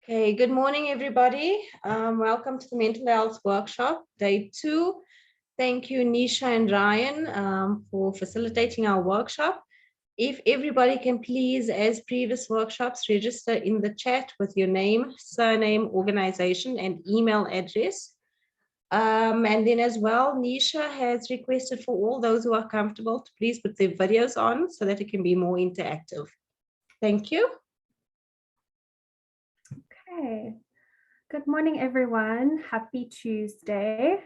Okay, good morning, everybody. Welcome to the Mental Health Workshop, Day 2. Thank you, Nisha and Ryan, for facilitating our workshop. If everybody can please, as previous workshops, register in the chat with your name, surname, organization, and email address. And then as well, Nisha has requested for all those who are comfortable to please put their videos on so that it can be more interactive. Thank you. Okay, good morning, everyone. Happy Tuesday.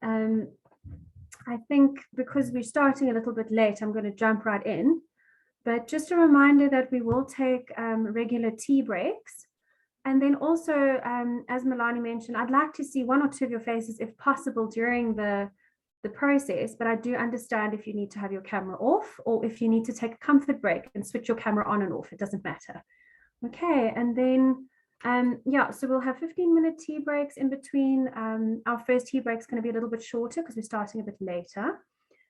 I think because we're starting a little bit late, I'm going to jump right in. But just a reminder that we will take regular tea breaks. And then also, as Milani mentioned, I'd like to see one or two of your faces if possible during the process, but I do understand if you need to have your camera off or if you need to take a comfort break and switch your camera on and off, it doesn't matter. Okay, and then yeah, so we'll have 15-minute tea breaks in between. Our first tea break is going to be a little bit shorter because we're starting a bit later,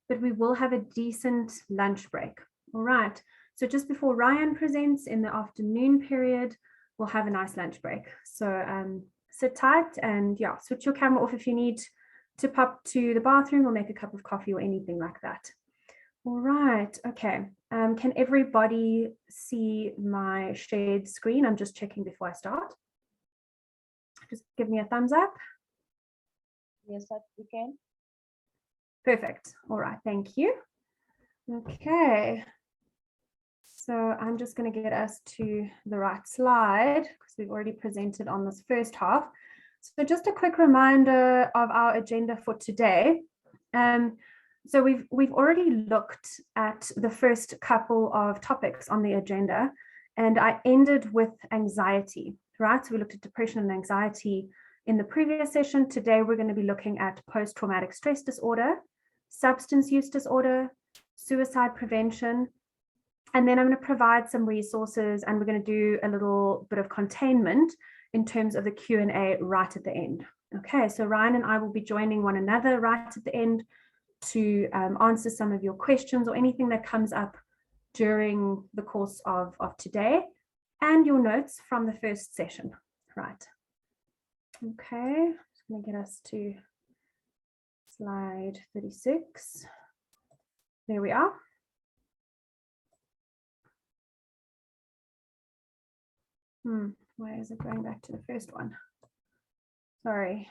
but we will have a decent lunch break. All right, so just before Ryan presents in the afternoon period, we'll have a nice lunch break. So sit tight and yeah, switch your camera off if you need to pop to the bathroom or make a cup of coffee or anything like that. All right, okay. Can everybody see my shared screen? I'm just checking before I start. Just give me a thumbs up. Yes, we can. Perfect. All right, thank you. Okay. So I'm just going to get us to the right slide because we've already presented on this first half. So just a quick reminder of our agenda for today. So we've already looked at the first couple of topics on the agenda, and I ended with anxiety, right? So we looked at depression and anxiety in the previous session. Today, we're going to be looking at post-traumatic stress disorder, substance use disorder, suicide prevention, and then I'm going to provide some resources, and we're going to do a little bit of containment in terms of the Q&A right at the end. Okay, so Ryan and I will be joining one another right at the end to answer some of your questions or anything that comes up during the course of today and your notes from the first session, right? Okay, just going to get us to slide 36. There we are. Why is it going back to the first one? Sorry.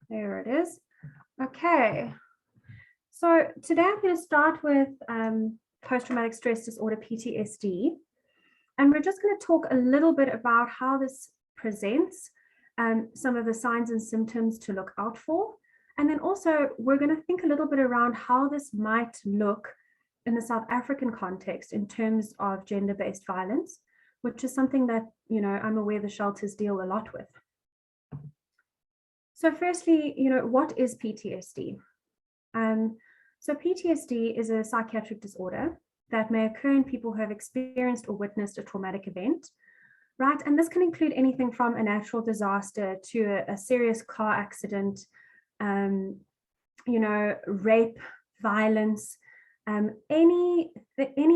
There it is. Okay. So today I'm going to start with post-traumatic stress disorder, PTSD. And we're just going to talk a little bit about how this presents, some of the signs and symptoms to look out for. And then also we're going to think a little bit around how this might look in the South African context in terms of gender-based violence, which is something that, you know, I'm aware the shelters deal a lot with. So firstly, you know, what is PTSD? So PTSD is a psychiatric disorder that may occur in people who have experienced or witnessed a traumatic event, right? And this can include anything from a natural disaster to a serious car accident, you know, rape, violence, any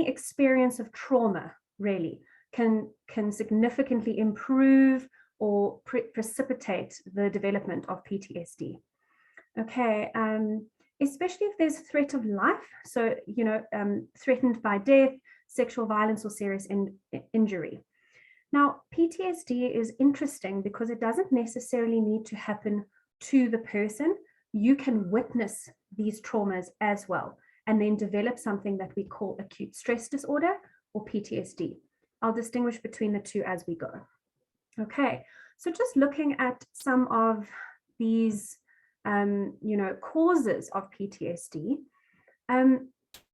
experience of trauma really can significantly improve or precipitate the development of PTSD. Okay, especially if there's threat of life, so, you know, threatened by death, sexual violence, or serious injury. Now, PTSD is interesting because it doesn't necessarily need to happen to the person. You can witness these traumas as well, and then develop something that we call acute stress disorder or PTSD. I'll distinguish between the two as we go. Okay, so just looking at some of these you know, causes of PTSD.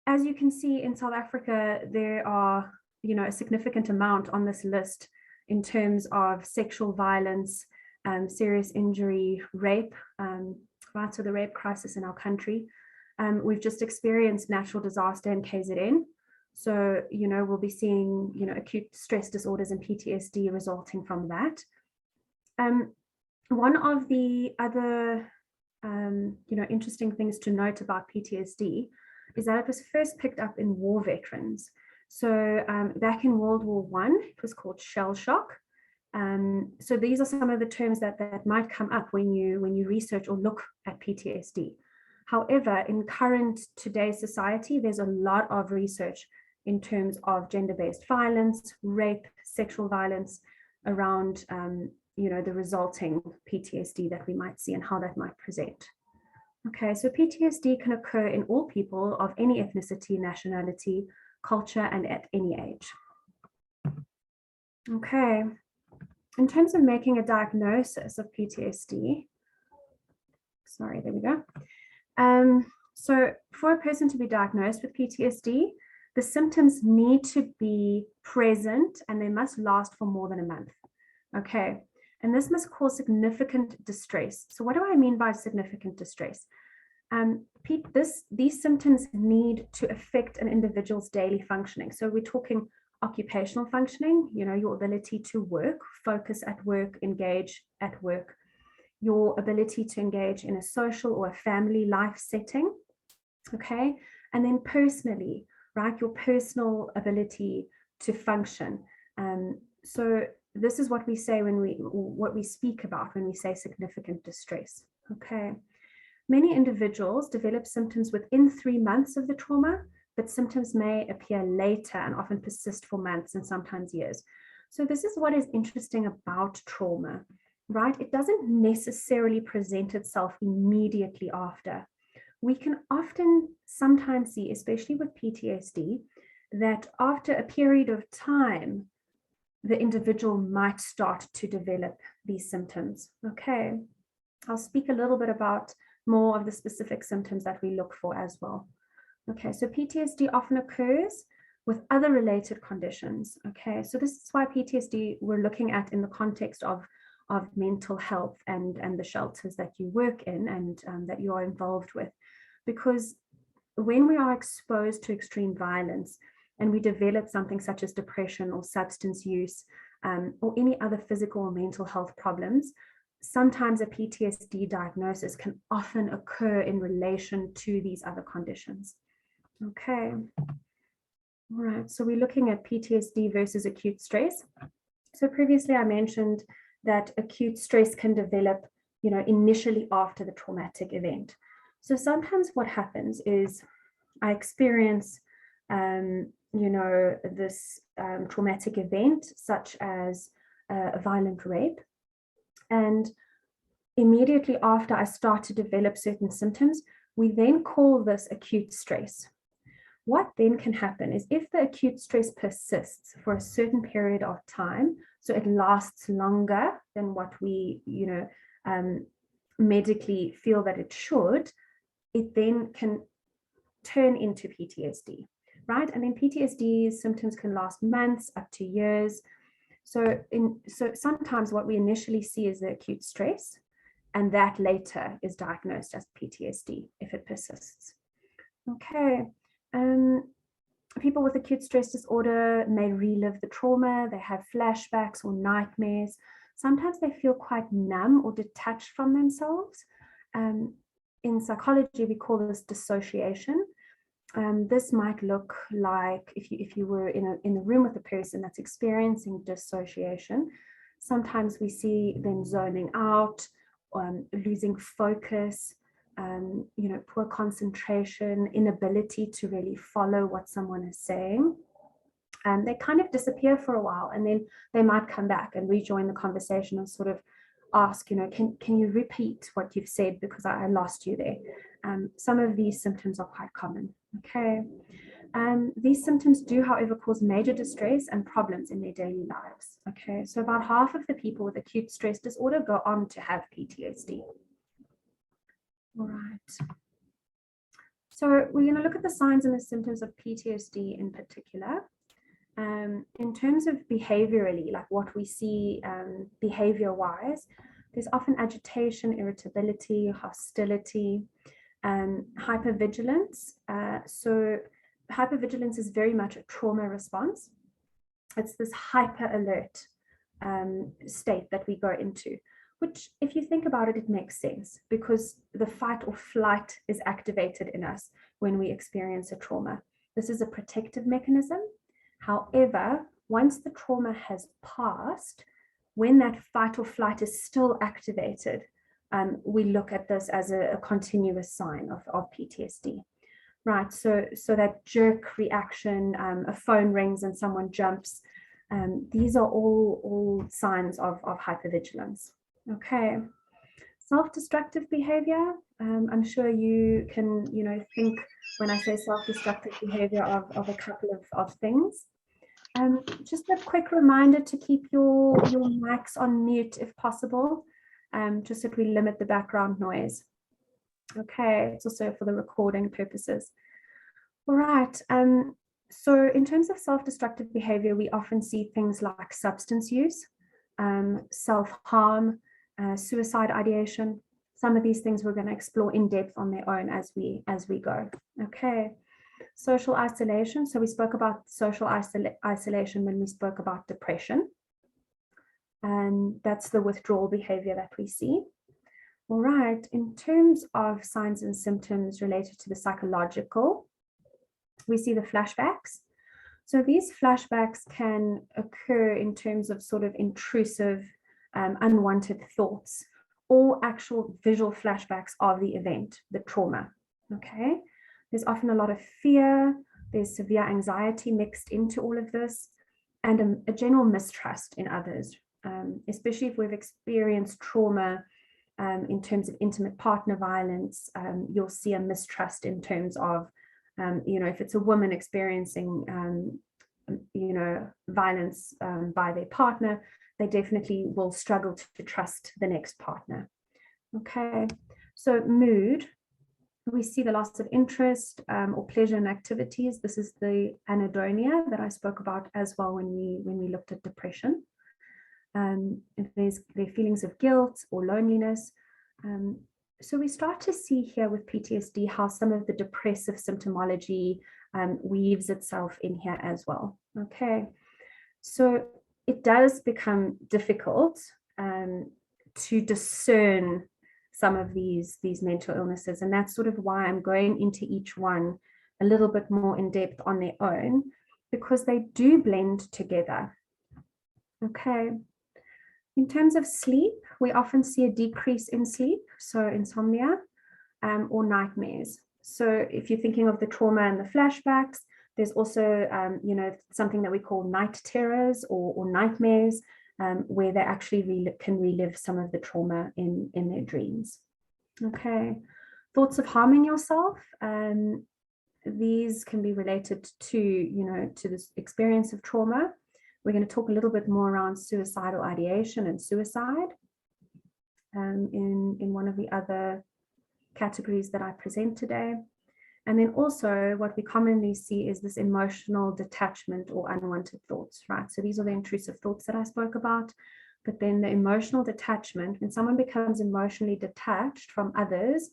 As you can see in South Africa, there are, you know, a significant amount on this list in terms of sexual violence, serious injury, rape, right? So the rape crisis in our country. We've just experienced natural disaster in KZN. So, you know, we'll be seeing, you know, acute stress disorders and PTSD resulting from that. One of the other you know, interesting things to note about PTSD is that it was first picked up in war veterans. So back in World War One, it was called shell shock. So these are some of the terms that might come up when you research or look at PTSD. However, in current today's society, there's a lot of research in terms of gender-based violence, rape, sexual violence around the resulting PTSD that we might see and how that might present. Okay, so PTSD can occur in all people of any ethnicity, nationality, culture, and at any age. Okay, in terms of making a diagnosis of PTSD, sorry, there we go. So for a person to be diagnosed with PTSD, the symptoms need to be present and they must last for more than a month. Okay, and this must cause significant distress. So what do I mean by significant distress? These symptoms need to affect an individual's daily functioning. So we're talking occupational functioning, your ability to work, focus at work, engage at work, your ability to engage in a social or a family life setting, okay? And then personally, right, your personal ability to function. So this is what we say what we speak about when we say significant distress, okay? Many individuals develop symptoms within 3 months of the trauma, but symptoms may appear later and often persist for months and sometimes years. So this is what is interesting about trauma, right? It doesn't necessarily present itself immediately after. We can often sometimes see, especially with PTSD, that after a period of time, the individual might start to develop these symptoms. Okay, I'll speak a little bit about more of the specific symptoms that we look for as well. Okay, so PTSD often occurs with other related conditions. Okay, so this is why PTSD we're looking at in the context of mental health and the shelters that you work in and that you are involved with. Because when we are exposed to extreme violence and we develop something such as depression or substance use or any other physical or mental health problems, sometimes a PTSD diagnosis can often occur in relation to these other conditions. Okay. All right, so we're looking at PTSD versus acute stress. So previously I mentioned that acute stress can develop, initially after the traumatic event. So sometimes what happens is I experience, this traumatic event, such as a violent rape. And immediately after I start to develop certain symptoms, we then call this acute stress. What then can happen is if the acute stress persists for a certain period of time, so it lasts longer than what we, medically feel that it should, it then can turn into PTSD, right? And then PTSD symptoms can last months up to years. So sometimes what we initially see is the acute stress, and that later is diagnosed as PTSD if it persists. Okay. People with acute stress disorder may relive the trauma. They have flashbacks or nightmares. Sometimes they feel quite numb or detached from themselves. In psychology, we call this dissociation. This might look like if you were in a room with a person that's experiencing dissociation, sometimes we see them zoning out, losing focus, poor concentration, inability to really follow what someone is saying. They kind of disappear for a while, and then they might come back and rejoin the conversation and sort of ask, can you repeat what you've said, because I lost you there. Some of these symptoms are quite common. Okay. These symptoms do, however, cause major distress and problems in their daily lives. Okay, so about half of the people with acute stress disorder go on to have PTSD. All right. So we're going to look at the signs and the symptoms of PTSD in particular. In terms of behaviorally, like what we see behavior-wise, there's often agitation, irritability, hostility, hypervigilance. So hypervigilance is very much a trauma response. It's this hyper alert state that we go into, which, if you think about it, it makes sense, because the fight or flight is activated in us when we experience a trauma. This is a protective mechanism. However, once the trauma has passed, when that fight or flight is still activated, we look at this as a continuous sign of PTSD. Right, so that jerk reaction, a phone rings and someone jumps, these are all signs of hypervigilance. Okay, self-destructive behavior. I'm sure you can, think when I say self-destructive behavior of a couple of things. Just a quick reminder to keep your mics on mute if possible, just so that we limit the background noise. Okay, it's also for the recording purposes. All right, so in terms of self-destructive behavior, we often see things like substance use, self-harm, suicide ideation. Some of these things we're going to explore in depth on their own as we go. Okay, social isolation. So we spoke about social isolation when we spoke about depression. And that's the withdrawal behavior that we see. All right, in terms of signs and symptoms related to the psychological, we see the flashbacks. So these flashbacks can occur in terms of sort of intrusive, unwanted thoughts, or actual visual flashbacks of the event, the trauma. Okay, there's often a lot of fear, there's severe anxiety mixed into all of this, and a general mistrust in others, especially if we've experienced trauma in terms of intimate partner violence. You'll see a mistrust in terms of, if it's a woman experiencing, violence by their partner, they definitely will struggle to trust the next partner. Okay, so mood, we see the loss of interest or pleasure in activities. This is the anhedonia that I spoke about as well when we looked at depression. If there's feelings of guilt or loneliness. So we start to see here with PTSD how some of the depressive symptomology weaves itself in here as well. Okay, so it does become difficult to discern some of these mental illnesses, and that's sort of why I'm going into each one a little bit more in depth on their own, because they do blend together. Okay. In terms of sleep, we often see a decrease in sleep, so insomnia or nightmares. So if you're thinking of the trauma and the flashbacks, there's also, something that we call night terrors or nightmares, where they actually can relive some of the trauma in their dreams. Okay, thoughts of harming yourself. These can be related to this experience of trauma. We're going to talk a little bit more around suicidal ideation and suicide in one of the other categories that I present today. And then also what we commonly see is this emotional detachment or unwanted thoughts, right? So these are the intrusive thoughts that I spoke about. But then the emotional detachment, when someone becomes emotionally detached from others,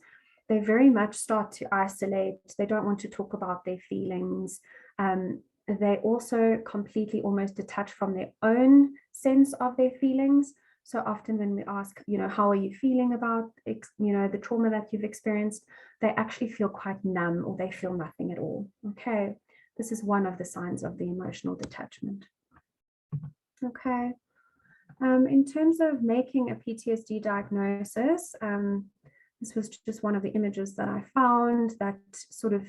they very much start to isolate. They don't want to talk about their feelings. They also completely almost detach from their own sense of their feelings. So often when we ask, how are you feeling about, the trauma that you've experienced, they actually feel quite numb or they feel nothing at all. Okay, this is one of the signs of the emotional detachment. Okay, in terms of making a PTSD diagnosis, this was just one of the images that I found that sort of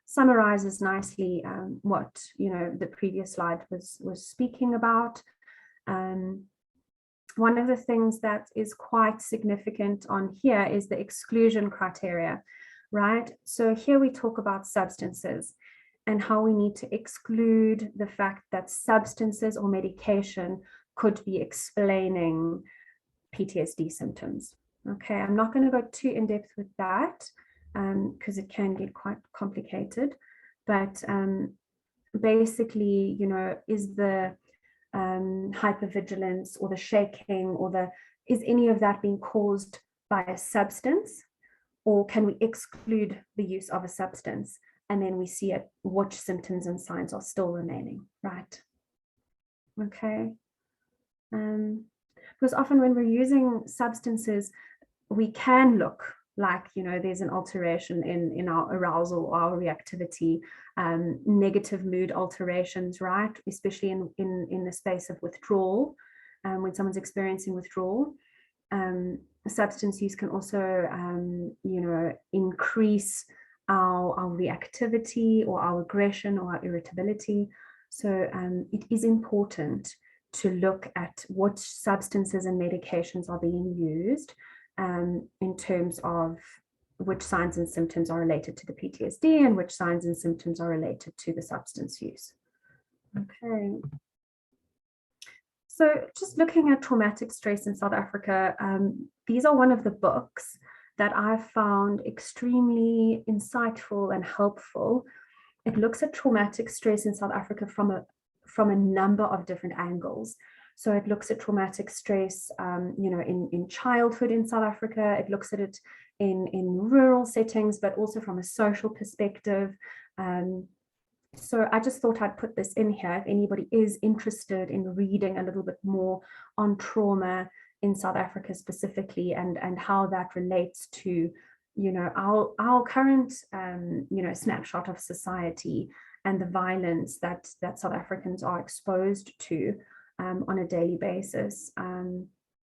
summarizes nicely what the previous slide was speaking about. One of the things that is quite significant on here is the exclusion criteria, right? So here we talk about substances and how we need to exclude the fact that substances or medication could be explaining PTSD symptoms. Okay, I'm not going to go too in depth with that because it can get quite complicated, but basically, is the hypervigilance or the shaking or is any of that being caused by a substance, or can we exclude the use of a substance and then we see which symptoms and signs are still remaining, right? Okay. Because often when we're using substances, we can look like, there's an alteration in our arousal or our reactivity, negative mood alterations, right? Especially in the space of withdrawal, when someone's experiencing withdrawal. Substance use can also, increase our reactivity or our aggression or our irritability. So it is important to look at what substances and medications are being used in terms of which signs and symptoms are related to the PTSD and which signs and symptoms are related to the substance use. Okay. So just looking at traumatic stress in South Africa, these are one of the books that I've found extremely insightful and helpful. It looks at traumatic stress in South Africa from a number of different angles. So it looks at traumatic stress, in childhood in South Africa. It looks at it in rural settings, but also from a social perspective. So I just thought I'd put this in here if anybody is interested in reading a little bit more on trauma in South Africa specifically, and how that relates to, our current, snapshot of society and the violence that South Africans are exposed to on a daily basis,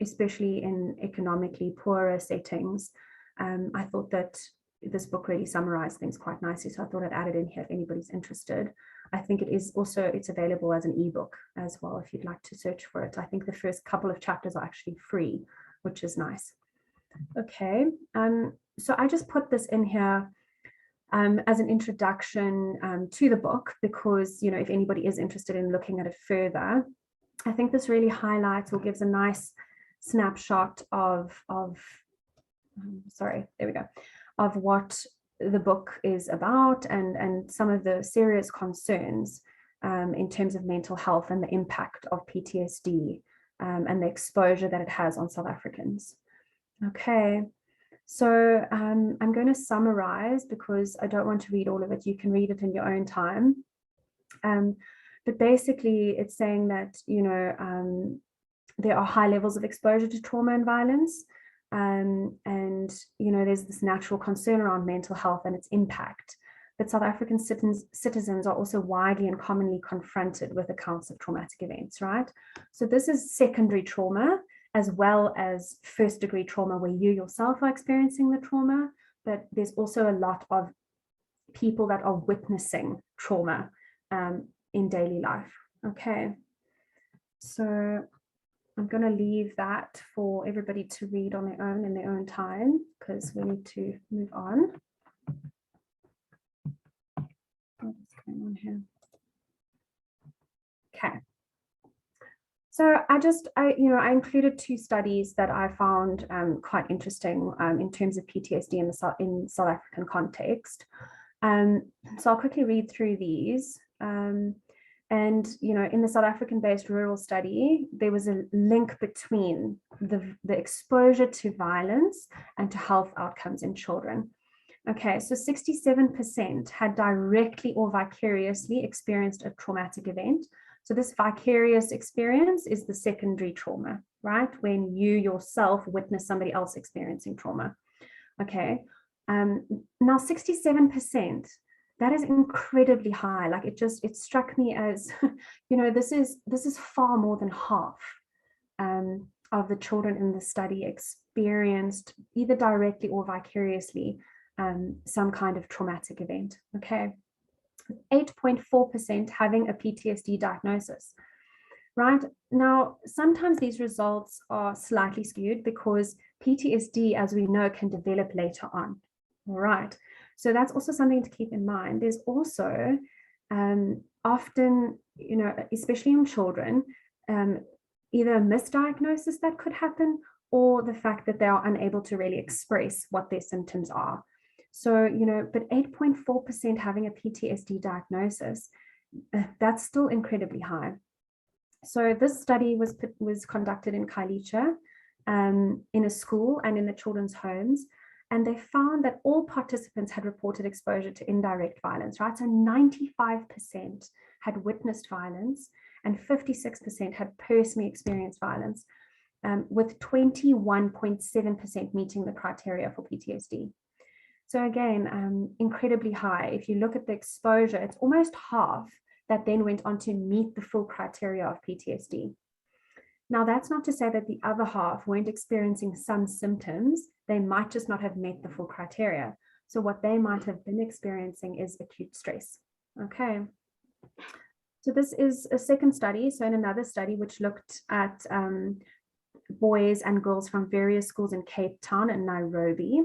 especially in economically poorer settings. I thought that this book really summarized things quite nicely, so I thought I'd add it in here if anybody's interested. I think it's available as an ebook as well if you'd like to search for it. I think the first couple of chapters are actually free, which is nice. Okay, so I just put this in here as an introduction to the book, because if anybody is interested in looking at it further, I think this really highlights or gives a nice snapshot of what the book is about, and some of the serious concerns in terms of mental health and the impact of PTSD and the exposure that it has on South Africans. Okay, so I'm going to summarize because I don't want to read all of it. You can read it in your own time. But basically, it's saying that, there are high levels of exposure to trauma and violence. And, there's this natural concern around mental health and its impact. But South African citizens are also widely and commonly confronted with accounts of traumatic events, right? So this is secondary trauma, as well as first degree trauma where you yourself are experiencing the trauma, but there's also a lot of people that are witnessing trauma in daily life. Okay, so I'm going to leave that for everybody to read on their own in their own time, because we need to move on. What's going on here? Okay. So I included two studies that I found quite interesting in terms of PTSD in South African context. So I'll quickly read through these. And, in the South African-based rural study, there was a link between the exposure to violence and to health outcomes in children. Okay, so 67% had directly or vicariously experienced a traumatic event. So this vicarious experience is the secondary trauma, right? When you yourself witness somebody else experiencing trauma. Okay, now 67%. That is incredibly high. Like it struck me as, this is far more than half of the children in the study experienced either directly or vicariously some kind of traumatic event. Okay, 8.4% having a PTSD diagnosis. Right now, sometimes these results are slightly skewed because PTSD, as we know, can develop later on. All right. So that's also something to keep in mind. There's also often, especially in children, either a misdiagnosis that could happen or the fact that they are unable to really express what their symptoms are. So, but 8.4% having a PTSD diagnosis, that's still incredibly high. So this study was conducted in Khayelitsha, in a school and in the children's homes. And they found that all participants had reported exposure to indirect violence, right? So 95% had witnessed violence and 56% had personally experienced violence. with 21.7% meeting the criteria for PTSD. So again, incredibly high. If you look at the exposure, it's almost half that then went on to meet the full criteria of PTSD. Now, that's not to say that the other half weren't experiencing some symptoms. They might just not have met the full criteria. So what they might have been experiencing is acute stress. Okay. So this is a second study. So in another study, which looked at boys and girls from various schools in Cape Town and Nairobi,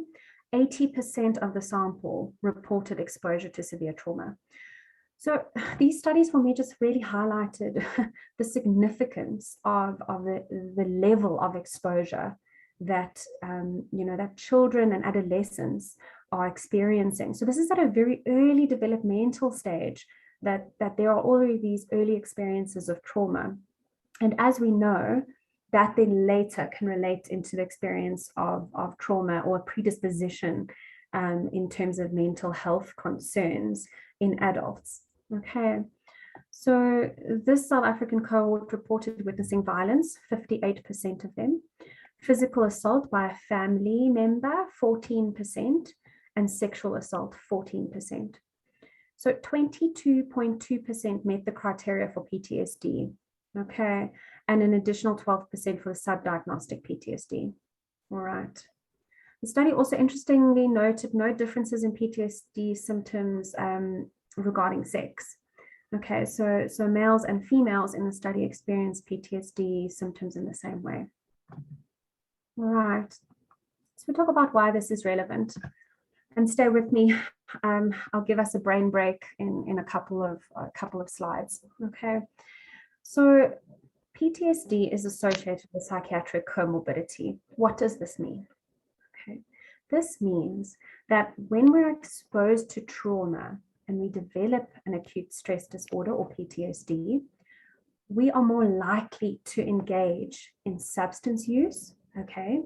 80% of the sample reported exposure to severe trauma. So these studies for me just really highlighted the significance of the level of exposure that, that children and adolescents are experiencing. So this is at a very early developmental stage that there are already these early experiences of trauma. And as we know, that then later can relate into the experience of trauma or predisposition in terms of mental health concerns in adults. Okay, so this South African cohort reported witnessing violence, 58% of them, physical assault by a family member, 14%, and sexual assault, 14%. So 22.2% met the criteria for PTSD, okay, and an additional 12% for the subdiagnostic PTSD. All right. The study also interestingly noted no differences in PTSD symptoms regarding sex. Okay, so males and females in the study experienced PTSD symptoms in the same way. All right. So we talk about why this is relevant. And stay with me. I'll give us a brain break in a couple of slides. Okay. So PTSD is associated with psychiatric comorbidity. What does this mean? Okay. This means that when we're exposed to trauma and we develop an acute stress disorder or PTSD, we are more likely to engage in substance use. Okay.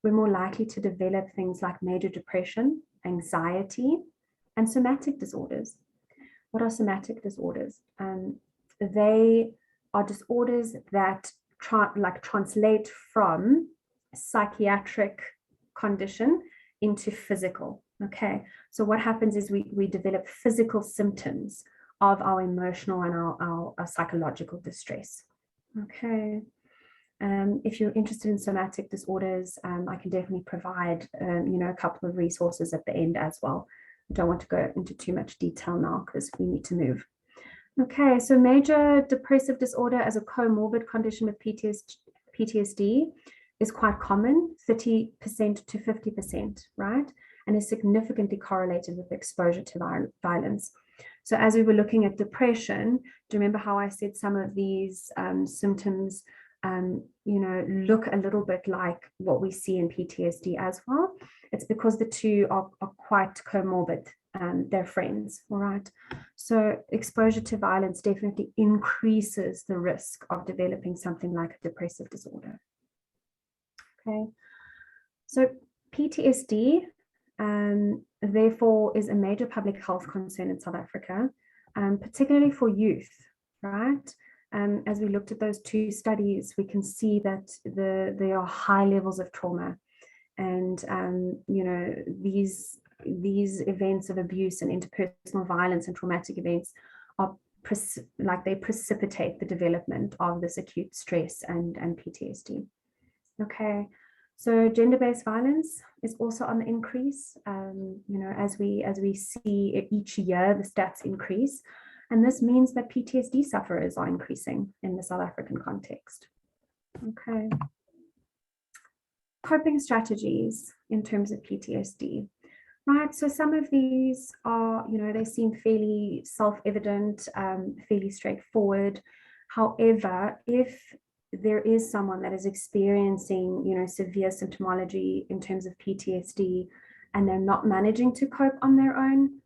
We're more likely to develop things like major depression, anxiety, and somatic disorders. What are somatic disorders? They are disorders that translate from psychiatric condition into physical. Okay, so what happens is we develop physical symptoms of our emotional and our psychological distress. Okay. If you're interested in somatic disorders, I can definitely provide, a couple of resources at the end as well. I don't want to go into too much detail now because we need to move. Okay, so major depressive disorder as a comorbid condition with PTSD is quite common, 30% to 50%, right? And is significantly correlated with exposure to violence. So as we were looking at depression, do you remember how I said some of these symptoms look a little bit like what we see in PTSD as well? It's because the two are quite comorbid. They're friends, all right? So exposure to violence definitely increases the risk of developing something like a depressive disorder. Okay, so PTSD, therefore, is a major public health concern in South Africa, particularly for youth, right? As we looked at those two studies, we can see that there are high levels of trauma, and these events of abuse and interpersonal violence and traumatic events are they precipitate the development of this acute stress and PTSD. Okay, so gender-based violence is also on the increase. As we see each year, the stats increase. And this means that PTSD sufferers are increasing in the South African context. Okay. Coping strategies in terms of PTSD, right? So some of these are, they seem fairly self-evident, fairly straightforward. However, if there is someone that is experiencing, severe symptomology in terms of PTSD and they're not managing to cope on their own,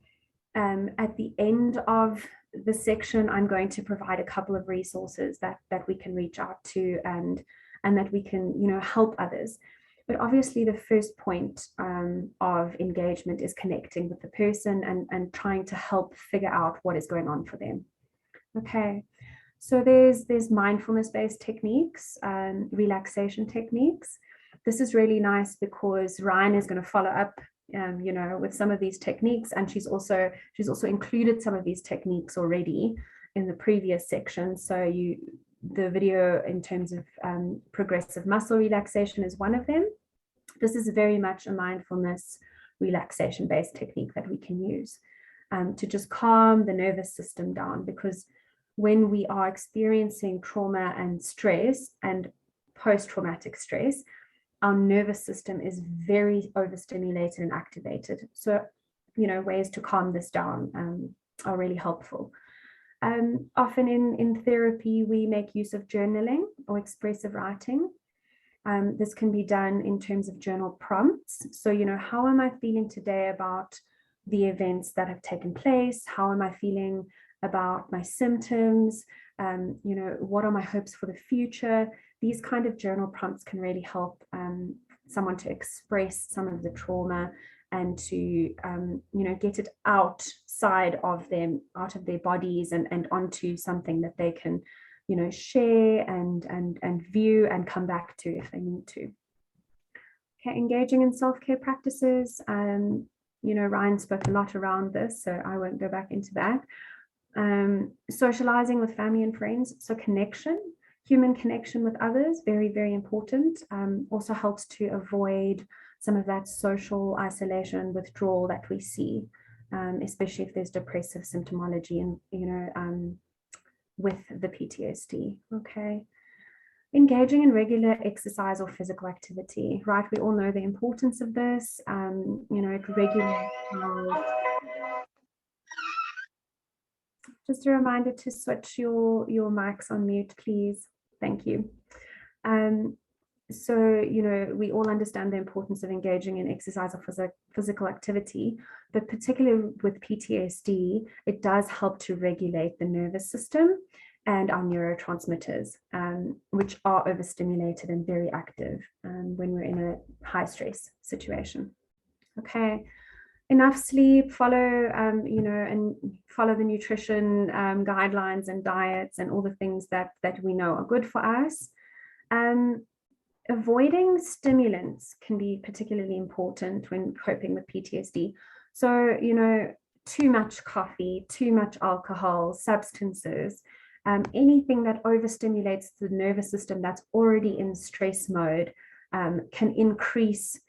at the end of the section, I'm going to provide a couple of resources that we can reach out to and that we can, help others. But obviously the first point of engagement is connecting with the person and trying to help figure out what is going on for them. Okay, So there's mindfulness-based techniques, relaxation techniques. This is really nice because Ryan is going to follow up, with some of these techniques, and she's also included some of these techniques already in the previous section. So the video in terms of progressive muscle relaxation is one of them. This is very much a mindfulness relaxation-based technique that we can use to just calm the nervous system down, because when we are experiencing trauma and stress and post-traumatic stress, our nervous system is very overstimulated and activated. So, ways to calm this down are really helpful. Often in therapy, we make use of journaling or expressive writing. This can be done in terms of journal prompts. So, how am I feeling today about the events that have taken place? How am I feeling about my symptoms? What are my hopes for the future? These kind of journal prompts can really help someone to express some of the trauma and to get it outside of them, out of their bodies, and onto something that they can share and view and come back to if they need to. Okay, engaging in self-care practices. Ryan spoke a lot around this, so I won't go back into that. Socializing with family and friends, so human connection with others, very, very important. Also helps to avoid some of that social isolation and withdrawal that we see, especially if there's depressive symptomology and with the PTSD. Okay. Engaging in regular exercise or physical activity, right? We all know the importance of this. Regular. Just a reminder to switch your mics on mute, please. Thank you. So, we all understand the importance of engaging in exercise or physical activity, but particularly with PTSD, it does help to regulate the nervous system and our neurotransmitters, which are overstimulated and very active when we're in a high stress situation. Okay. Enough sleep, follow, and follow the nutrition guidelines and diets and all the things that we know are good for us. Avoiding stimulants can be particularly important when coping with PTSD. So, too much coffee, too much alcohol, substances, anything that overstimulates the nervous system that's already in stress mode can increase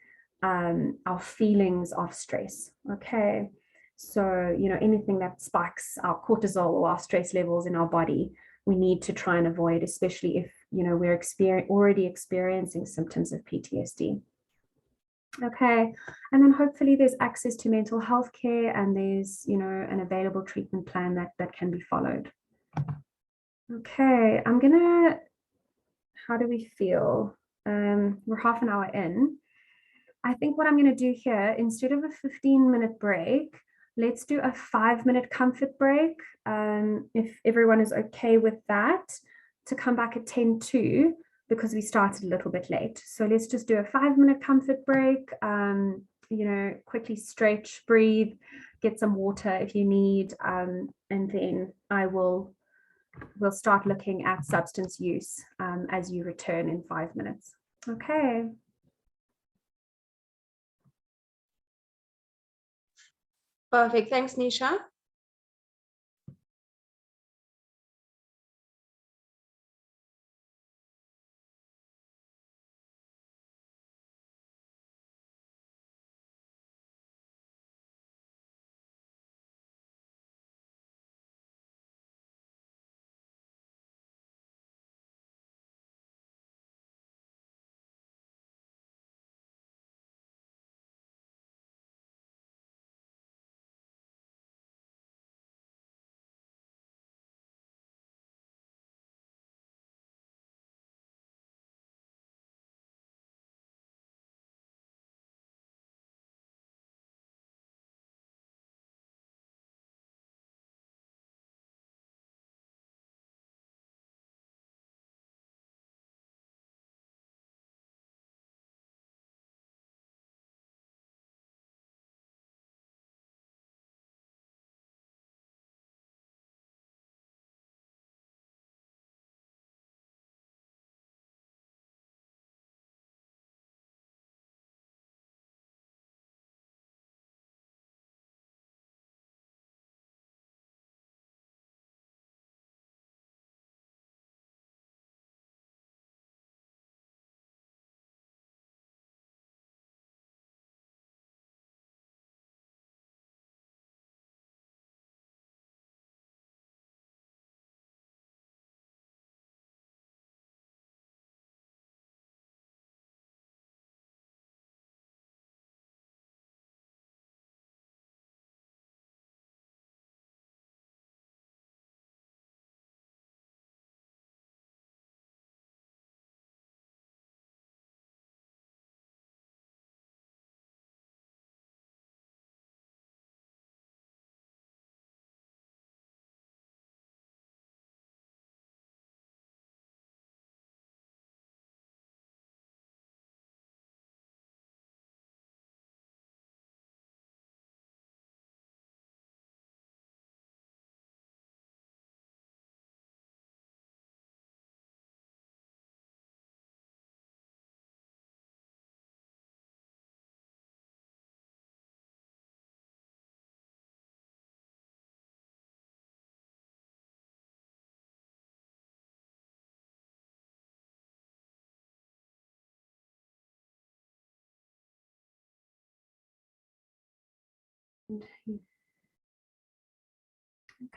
our feelings of stress. Okay, so anything that spikes our cortisol or our stress levels in our body, we need to try and avoid, especially if we're already experiencing symptoms of PTSD. Okay, and then hopefully there's access to mental health care, and there's an available treatment plan that can be followed. Okay, how do we feel? We're half an hour in. I think what I'm going to do here, instead of a 15-minute break, let's do a 5-minute comfort break. If everyone is okay with that, to come back at 10:02, because we started a little bit late. So let's just do a 5-minute comfort break. Quickly stretch, breathe, get some water if you need, and then we'll start looking at substance use as you return in 5 minutes. Okay. Perfect. Thanks, Nisha. Okay,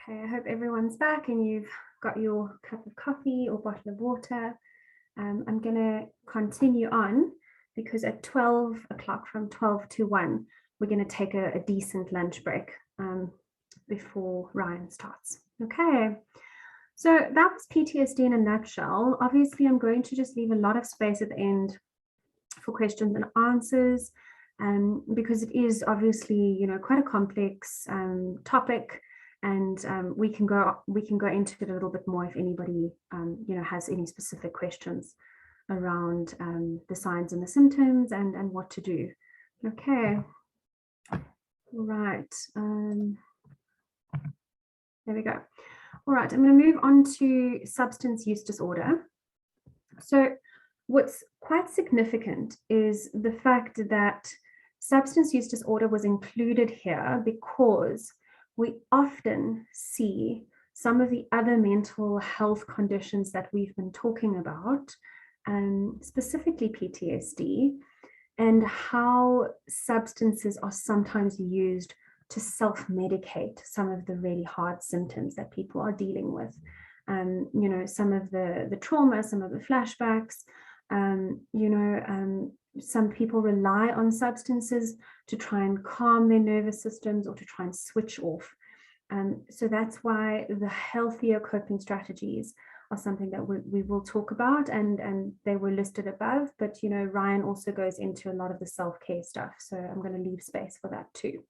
I hope everyone's back and you've got your cup of coffee or bottle of water. I'm going to continue on because at 12 o'clock, from 12 to 1, we're going to take a decent lunch break before Ryan starts. Okay, so that was PTSD in a nutshell. Obviously, I'm going to just leave a lot of space at the end for questions and answers, because it is obviously, you know, quite a complex topic. And we can go into it a little bit more if anybody, you know, has any specific questions around the signs and the symptoms and what to do. Okay, right. There we go. All right, I'm going to move on to substance use disorder. So what's quite significant is the fact that substance use disorder was included here because we often see some of the other mental health conditions that we've been talking about, specifically PTSD, and how substances are sometimes used to self-medicate some of the really hard symptoms that people are dealing with. You know, some of the trauma, some of the flashbacks, you know, some people rely on substances to try and calm their nervous systems or to try and switch off. So that's why the healthier coping strategies are something that we will talk about, and they were listed above, but you know, Ryan also goes into a lot of the self-care stuff, so I'm going to leave space for that too.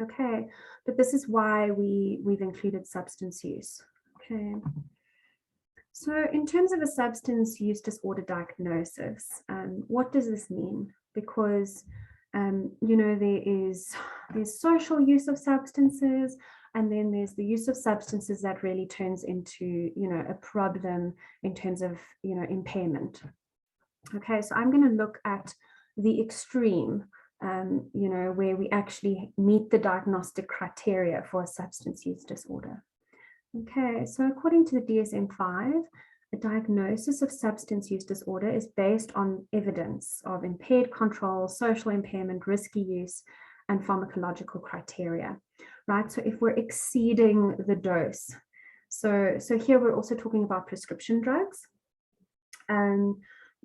Okay, but this is why we've included substance use. Okay. So in terms of a substance use disorder diagnosis, what does this mean? Because, you know, there's social use of substances, and then there's the use of substances that really turns into, you know, a problem in terms of, you know, impairment. Okay, so I'm going to look at the extreme, you know, where we actually meet the diagnostic criteria for a substance use disorder. Okay, so according to the DSM-5, a diagnosis of substance use disorder is based on evidence of impaired control, social impairment, risky use, and pharmacological criteria, right? So if we're exceeding the dose, so here we're also talking about prescription drugs.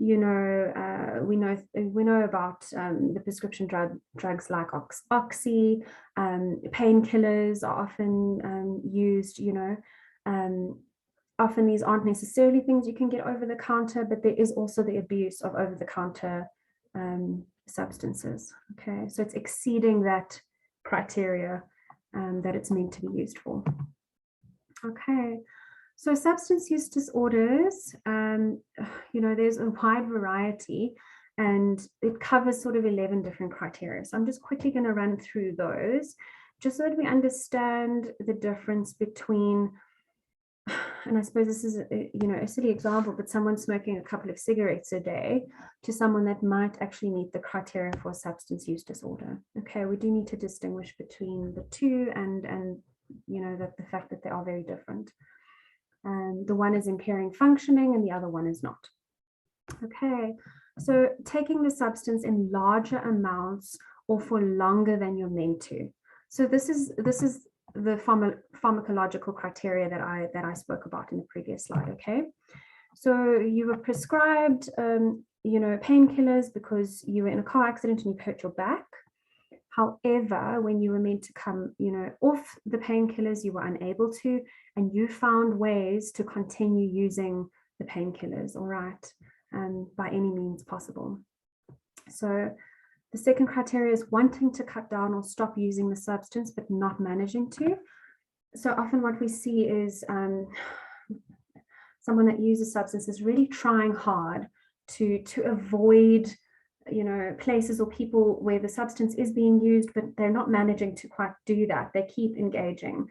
You know, we know about the prescription drugs like oxy, painkillers are often used, you know. Often these aren't necessarily things you can get over the counter, but there is also the abuse of over the counter substances. Okay, so it's exceeding that criteria that it's meant to be used for. Okay. So substance use disorders, you know, there's a wide variety and it covers sort of 11 different criteria. So I'm just quickly going to run through those just so that we understand the difference between, and I suppose this is, you know, a silly example, but someone smoking a couple of cigarettes a day to someone that might actually meet the criteria for substance use disorder. Okay, we do need to distinguish between the two and you know, that the fact that they are very different. The one is impairing functioning and the other one is not. Okay, so taking the substance in larger amounts or for longer than you're meant to. So this is the pharmacological criteria that I spoke about in the previous slide. Okay, so you were prescribed you know, painkillers because you were in a car accident and you hurt your back. However, when you were meant to come, you know, off the painkillers, you were unable to, and you found ways to continue using the painkillers, all right, by any means possible. So the second criteria is wanting to cut down or stop using the substance, but not managing to. So often what we see is someone that uses substances really trying hard to avoid, you know, places or people where the substance is being used, but they're not managing to quite do that. They keep engaging.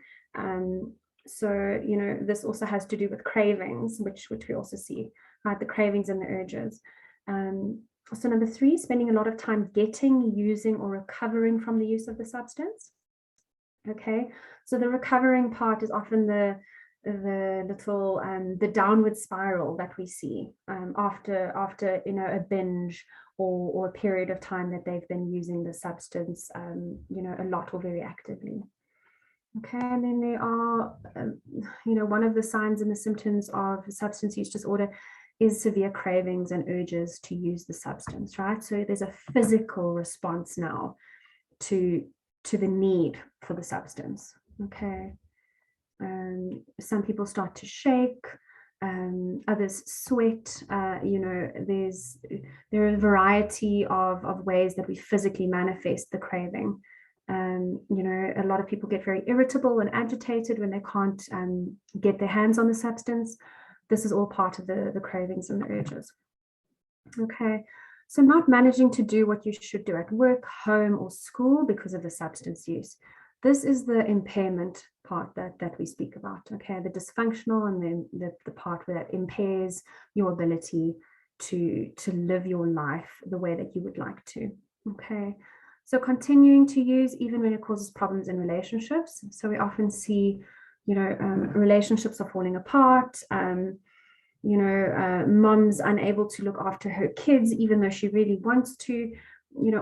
So, you know, this also has to do with cravings, which we also see, right? The cravings and the urges. So number 3, spending a lot of time getting, using, or recovering from the use of the substance. Okay, so the recovering part is often the the little the downward spiral that we see after a binge or a period of time that they've been using the substance a lot or very actively. Okay, and then there are one of the signs and the symptoms of substance use disorder is severe cravings and urges to use the substance, right? So there's a physical response now to the need for the substance. Okay. Some people start to shake, others sweat. There are a variety of ways that we physically manifest the craving. A lot of people get very irritable and agitated when they can't get their hands on the substance. This is all part of the cravings and the urges. Okay, so not managing to do what you should do at work, home, or school because of the substance use. This is the impairment part that we speak about. Okay, the dysfunctional and then the part where that impairs your ability to live your life the way that you would like to. Okay, so continuing to use even when it causes problems in relationships. So we often see, relationships are falling apart. Mom's unable to look after her kids even though she really wants to.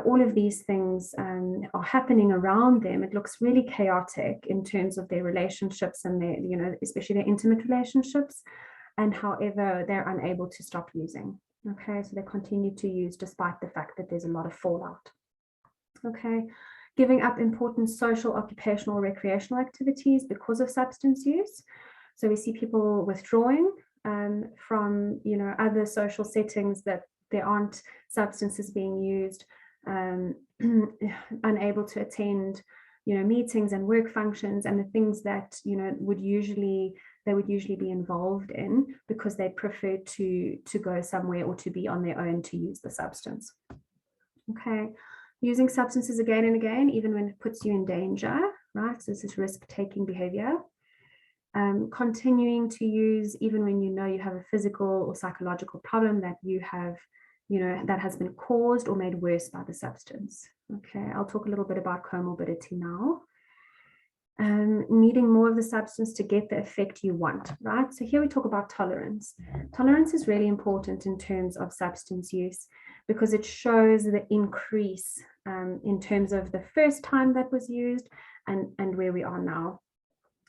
All of these things are happening around them. It looks really chaotic in terms of their relationships and their, especially their intimate relationships. And however, they're unable to stop using. Okay, so they continue to use despite the fact that there's a lot of fallout. Okay, giving up important social, occupational, recreational activities because of substance use. So we see people withdrawing from other social settings that there aren't substances being used, unable to attend meetings and work functions and the things that they would usually be involved in because they prefer to go somewhere or to be on their own to use the substance. Okay, using substances again and again even when it puts you in danger, right? So this is risk-taking behavior. Continuing to use even when you have a physical or psychological problem that you have, that has been caused or made worse by the substance. Okay, I'll talk a little bit about comorbidity now. Needing more of the substance to get the effect you want, right? So here we talk about tolerance. Tolerance is really important in terms of substance use because it shows the increase in terms of the first time that was used and where we are now.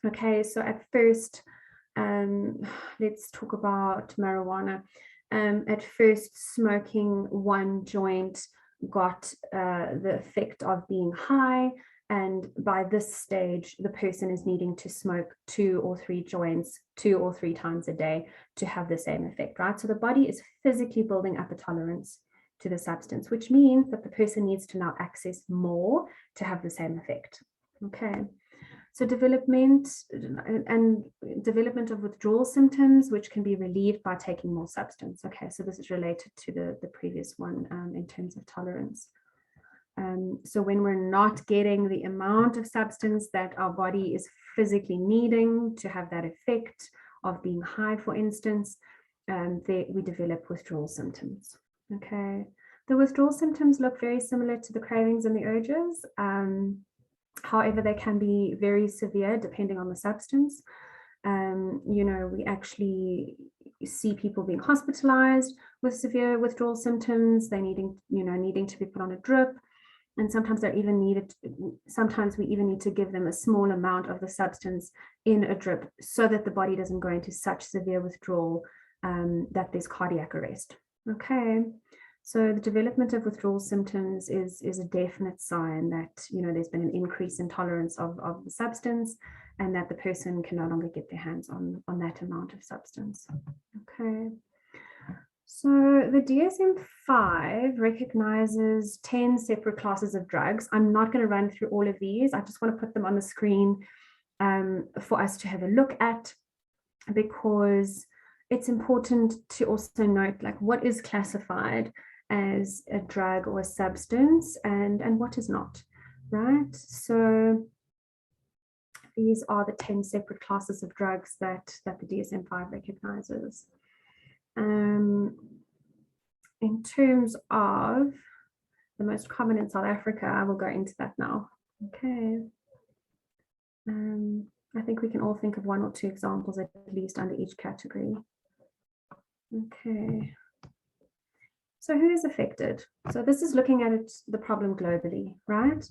Okay, so at first, let's talk about marijuana. At first, smoking one joint got the effect of being high, and by this stage, the person is needing to smoke 2 or 3 joints 2 or 3 times a day to have the same effect, right? So the body is physically building up a tolerance to the substance, which means that the person needs to now access more to have the same effect. Okay. So development of withdrawal symptoms, which can be relieved by taking more substance. Okay, so this is related to the previous one in terms of tolerance. So when we're not getting the amount of substance that our body is physically needing to have that effect of being high, for instance, we develop withdrawal symptoms. Okay, the withdrawal symptoms look very similar to the cravings and the urges. However, they can be very severe depending on the substance. We actually see people being hospitalized with severe withdrawal symptoms. They needing to be put on a drip. And sometimes sometimes we even need to give them a small amount of the substance in a drip so that the body doesn't go into such severe withdrawal that there's cardiac arrest. Okay. So the development of withdrawal symptoms is a definite sign that there's been an increase in tolerance of the substance and that the person can no longer get their hands on that amount of substance. Okay. So the DSM-5 recognizes 10 separate classes of drugs. I'm not going to run through all of these. I just want to put them on the screen for us to have a look at, because it's important to also note what is classified as a drug or a substance and what is not, right? So these are the 10 separate classes of drugs that the DSM-5 recognizes. In terms of the most common in South Africa, I will go into that now. Okay. I think we can all think of one or two examples at least under each category. Okay. So who is affected? So this is looking at it, the problem globally, right?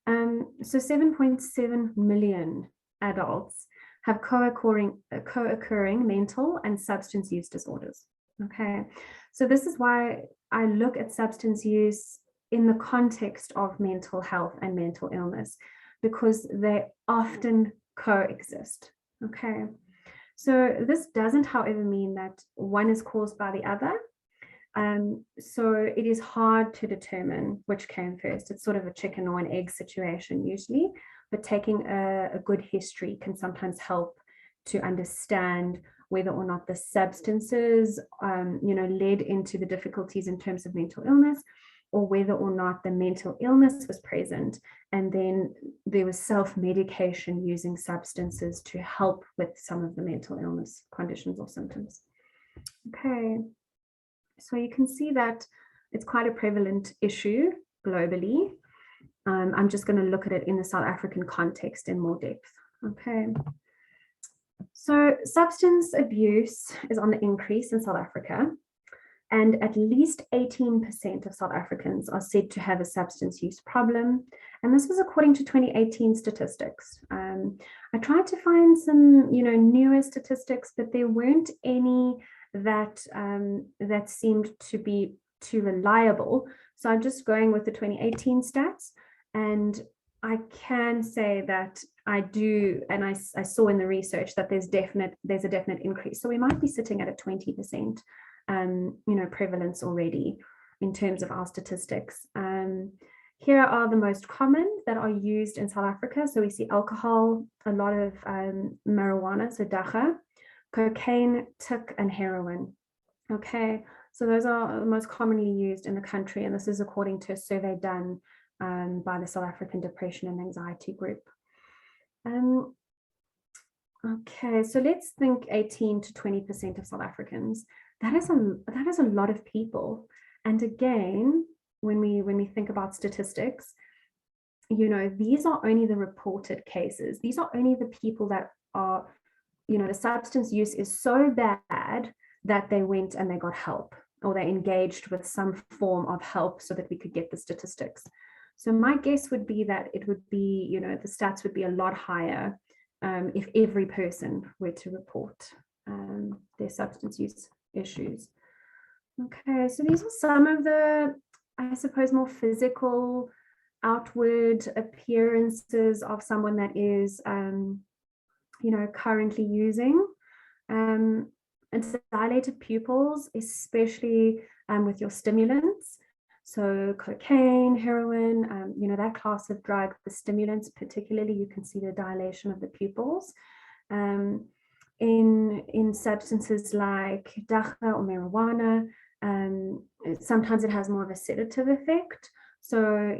So 7.7 million adults have co-occurring mental and substance use disorders. Okay, so this is why I look at substance use in the context of mental health and mental illness, because they often coexist. Okay, so this doesn't, however, mean that one is caused by the other. So it is hard to determine which came first. It's sort of a chicken or an egg situation usually, but taking a good history can sometimes help to understand whether or not the substances, led into the difficulties in terms of mental illness, or whether or not the mental illness was present and then there was self-medication using substances to help with some of the mental illness conditions or symptoms. Okay. So you can see that it's quite a prevalent issue globally. I'm just going to look at it in the South African context in more depth. Okay. So substance abuse is on the increase in South Africa, and at least 18% of South Africans are said to have a substance use problem. And this was according to 2018 statistics. I tried to find some, newer statistics, but there weren't any that seemed to be too reliable. So I'm just going with the 2018 stats, and I can say that I do, and I saw in the research that there's a definite increase. So we might be sitting at a 20% prevalence already in terms of our statistics. Here are the most common that are used in South Africa. So we see alcohol, a lot of marijuana, so dagga, cocaine, tik, and heroin. Okay, so those are the most commonly used in the country, and this is according to a survey done by the South African Depression and Anxiety Group. Okay, so let's think 18 to 20% of South Africans. That is a lot of people. And again, when we think about statistics, these are only the reported cases. These are only the people that are, the substance use is so bad that they went and they got help, or they engaged with some form of help so that we could get the statistics. So my guess would be that it would be, the stats would be a lot higher if every person were to report their substance use issues. Okay, so these are some of the, I suppose, more physical, outward appearances of someone that is, currently using. And dilated pupils, especially with your stimulants. So cocaine, heroin, that class of drug, the stimulants particularly, you can see the dilation of the pupils. In substances like dagga or marijuana, sometimes it has more of a sedative effect. So,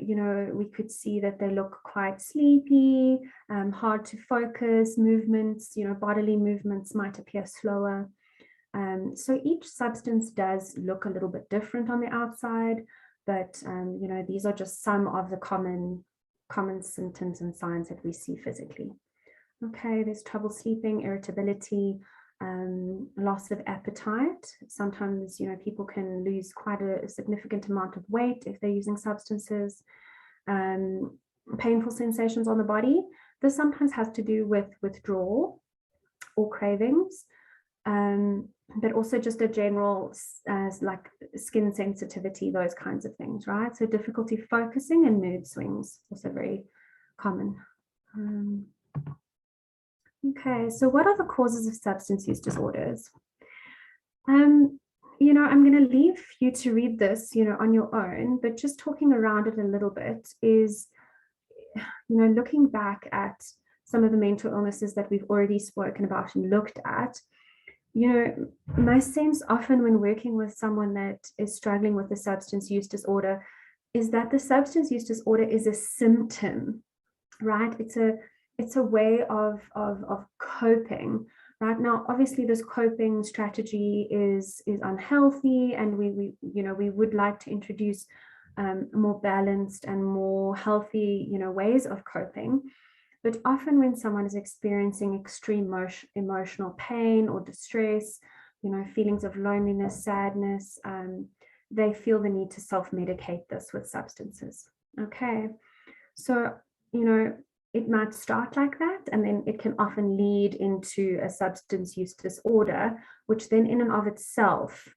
we could see that they look quite sleepy, hard to focus, movements, bodily movements might appear slower. So each substance does look a little bit different on the outside, but these are just some of the common symptoms and signs that we see physically. Okay, there's trouble sleeping, irritability, loss of appetite. Sometimes, people can lose quite a significant amount of weight if they're using substances. Painful sensations on the body. This sometimes has to do with withdrawal or cravings. But also just a general like skin sensitivity, those kinds of things, right? So difficulty focusing and mood swings, also very common. Okay, so what are the causes of substance use disorders? I'm going to leave you to read this, on your own, but just talking around it a little bit is, looking back at some of the mental illnesses that we've already spoken about and looked at. My sense often when working with someone that is struggling with a substance use disorder is that the substance use disorder is a symptom, right? It's a way of coping, right? Now, obviously, this coping strategy is unhealthy, and we would like to introduce more balanced and more healthy, ways of coping. But often when someone is experiencing extreme emotional pain or distress, feelings of loneliness, sadness, they feel the need to self-medicate this with substances. Okay, so, it might start like that, and then it can often lead into a substance use disorder, which then in and of itself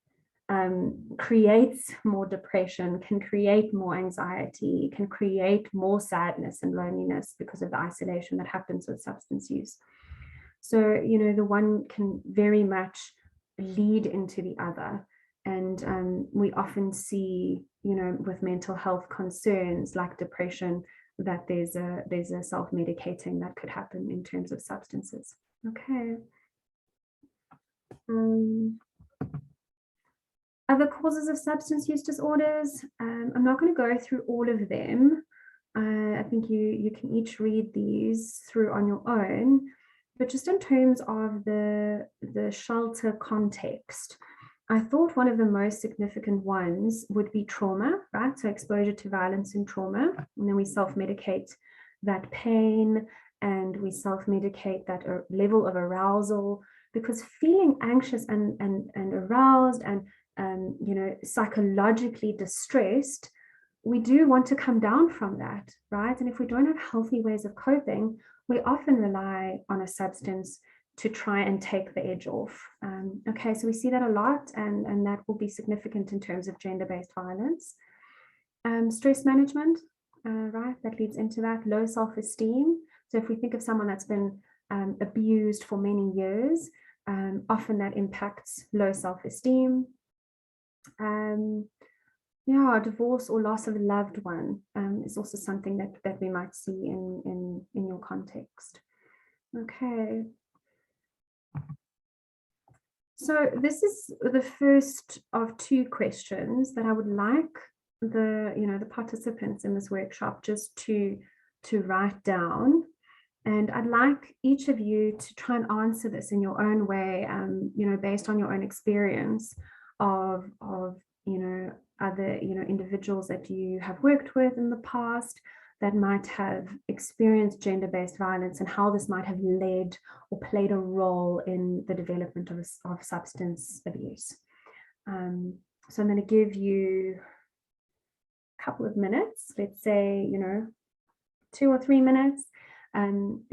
creates more depression, can create more anxiety, can create more sadness and loneliness because of the isolation that happens with substance use. So, the one can very much lead into the other. And we often see, with mental health concerns like depression, that there's a self-medicating that could happen in terms of substances. Okay. Other causes of substance use disorders. I'm not going to go through all of them. I think you can each read these through on your own. But just in terms of the shelter context, I thought one of the most significant ones would be trauma, right? So exposure to violence and trauma. And then we self-medicate that pain, and we self-medicate that level of arousal, because feeling anxious and aroused and psychologically distressed, we do want to come down from that, right? And if we don't have healthy ways of coping, we often rely on a substance to try and take the edge off. Okay, so we see that a lot, and that will be significant in terms of gender-based violence. Stress management, right, that leads into that. Low self-esteem. So if we think of someone that's been abused for many years, often that impacts low self-esteem. Divorce or loss of a loved one is also something that we might see in your context. Okay. So this is the first of two questions that I would like the participants in this workshop just to write down. And I'd like each of you to try and answer this in your own way, based on your own experience of other individuals that you have worked with in the past that might have experienced gender-based violence, and how this might have led or played a role in the development of substance abuse. So I'm going to give you a couple of minutes, let's say 2 or 3 minutes,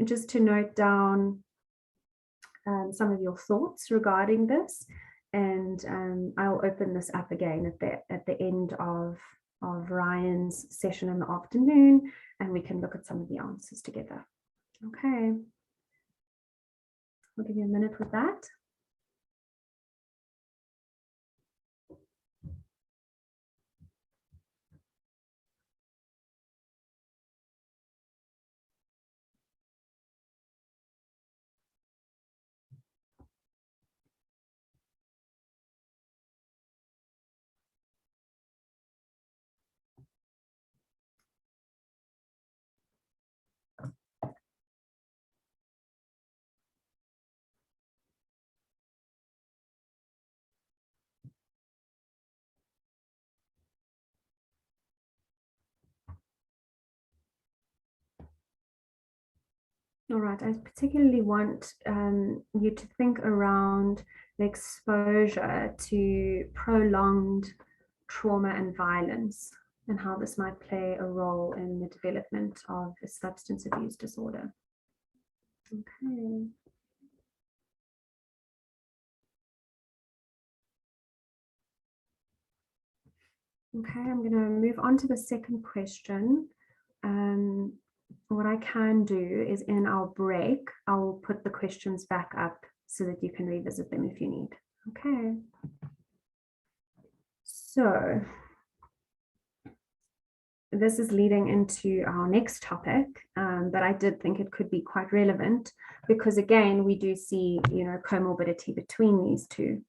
just to note down some of your thoughts regarding this. And I'll open this up again at the end of Ryan's session in the afternoon, and we can look at some of the answers together. Okay. I'll give you a minute with that. All right, I particularly want you to think around the exposure to prolonged trauma and violence, and how this might play a role in the development of a substance abuse disorder. Okay. Okay, I'm going to move on to the second question. What I can do is, in our break, I'll put the questions back up so that you can revisit them if you need. Okay. So this is leading into our next topic, but I did think it could be quite relevant because, again, we do see, comorbidity between these two.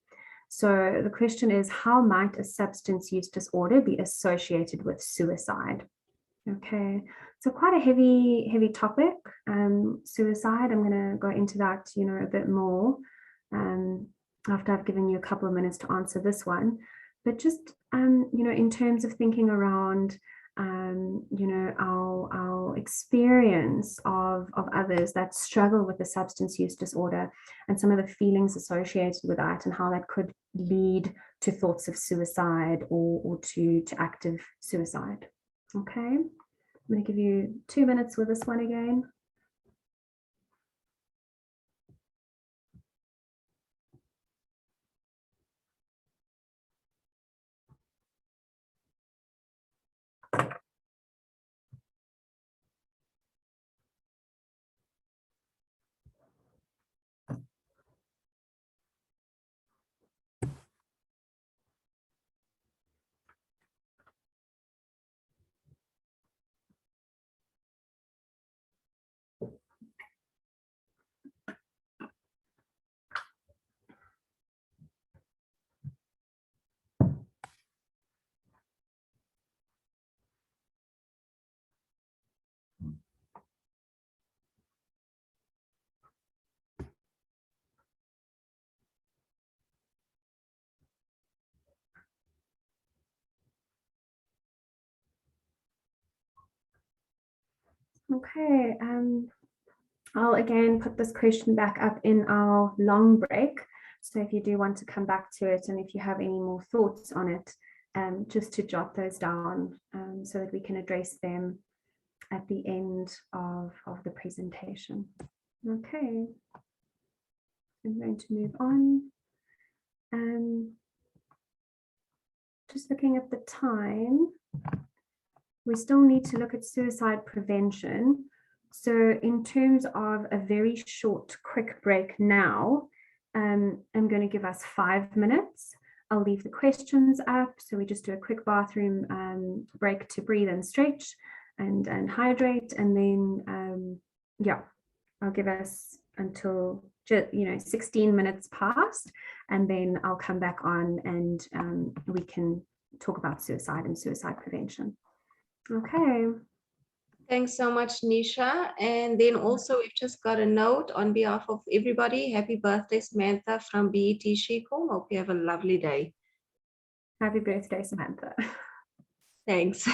So the question is, how might a substance use disorder be associated with suicide? Okay, so quite a heavy topic. Suicide, I'm going to go into that, a bit more after I've given you a couple of minutes to answer this one. But just, in terms of thinking around you know, our experience of others that struggle with the substance use disorder and some of the feelings associated with that, and how that could lead to thoughts of suicide or to active suicide. Okay, I'm going to give you 2 minutes with this one again. Okay, I'll again put this question back up in our long break. So if you do want to come back to it, and if you have any more thoughts on it, just to jot those down so that we can address them at the end of the presentation. Okay, I'm going to move on. Just looking at the time, we still need to look at suicide prevention. So in terms of a very short, quick break now, I'm going to give us 5 minutes. I'll leave the questions up. So we just do a quick bathroom break to breathe and stretch and hydrate. And then, yeah, I'll give us until, 16 minutes past, and then I'll come back on and we can talk about suicide and suicide prevention. Okay. Thanks so much, Nisha. And then also we've just got a note on behalf of everybody. Happy birthday, Samantha from BET Shecom. Hope you have a lovely day. Happy birthday, Samantha. Thanks.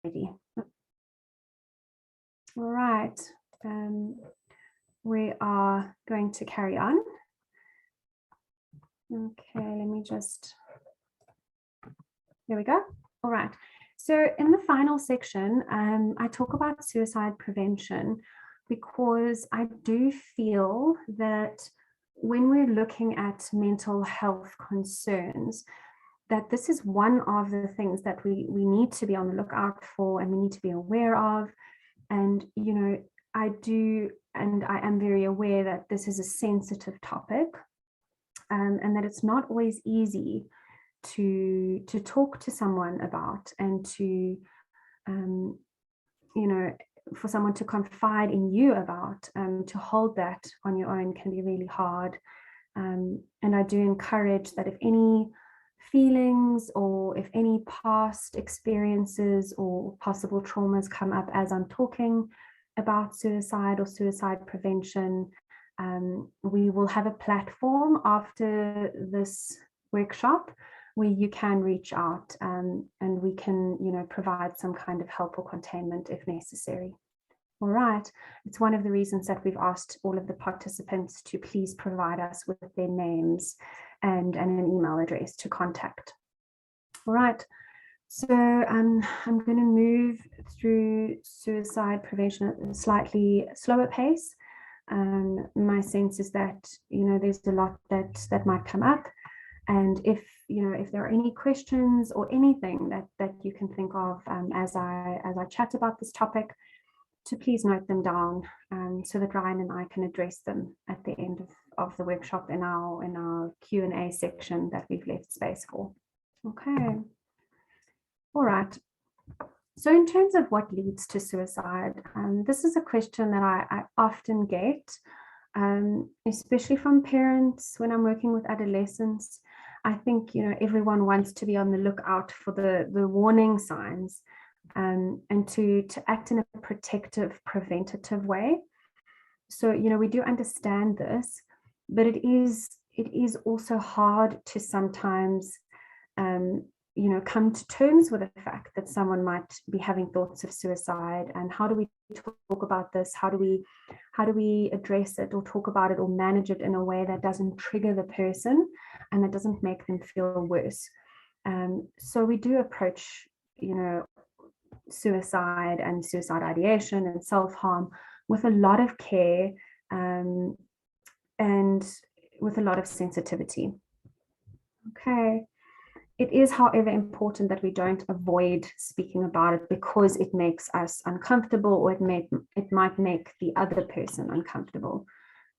Ready. All right. We are going to carry on. Okay, let me just, there we go. All right. So in the final section, I talk about suicide prevention because I do feel that when we're looking at mental health concerns, that this is one of the things that we need to be on the lookout for and we need to be aware of. And, you know, I am very aware that this is a sensitive topic and that it's not always easy to talk to someone about, and to, for someone to confide in you about, to hold that on your own can be really hard. And I do encourage that if any feelings or if any past experiences or possible traumas come up as I'm talking about suicide or suicide prevention, we will have a platform after this workshop where you can reach out and we can, provide some kind of help or containment if necessary. All right, it's one of the reasons that we've asked all of the participants to please provide us with their names and an email address to contact. All right, so I'm going to move through suicide prevention at a slightly slower pace. My sense is that, there's a lot that might come up. And if there are any questions or anything that you can think of as I chat about this topic, to please note them down so that Ryan and I can address them at the end of the workshop in our Q&A section that we've left space for. Okay. All right. So in terms of what leads to suicide, this is a question that I often get, especially from parents when I'm working with adolescents. I think, everyone wants to be on the lookout for the warning signs and to act in a protective, preventative way. So, we do understand this, but it is also hard to sometimes come to terms with the fact that someone might be having thoughts of suicide, and how do we talk about this? How do we address it or talk about it or manage it in a way that doesn't trigger the person and that doesn't make them feel worse? So we do approach, suicide and suicide ideation and self-harm with a lot of care, and with a lot of sensitivity. Okay. It is, however, important that we don't avoid speaking about it because it makes us uncomfortable, or it might make the other person uncomfortable.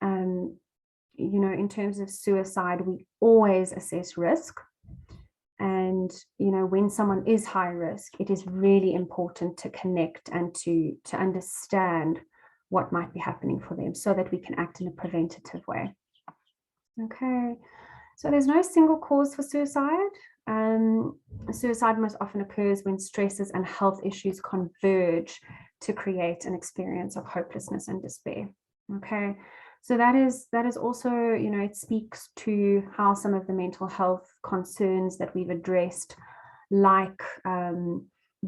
In terms of suicide, we always assess risk. And, when someone is high risk, it is really important to connect and to understand what might be happening for them so that we can act in a preventative way. Okay. So there's no single cause for suicide. Suicide most often occurs when stresses and health issues converge to create an experience of hopelessness and despair. Okay, so that is also, it speaks to how some of the mental health concerns that we've addressed, like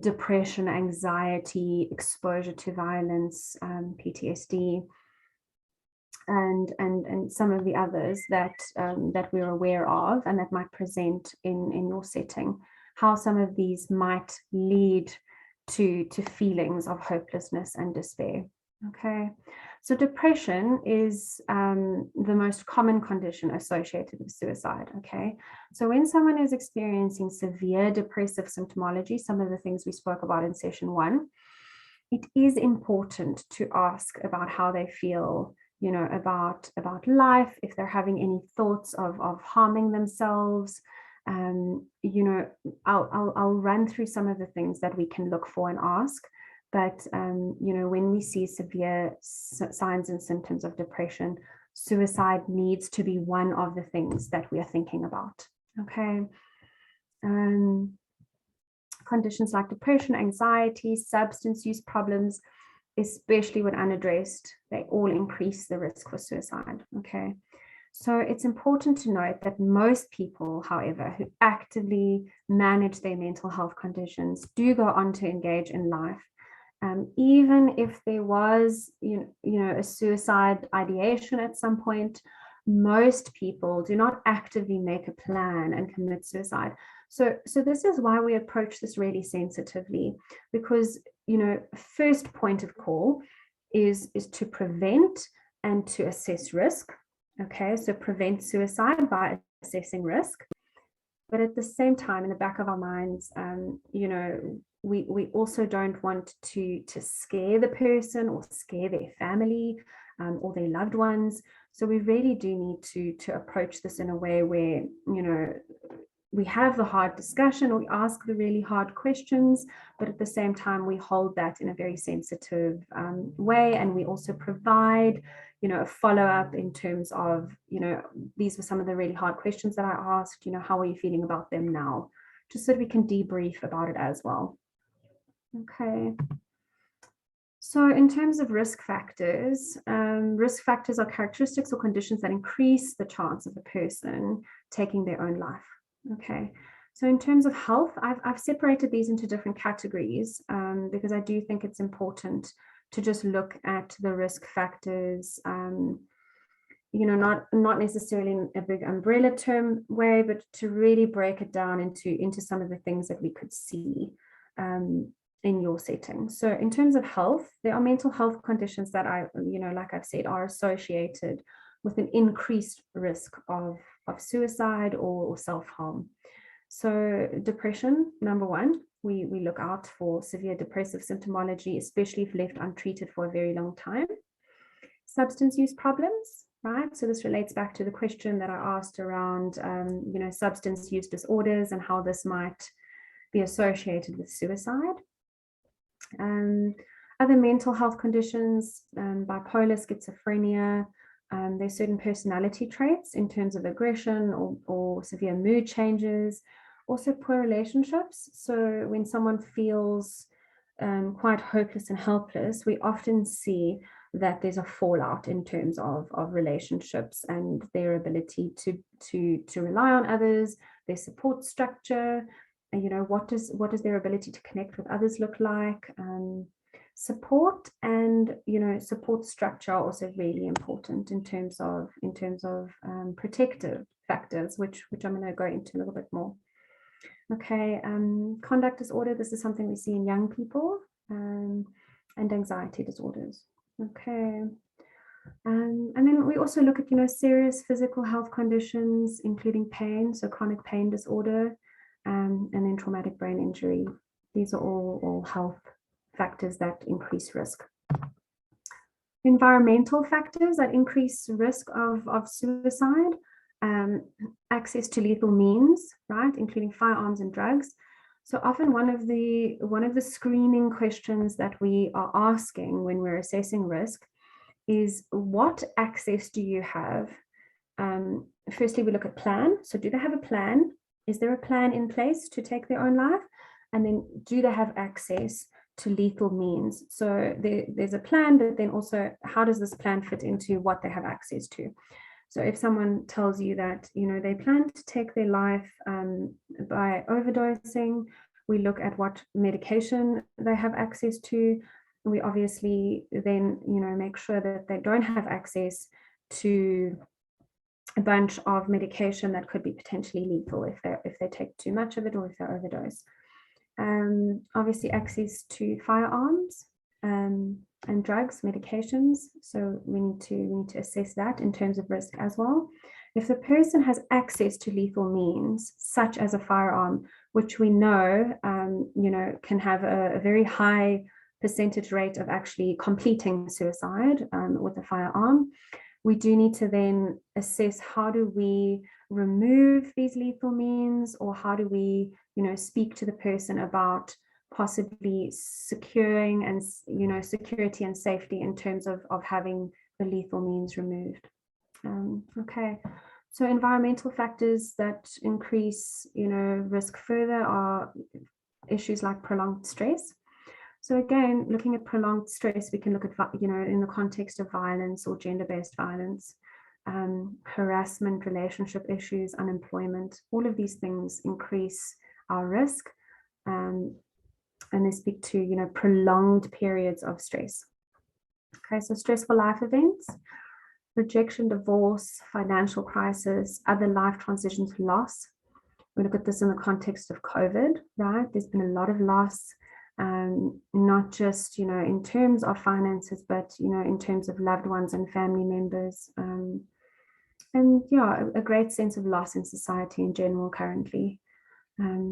depression, anxiety, exposure to violence, PTSD, and some of the others that we're aware of and that might present in your setting, how some of these might lead to feelings of hopelessness and despair. Okay, so depression is the most common condition associated with suicide. Okay, so when someone is experiencing severe depressive symptomology, some of the things we spoke about in session 1, it is important to ask about how they feel, about life, if they're having any thoughts of harming themselves. I'll run through some of the things that we can look for and ask. But, when we see severe signs and symptoms of depression, suicide needs to be one of the things that we are thinking about. Okay. Conditions like depression, anxiety, substance use problems, especially when unaddressed, they all increase the risk for suicide. Okay, so it's important to note that most people, however, who actively manage their mental health conditions do go on to engage in life. Even if there was, a suicide ideation at some point, most people do not actively make a plan and commit suicide. So this is why we approach this really sensitively, because, first point of call is to prevent and to assess risk. Okay, so prevent suicide by assessing risk. But at the same time, in the back of our minds, we also don't want to scare the person or scare their family or their loved ones. So we really do need to approach this in a way where, we have the hard discussion, or we ask the really hard questions, but at the same time, we hold that in a very sensitive way. And we also provide, a follow-up in terms of, these were some of the really hard questions that I asked, how are you feeling about them now? Just so that we can debrief about it as well. Okay. So in terms of risk factors are characteristics or conditions that increase the chance of the person taking their own life. Okay, so in terms of health, I've separated these into different categories because I do think it's important to just look at the risk factors, not necessarily in a big umbrella term way, but to really break it down into some of the things that we could see in your setting. So in terms of health, there are mental health conditions that like I've said, are associated with an increased risk of suicide or self-harm. So depression, number one, we look out for severe depressive symptomology, especially if left untreated for a very long time. Substance use problems, right? So this relates back to the question that I asked around, substance use disorders and how this might be associated with suicide. Other mental health conditions, bipolar, schizophrenia, there's certain personality traits in terms of aggression or severe mood changes, also poor relationships. So when someone feels quite hopeless and helpless, we often see that there's a fallout in terms of relationships and their ability to rely on others, their support structure, and, you know, what does their ability to connect with others look like? Support and, you know, support structure are also really important in terms of protective factors, which I'm going to go into a little bit more. Okay, conduct disorder. This is something we see in young people, and anxiety disorders. Okay. And then we also look at, you know, serious physical health conditions, including pain, so chronic pain disorder, and then traumatic brain injury. These are all health factors that increase risk. Environmental factors that increase risk of suicide, access to lethal means, right, including firearms and drugs. So often one of the screening questions that we are asking when we're assessing risk is, what access do you have? Firstly, we look at plan. So do they have a plan? Is there a plan in place to take their own life? And then do they have access to lethal means? So there's a plan, but then also, how does this plan fit into what they have access to? So if someone tells you that, you know, they plan to take their life by overdosing, we look at what medication they have access to. We obviously then, you know, make sure that they don't have access to a bunch of medication that could be potentially lethal if they take too much of it or if they overdose. Obviously access to firearms and drugs, medications. So we need to assess that in terms of risk as well. If the person has access to lethal means, such as a firearm, which we know, you know, can have a very high percentage rate of actually completing suicide with a firearm, we do need to then assess, how do we remove these lethal means, or how do we, you know, speak to the person about possibly securing and, you know, security and safety in terms of having the lethal means removed. Okay, so environmental factors that increase, you know, risk further are issues like prolonged stress. So again, looking at prolonged stress, we can look at, you know, in the context of violence or gender-based violence, harassment, relationship issues, unemployment. All of these things increase our risk, and they speak to, you know, prolonged periods of stress. Okay, so stressful life events, rejection, divorce, financial crisis, other life transitions, loss. We look at this in the context of COVID, right? There's been a lot of loss. Not just, you know, in terms of finances, but, you know, in terms of loved ones and family members, and yeah, a great sense of loss in society in general currently.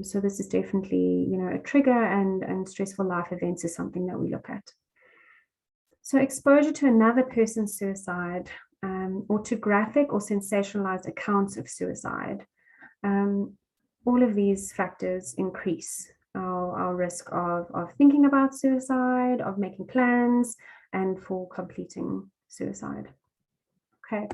So this is definitely, you know, a trigger, and stressful life events is something that we look at. So exposure to another person's suicide, or to graphic or sensationalized accounts of suicide, all of these factors increase our risk of thinking about suicide, of making plans, and for completing suicide. Okay,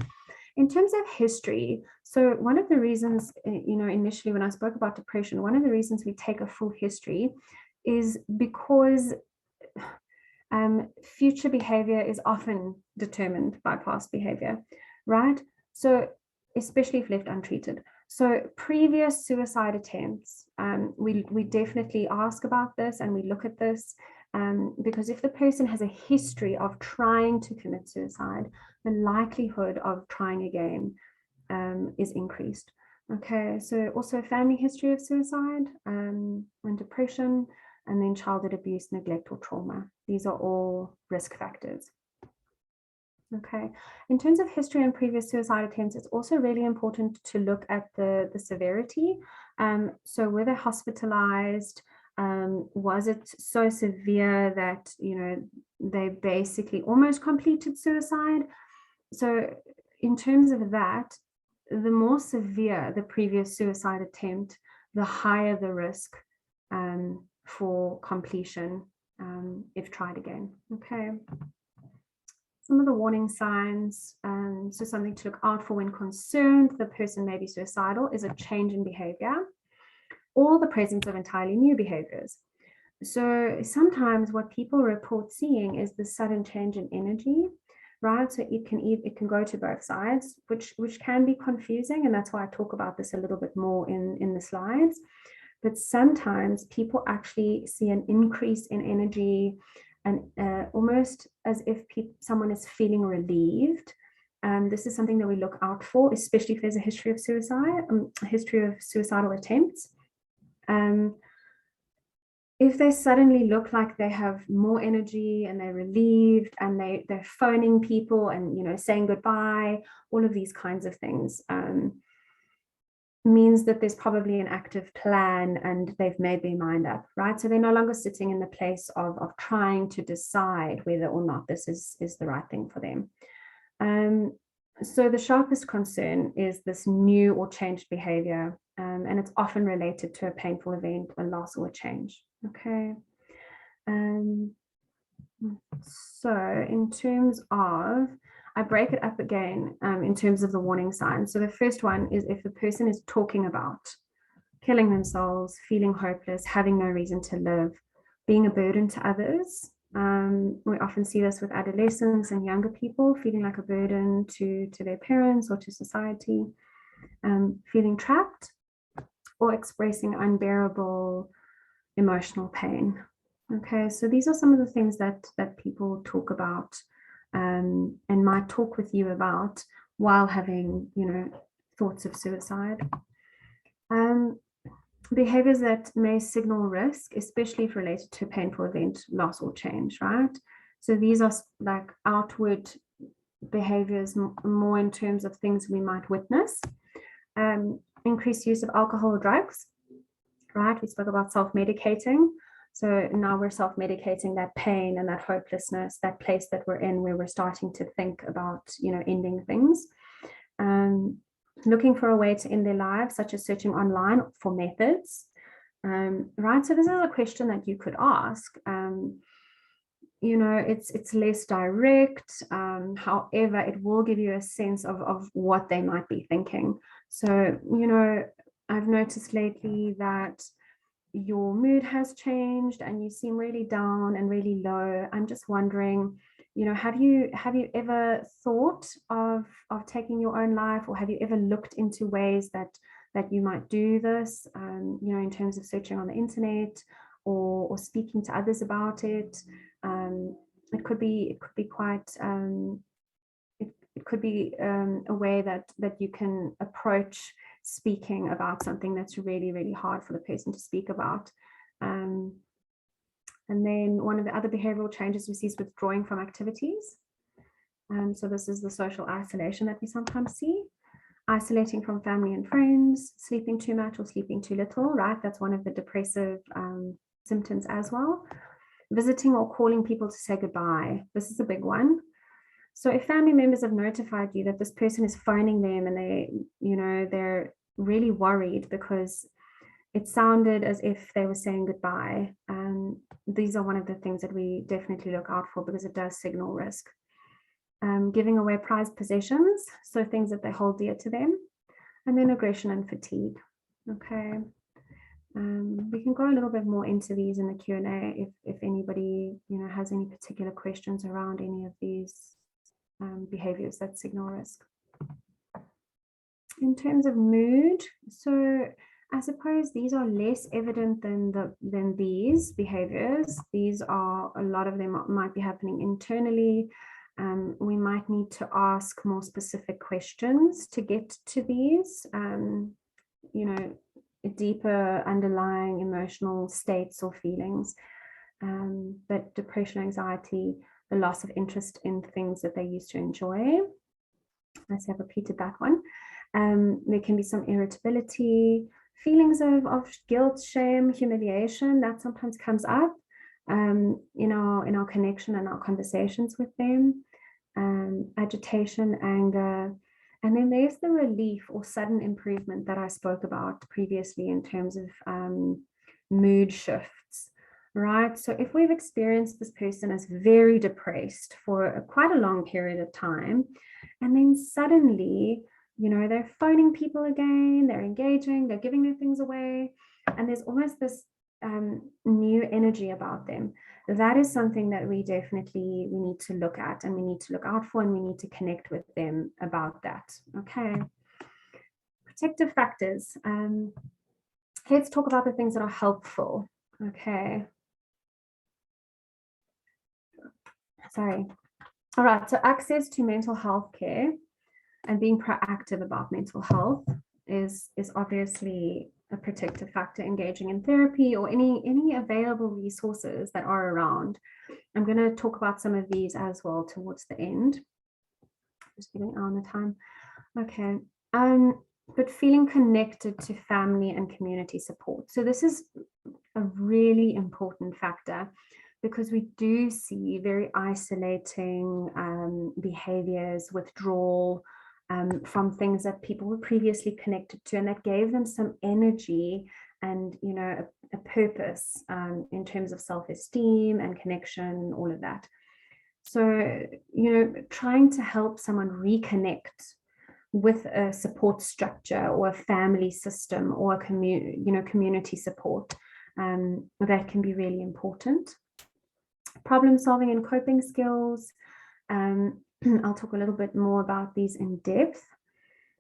in terms of history, so one of the reasons, you know, initially when I spoke about depression, one of the reasons we take a full history is because future behavior is often determined by past behavior, right? So especially if left untreated. So previous suicide attempts, we definitely ask about this, and we look at this, because if the person has a history of trying to commit suicide, the likelihood of trying again is increased. Okay, so also family history of suicide, and depression, and then childhood abuse, neglect, or trauma. These are all risk factors. Okay, in terms of history and previous suicide attempts, it's also really important to look at the severity. So were they hospitalized? Was it so severe that, you know, they basically almost completed suicide? So in terms of that, the more severe the previous suicide attempt, the higher the risk for completion if tried again. Okay. Some of the warning signs, so something to look out for when concerned the person may be suicidal, is a change in behavior or the presence of entirely new behaviors. So sometimes what people report seeing is the sudden change in energy, right? So it can go to both sides, which can be confusing, and that's why I talk about this a little bit more in the slides. But sometimes people actually see an increase in energy, and almost as if someone is feeling relieved. This is something that we look out for, especially if there's a history of suicide, a history of suicidal attempts. If they suddenly look like they have more energy and they're relieved and they're phoning people and saying goodbye, all of these kinds of things, means that there's probably an active plan and they've made their mind up, right? So they're no longer sitting in the place of trying to decide whether or not this is the right thing for them. So the sharpest concern is this new or changed behavior, and it's often related to a painful event, a loss, or a change. Okay. So in terms of, I break it up again in terms of the warning signs. So the first one is if the person is talking about killing themselves, feeling hopeless, having no reason to live, being a burden to others. We often see this with adolescents and younger people, feeling like a burden to their parents or to society, feeling trapped, or expressing unbearable emotional pain. Okay, so these are some of the things that people talk about and might talk with you about while having, thoughts of suicide. Behaviors that may signal risk, especially if related to a painful event, loss, or change, right? So these are like outward behaviors, more in terms of things we might witness. Increased use of alcohol or drugs, right? We spoke about self-medicating. So now we're self-medicating that pain and that hopelessness, that place that we're in where we're starting to think about, ending things. Looking for a way to end their lives, such as searching online for methods, right? So this is a question that you could ask. It's less direct. However, it will give you a sense of what they might be thinking. So, I've noticed lately that your mood has changed and you seem really down and really low. I'm just wondering, have you ever thought of taking your own life, or have you ever looked into ways that you might do this, in terms of searching on the internet or speaking to others about it? It could be quite it could be a way that you can approach speaking about something that's really, really hard for the person to speak about. And then one of the other behavioral changes we see is withdrawing from activities. So this is the social isolation that we sometimes see. Isolating from family and friends, sleeping too much or sleeping too little, right? That's one of the depressive symptoms as well. Visiting or calling people to say goodbye. This is a big one. So if family members have notified you that this person is phoning them and they're really worried because it sounded as if they were saying goodbye, these are one of the things that we definitely look out for because it does signal risk. Giving away prized possessions, so things that they hold dear to them, and then aggression and fatigue. Okay. We can go a little bit more into these in the Q&A if anybody has any particular questions around any of these behaviors that signal risk. In terms of mood, so I suppose these are less evident than these behaviors. These are, a lot of them might be happening internally. We might need to ask more specific questions to get to these, deeper underlying emotional states or feelings. But depression, anxiety, the loss of interest in things that they used to enjoy. I say I've repeated that one. There can be some irritability, feelings of guilt, shame, humiliation that sometimes comes up in our connection and our conversations with them. Agitation, anger, and then there's the relief or sudden improvement that I spoke about previously in terms of mood shifts. Right. So if we've experienced this person as very depressed for quite a long period of time, and then suddenly, they're phoning people again, they're engaging, they're giving their things away, and there's almost this new energy about them. That is something that we need to look at, and we need to look out for, and we need to connect with them about that. Okay. Protective factors. Let's talk about the things that are helpful. Okay. Sorry. All right. So access to mental health care and being proactive about mental health is obviously a protective factor. Engaging in therapy or any available resources that are around. I'm going to talk about some of these as well towards the end. Just giving on the time. Okay. But feeling connected to family and community support. So this is a really important factor, because we do see very isolating behaviors, withdrawal from things that people were previously connected to, and that gave them some energy and, you know, a purpose in terms of self-esteem and connection, all of that. So, you know, trying to help someone reconnect with a support structure or a family system or a community support, that can be really important. Problem solving and coping skills. I'll talk a little bit more about these in depth.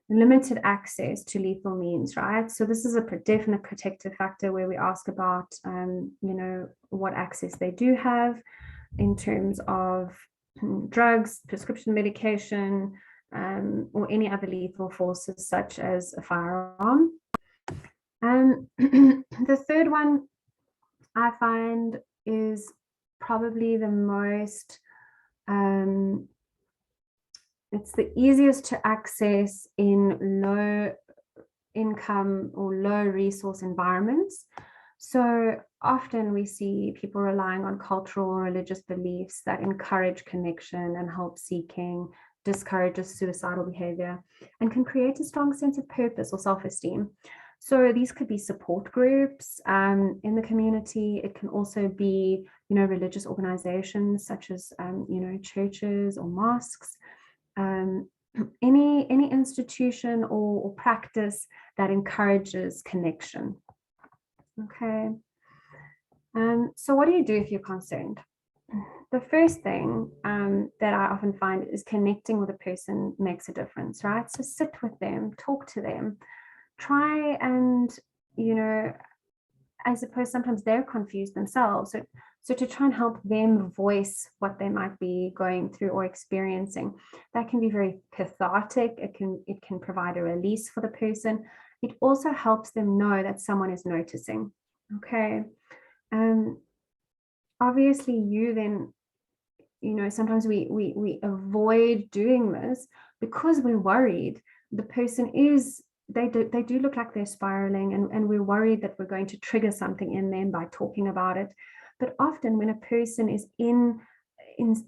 Limited access to lethal means, right? So this is a definite protective factor where we ask about, you know, what access they do have in terms of drugs, prescription medication, or any other lethal forces such as a firearm. The third one I find is probably the most, it's the easiest to access in low income or low resource environments. So often we see people relying on cultural or religious beliefs that encourage connection and help seeking, discourages suicidal behavior, and can create a strong sense of purpose or self-esteem. So these could be support groups in the community. It can also be, you know, religious organizations such as, you know, churches or mosques. Any institution or practice that encourages connection. Okay. So what do you do if you're concerned? The first thing that I often find is connecting with a person makes a difference, right? So sit with them, talk to them, try and, you know, I suppose sometimes they're confused themselves. So to try and help them voice what they might be going through or experiencing, that can be very cathartic. It can provide a release for the person. It also helps them know that someone is noticing. Okay. Obviously you then, you know, sometimes we avoid doing this because we're worried the person is, they do look like they're spiraling, and we're worried that we're going to trigger something in them by talking about it. But often when a person is in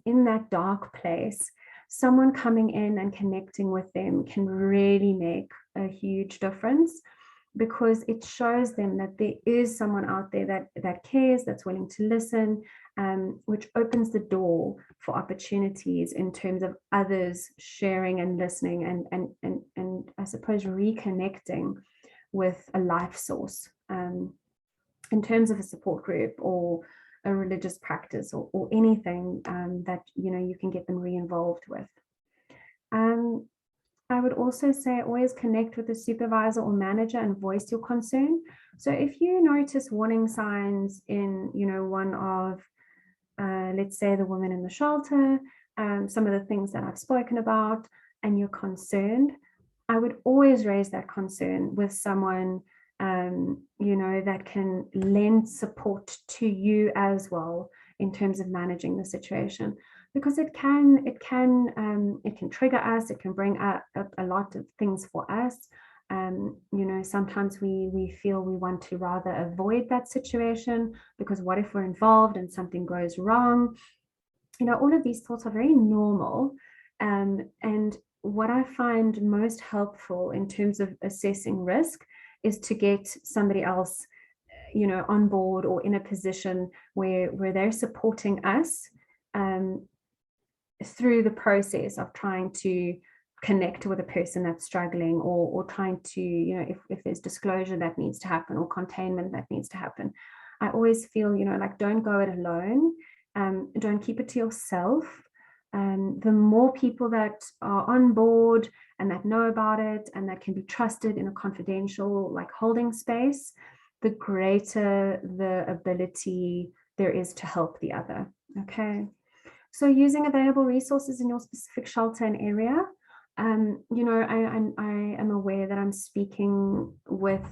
that dark place, someone coming in and connecting with them can really make a huge difference, because it shows them that there is someone out there that cares, that's willing to listen, which opens the door for opportunities in terms of others sharing and listening and I suppose reconnecting with a life source, in terms of a support group or a religious practice or anything that, you know, you can get them re-involved with. I would also say always connect with a supervisor or manager and voice your concern. So if you notice warning signs in, you know, one of, let's say the women in the shelter, some of the things that I've spoken about, and you're concerned, I would always raise that concern with someone, you know, that can lend support to you as well in terms of managing the situation. Because it can trigger us, it can bring up a lot of things for us. You know, sometimes we feel we want to rather avoid that situation, because what if we're involved and something goes wrong? You know, all of these thoughts are very normal. And what I find most helpful in terms of assessing risk is to get somebody else, you know, on board or in a position where they're supporting us through the process of trying to connect with a person that's struggling, or trying to, you know, if there's disclosure that needs to happen or containment that needs to happen. I always feel, like, don't go it alone. Don't keep it to yourself. The more people that are on board and that know about it and that can be trusted in a confidential, like, holding space, the greater the ability there is to help the other. Okay. So using available resources in your specific shelter and area, I am aware that I'm speaking with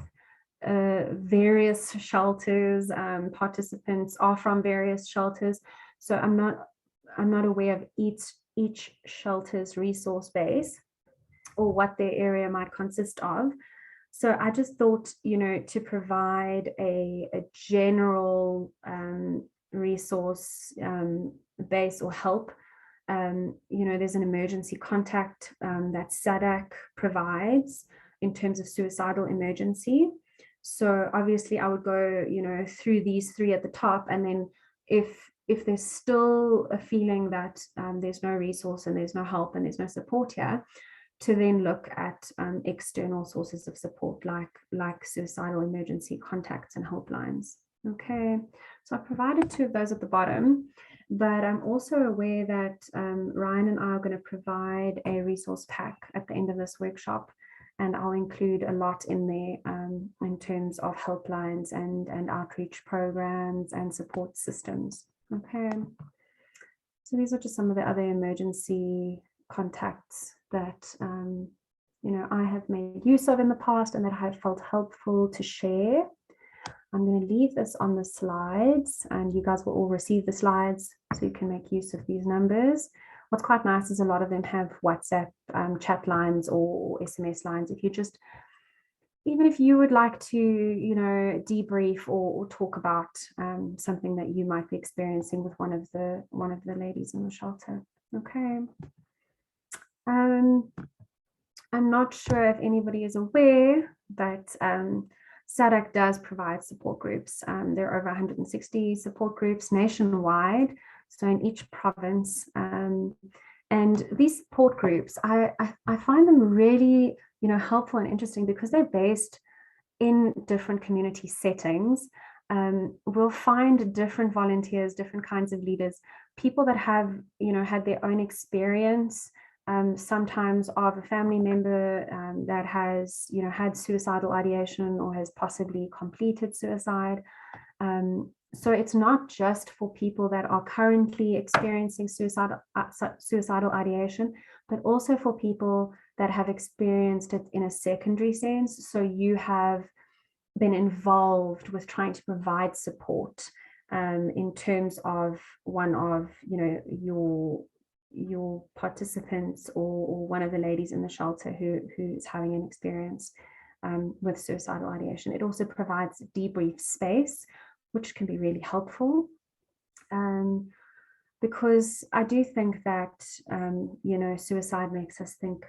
various shelters. Participants are from various shelters, so I'm not aware of each shelter's resource base or what their area might consist of. So I just thought, to provide a general resource base or help. There's an emergency contact that SADC provides in terms of suicidal emergency. So obviously I would go, through these three at the top, and then if there's still a feeling that there's no resource and there's no help and there's no support here, to then look at external sources of support like suicidal emergency contacts and helplines. Okay, so I provided two of those at the bottom, but I'm also aware that Ryan and I are going to provide a resource pack at the end of this workshop, and I'll include a lot in there in terms of helplines and outreach programs and support systems. Okay, so these are just some of the other emergency contacts that I have made use of in the past and that I have felt helpful to share. I'm going to leave this on the slides, and you guys will all receive the slides so you can make use of these numbers. What's quite nice is a lot of them have WhatsApp chat lines or SMS lines. Even if you would like to, debrief or talk about something that you might be experiencing with one of the ladies in the shelter. Okay. I'm not sure if anybody is aware, but SADC does provide support groups. There are over 160 support groups nationwide, so in each province. And these support groups, I find them really, helpful and interesting because they're based in different community settings. We'll find different volunteers, different kinds of leaders, people that have, had their own experience, sometimes of a family member that has, had suicidal ideation or has possibly completed suicide. So it's not just for people that are currently experiencing suicidal ideation, but also for people that have experienced it in a secondary sense. So you have been involved with trying to provide support in terms of one of, your participants or one of the ladies in the shelter who's having an experience with suicidal ideation. It also provides debrief space, which can be really helpful, because I do think that, suicide makes us think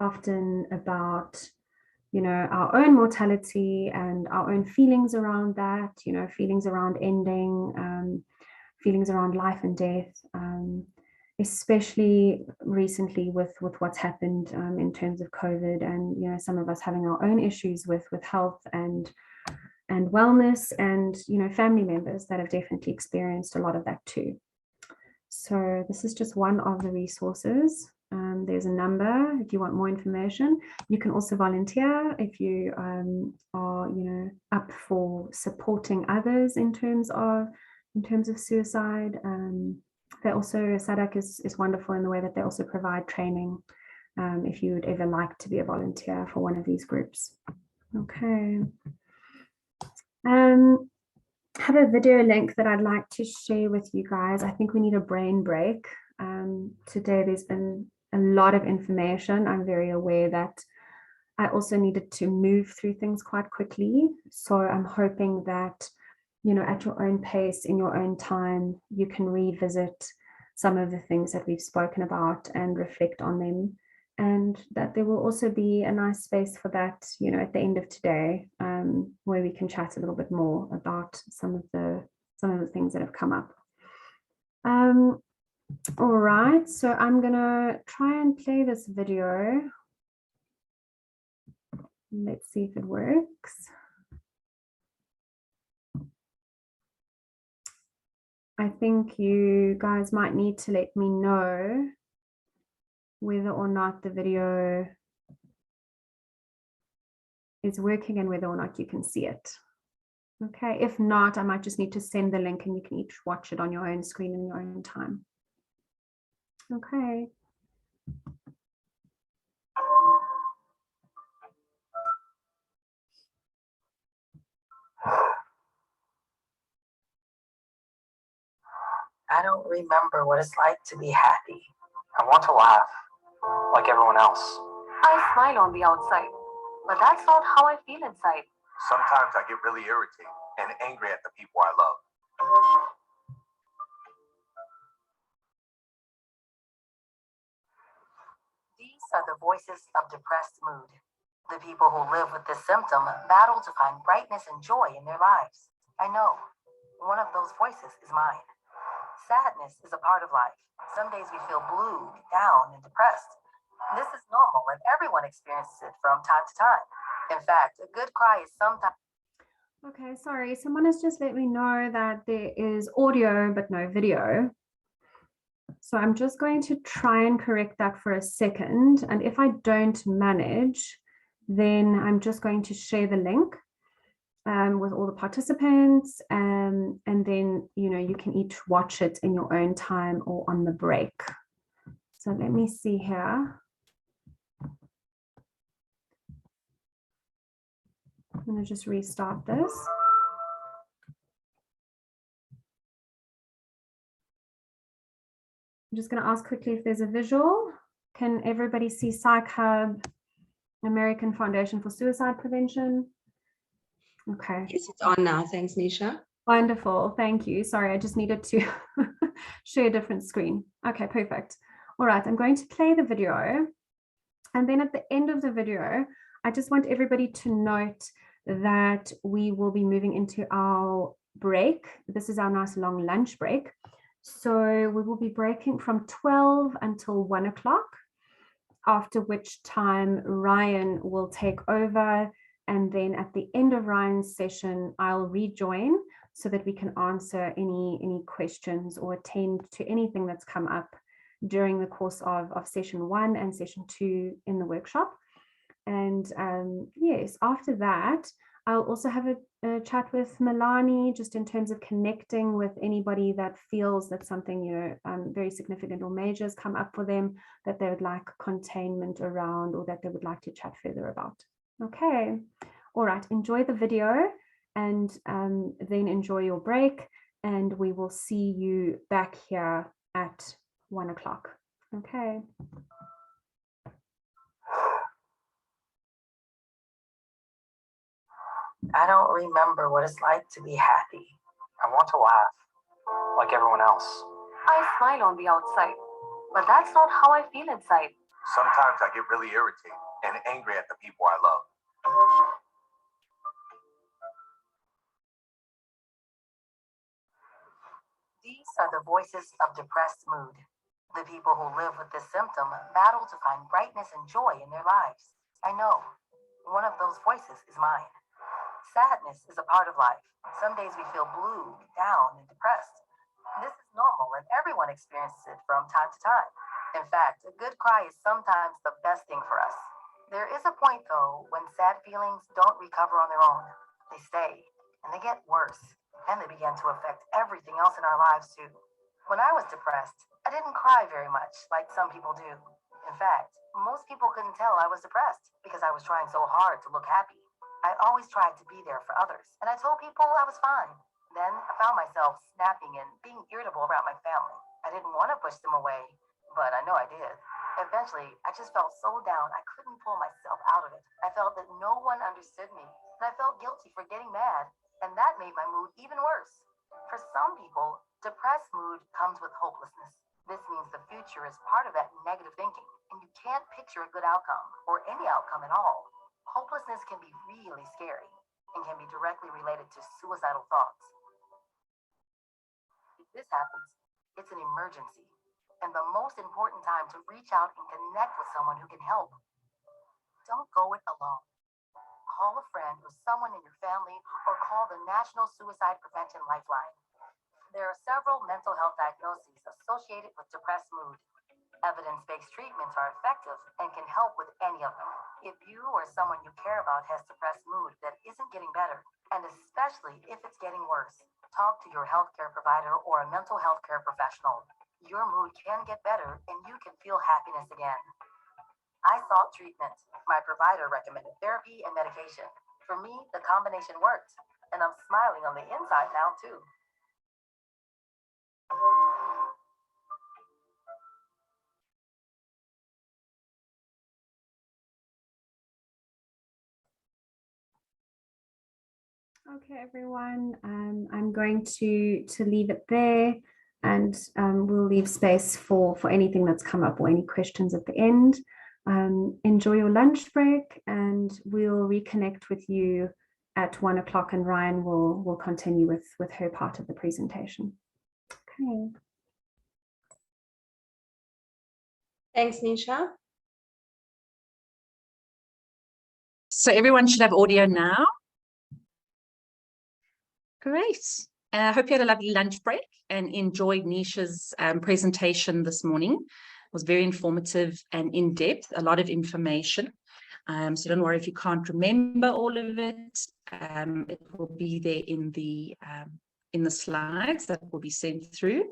often about, our own mortality and our own feelings around that, feelings around ending, feelings around life and death, especially recently with what's happened in terms of COVID, and, some of us having our own issues with health and wellness, and, family members that have definitely experienced a lot of that too. So this is just one of the resources. There's a number if you want more information. You can also volunteer if you are, up for supporting others in terms of suicide. They also, SADC is wonderful in the way that they also provide training if you would ever like to be a volunteer for one of these groups. Okay. I have a video link that I'd like to share with you guys. I think we need a brain break. Today there's been a lot of information. I'm very aware that I also needed to move through things quite quickly. So I'm hoping that, at your own pace, in your own time, you can revisit some of the things that we've spoken about and reflect on them. And that there will also be a nice space for that, at the end of today, where we can chat a little bit more about some of the things that have come up. All right, so I'm gonna try and play this video. Let's see if it works. I think you guys might need to let me know whether or not the video is working and whether or not you can see it. Okay, if not, I might just need to send the link and you can each watch it on your own screen in your own time. Okay. I don't remember what it's like to be happy. I want to laugh, like everyone else. I smile on the outside, but that's not how I feel inside. Sometimes I get really irritated and angry at the people I love. These are the voices of depressed mood. The people who live with this symptom battle to find brightness and joy in their lives. I know. One of those voices is mine. Sadness is a part of life. Some days we feel blue, down, and depressed. This is normal, and everyone experiences it from time to time. In fact, a good cry is sometimes. Okay, sorry, someone has just let me know that there is audio but no video. So I'm just going to try and correct that for a second. And if I don't manage, then I'm just going to share the link with all the participants, and then you can each watch it in your own time or on the break. So let me see here. I'm going to just restart this. I'm just going to ask quickly if there's a visual. Can everybody see Psych Hub, American Foundation for Suicide Prevention? Okay. Yes, it's on now. Thanks, Nisha. Wonderful. Thank you. Sorry, I just needed to share a different screen. Okay, perfect. All right, I'm going to play the video. And then at the end of the video, I just want everybody to note that we will be moving into our break. This is our nice long lunch break. So we will be breaking from 12 until 1 o'clock, after which time Ryan will take over. And then at the end of Ryan's session, I'll rejoin so that we can answer any questions or attend to anything that's come up during the course of session 1 and session 2 in the workshop. And yes, after that, I'll also have a chat with Milani, just in terms of connecting with anybody that feels that something very significant or major has come up for them that they would like containment around, or that they would like to chat further about. Okay, all right, enjoy the video and then enjoy your break, and we will see you back here at 1 o'clock. Okay. I don't remember what it's like to be happy. I want to laugh, like everyone else. I smile on the outside, but that's not how I feel inside. Sometimes I get really irritated and angry at the people I love. These are the voices of depressed mood. The people who live with this symptom battle to find brightness and joy in their lives. I know. One of those voices is mine. Sadness is a part of life. Some days we feel blue, down, and depressed. This is normal, and everyone experiences it from time to time. In fact, a good cry is sometimes the best thing for us. There is a point, though, when sad feelings don't recover on their own. They stay, and they get worse, and they begin to affect everything else in our lives, too. When I was depressed, I didn't cry very much, like some people do. In fact, most people couldn't tell I was depressed because I was trying so hard to look happy. I always tried to be there for others, and I told people I was fine. Then I found myself snapping and being irritable around my family. I didn't want to push them away, but I know I did. Eventually, I just felt so down I couldn't pull myself out of it. I felt that no one understood me, and I felt guilty for getting mad, and that made my mood even worse. For some people, depressed mood comes with hopelessness. This means the future is part of that negative thinking, and you can't picture a good outcome, or any outcome at all. Hopelessness can be really scary and can be directly related to suicidal thoughts. If this happens, it's an emergency, and the most important time to reach out and connect with someone who can help. Don't go it alone. Call a friend or someone in your family, or call the National Suicide Prevention Lifeline. There are several mental health diagnoses associated with depressed mood. Evidence-based treatments are effective and can help with any of them. If you or someone you care about has depressed mood that isn't getting better, and especially if it's getting worse, talk to your healthcare provider or a mental health care professional. Your mood can get better and you can feel happiness again. I sought treatment. My provider recommended therapy and medication. For me, the combination worked, and I'm smiling on the inside now too. Okay, everyone, I'm going to leave it there, and we'll leave space for anything that's come up or any questions at the end. Enjoy your lunch break, and we'll reconnect with you at 1 o'clock, and Ryan will continue with her part of the presentation. Okay. Thanks, Nisha. So everyone should have audio now. Great. I hope you had a lovely lunch break and enjoyed Nisha's presentation this morning. It was very informative and in-depth, a lot of information. So don't worry if you can't remember all of it. It will be there in the slides that will be sent through.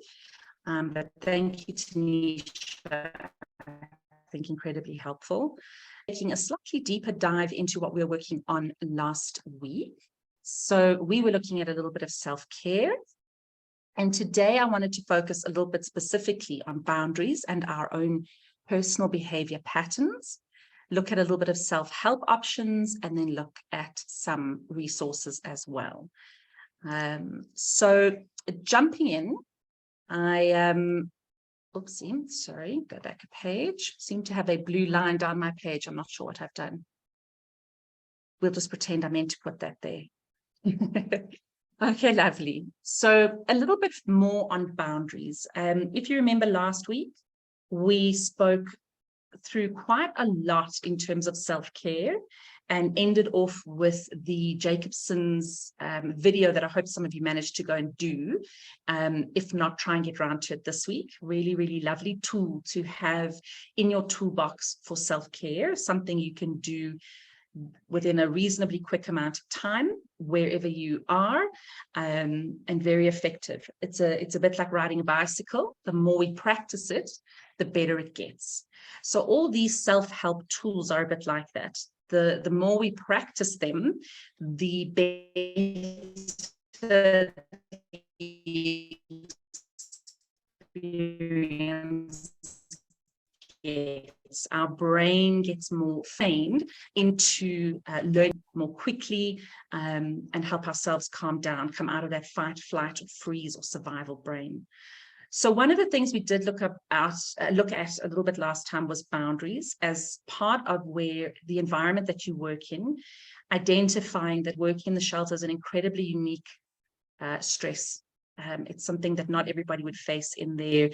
But thank you to Nisha. I think incredibly helpful. Taking a slightly deeper dive into what we were working on last week. So we were looking at a little bit of self-care. And today I wanted to focus a little bit specifically on boundaries and our own personal behavior patterns, look at a little bit of self-help options, and then look at some resources as well. So jumping in, oopsie, sorry, go back a page. Seem to have a blue line down my page. I'm not sure what I've done. We'll just pretend I meant to put that there. Okay, lovely. So a little bit more on boundaries. If you remember last week, we spoke through quite a lot in terms of self-care and ended off with the Jacobson's video that I hope some of you managed to go and do. If not, try and get around to it this week. Really, really lovely tool to have in your toolbox for self-care, something you can do within a reasonably quick amount of time, wherever you are, and very effective. It's a bit like riding a bicycle. The more we practice it, the better it gets. So all these self-help tools are a bit like that. The more we practice them, the better the experience gets. Our brain gets more trained into learning more quickly and help ourselves calm down, come out of that fight, flight, or freeze or survival brain. So one of the things we did look at a little bit last time was boundaries as part of where the environment that you work in, identifying that working in the shelter is an incredibly unique stress. It's something that not everybody would face in their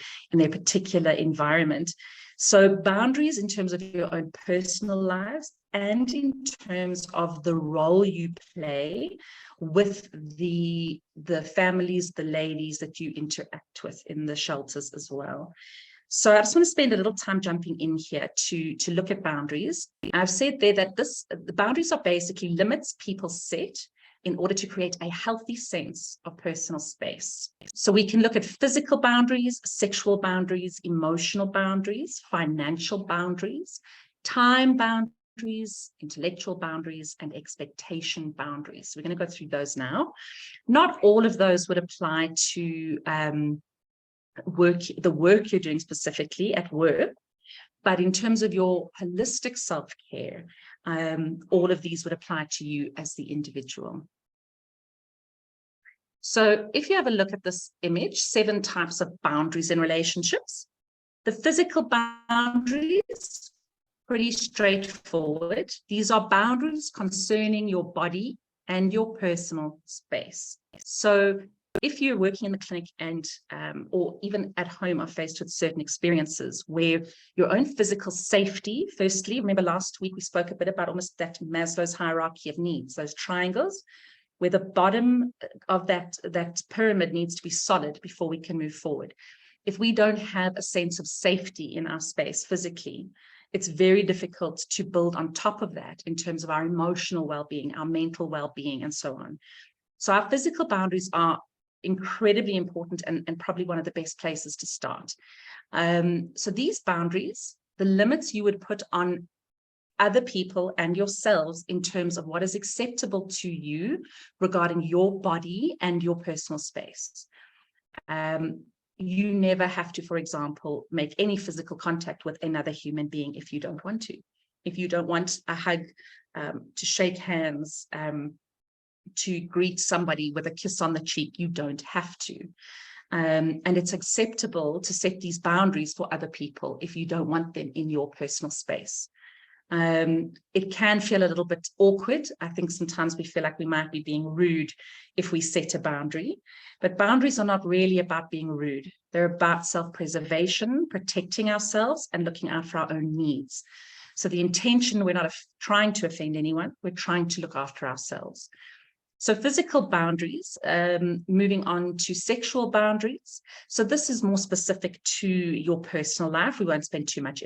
particular environment. So boundaries in terms of your own personal lives and in terms of the role you play with the families, the ladies that you interact with in the shelters as well. So I just want to spend a little time jumping in here to look at boundaries. I've said there that the boundaries are basically limits people set in order to create a healthy sense of personal space. So we can look at physical boundaries, sexual boundaries, emotional boundaries, financial boundaries, time boundaries, intellectual boundaries, and expectation boundaries. So we're going to go through those now. Not all of those would apply to the work you're doing specifically at work, but in terms of your holistic self-care, all of these would apply to you as the individual. So if you have a look at this image, 7 types of boundaries in relationships. The physical boundaries, pretty straightforward. These are boundaries concerning your body and your personal space. So if you're working in the clinic and or even at home are faced with certain experiences where your own physical safety, firstly, remember last week we spoke a bit about almost that Maslow's hierarchy of needs, those triangles. where the bottom of that pyramid needs to be solid before we can move forward. If we don't have a sense of safety in our space physically, it's very difficult to build on top of that in terms of our emotional well-being, our mental well-being, and so on. So our physical boundaries are incredibly important and probably one of the best places to start. So these boundaries, the limits you would put on other people and yourselves in terms of what is acceptable to you regarding your body and your personal space. You never have to, for example, make any physical contact with another human being if you don't want to. If you don't want a hug, to shake hands, to greet somebody with a kiss on the cheek, you don't have to. And it's acceptable to set these boundaries for other people if you don't want them in your personal space. It can feel a little bit awkward. I think sometimes we feel like we might be being rude if we set a boundary, but boundaries are not really about being rude. They're about self-preservation, protecting ourselves and looking out for our own needs. So the intention, we're not trying to offend anyone, we're trying to look after ourselves. So physical boundaries, moving on to sexual boundaries. So this is more specific to your personal life. We won't spend too much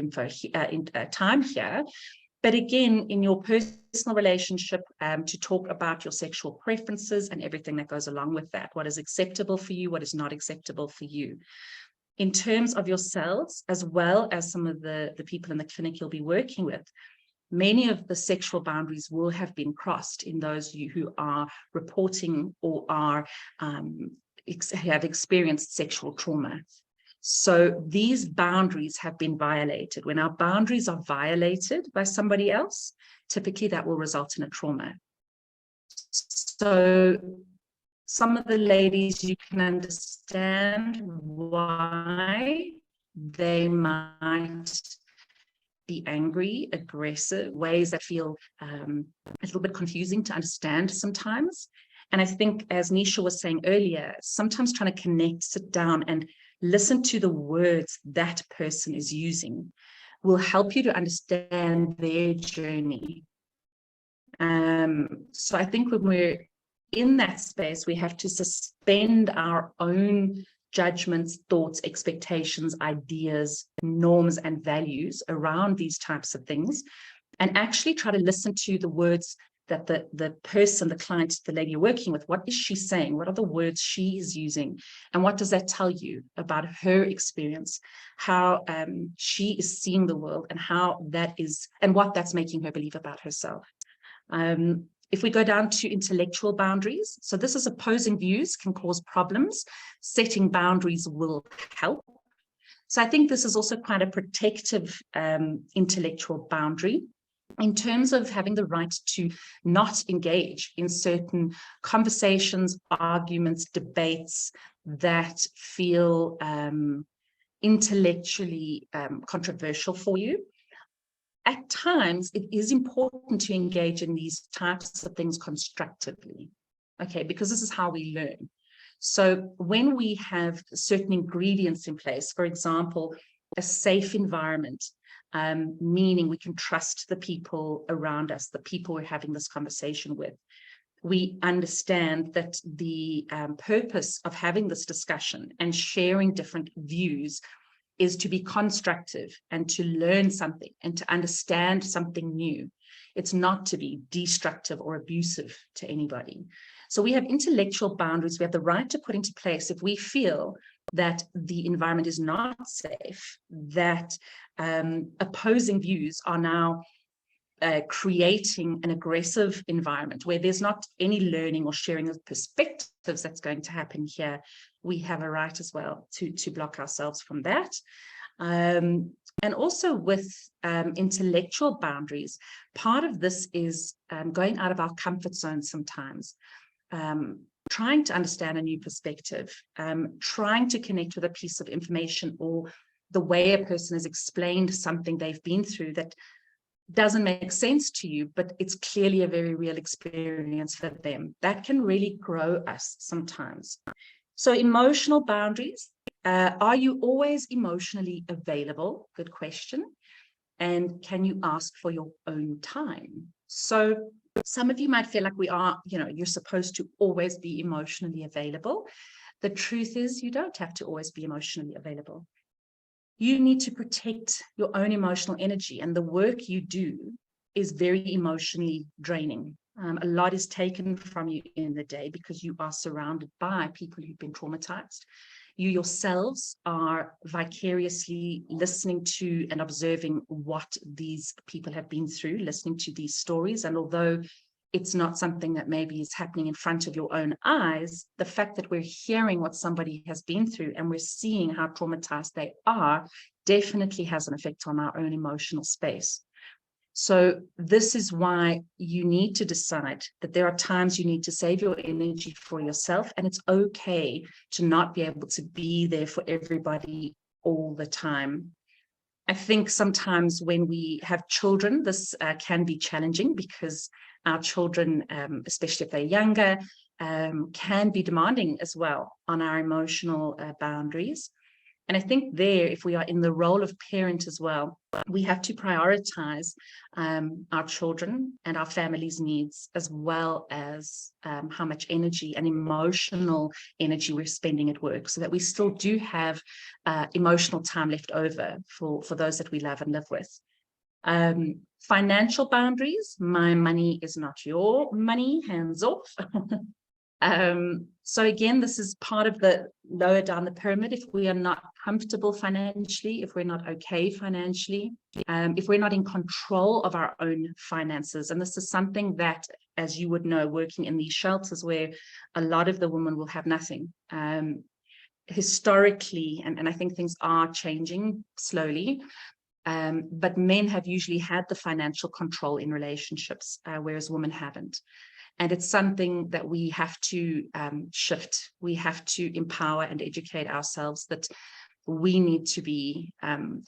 time here. But again, in your personal relationship, to talk about your sexual preferences and everything that goes along with that. What is acceptable for you? What is not acceptable for you? In terms of yourselves, as well as some of the people in the clinic you'll be working with, many of the sexual boundaries will have been crossed in those you who are reporting or are have experienced sexual trauma. So these boundaries have been violated. When our boundaries are violated by somebody else, typically that will result in a trauma. So some of the ladies, you can understand why they might be angry, aggressive, ways that feel a little bit confusing to understand sometimes. And I think, as Nisha was saying earlier, sometimes trying to connect, sit down and listen to the words that person is using will help you to understand their journey. So I think when we're in that space, we have to suspend our own judgments, thoughts, expectations, ideas, norms, and values around these types of things, and actually try to listen to the words that the person, the client, the lady you're working with, what is she saying? What are the words she is using? And what does that tell you about her experience, how she is seeing the world, and how that is, and what that's making her believe about herself. If we go down to intellectual boundaries, so this is opposing views can cause problems. Setting boundaries will help. So I think this is also quite a protective intellectual boundary in terms of having the right to not engage in certain conversations, arguments, debates that feel intellectually controversial for you. At times, it is important to engage in these types of things constructively, okay, because this is how we learn. So when we have certain ingredients in place, for example, a safe environment, meaning we can trust the people around us, the people we're having this conversation with. We understand that the purpose of having this discussion and sharing different views is to be constructive and to learn something and to understand something new. It's not to be destructive or abusive to anybody. So we have intellectual boundaries we have the right to put into place if we feel that the environment is not safe, that opposing views are now creating an aggressive environment where there's not any learning or sharing of perspectives that's going to happen here. We have a right as well to block ourselves from that. And also with intellectual boundaries, part of this is going out of our comfort zone sometimes, trying to understand a new perspective, trying to connect with a piece of information or the way a person has explained something they've been through that doesn't make sense to you, but it's clearly a very real experience for them. That can really grow us sometimes. So emotional boundaries, are you always emotionally available? Good question. And can you ask for your own time? So some of you might feel like we are, you're supposed to always be emotionally available. The truth is you don't have to always be emotionally available. You need to protect your own emotional energy, and the work you do is very emotionally draining. A lot is taken from you in the day because you are surrounded by people who've been traumatized. You yourselves are vicariously listening to and observing what these people have been through, listening to these stories. And although it's not something that maybe is happening in front of your own eyes, the fact that we're hearing what somebody has been through and we're seeing how traumatized they are definitely has an effect on our own emotional space. So this is why you need to decide that there are times you need to save your energy for yourself, and it's okay to not be able to be there for everybody all the time. I think sometimes when we have children, this can be challenging because our children, especially if they're younger, can be demanding as well on our emotional boundaries. And I think there, if we are in the role of parent as well, we have to prioritize our children and our family's needs, as well as how much energy and emotional energy we're spending at work, so that we still do have emotional time left over for those that we love and live with. Financial boundaries: my money is not your money, hands off. So again, this is part of the lower down the pyramid. If we are not comfortable financially, if we're not okay financially, if we're not in control of our own finances, and this is something that, as you would know, working in these shelters where a lot of the women will have nothing. Historically, and I think things are changing slowly, but men have usually had the financial control in relationships, whereas women haven't. And it's something that we have to shift. We have to empower and educate ourselves that we need to be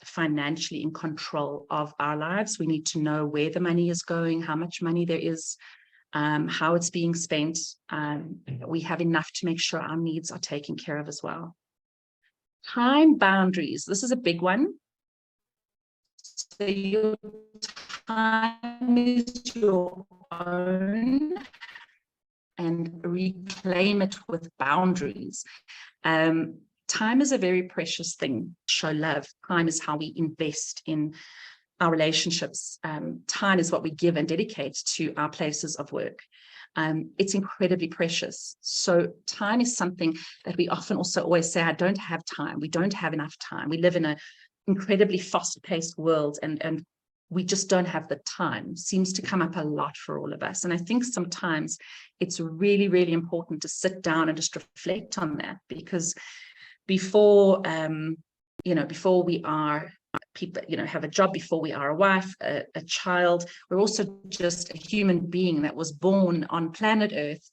financially in control of our lives. We need to know where the money is going, how much money there is, how it's being spent. We have enough to make sure our needs are taken care of as well. Time boundaries. This is a big one. So your time is your own, and reclaim it with boundaries. Time is a very precious thing. Show love. Time is how we invest in our relationships. Time is what we give and dedicate to our places of work. It's incredibly precious. So time is something that we often also always say, I don't have time. We don't have enough time. We live in an incredibly fast-paced world, and we just don't have the time. Seems to come up a lot for all of us. And I think sometimes it's really, really important to sit down and just reflect on that, because before, before we are people, have a job, before we are a wife, a child, we're also just a human being that was born on planet Earth.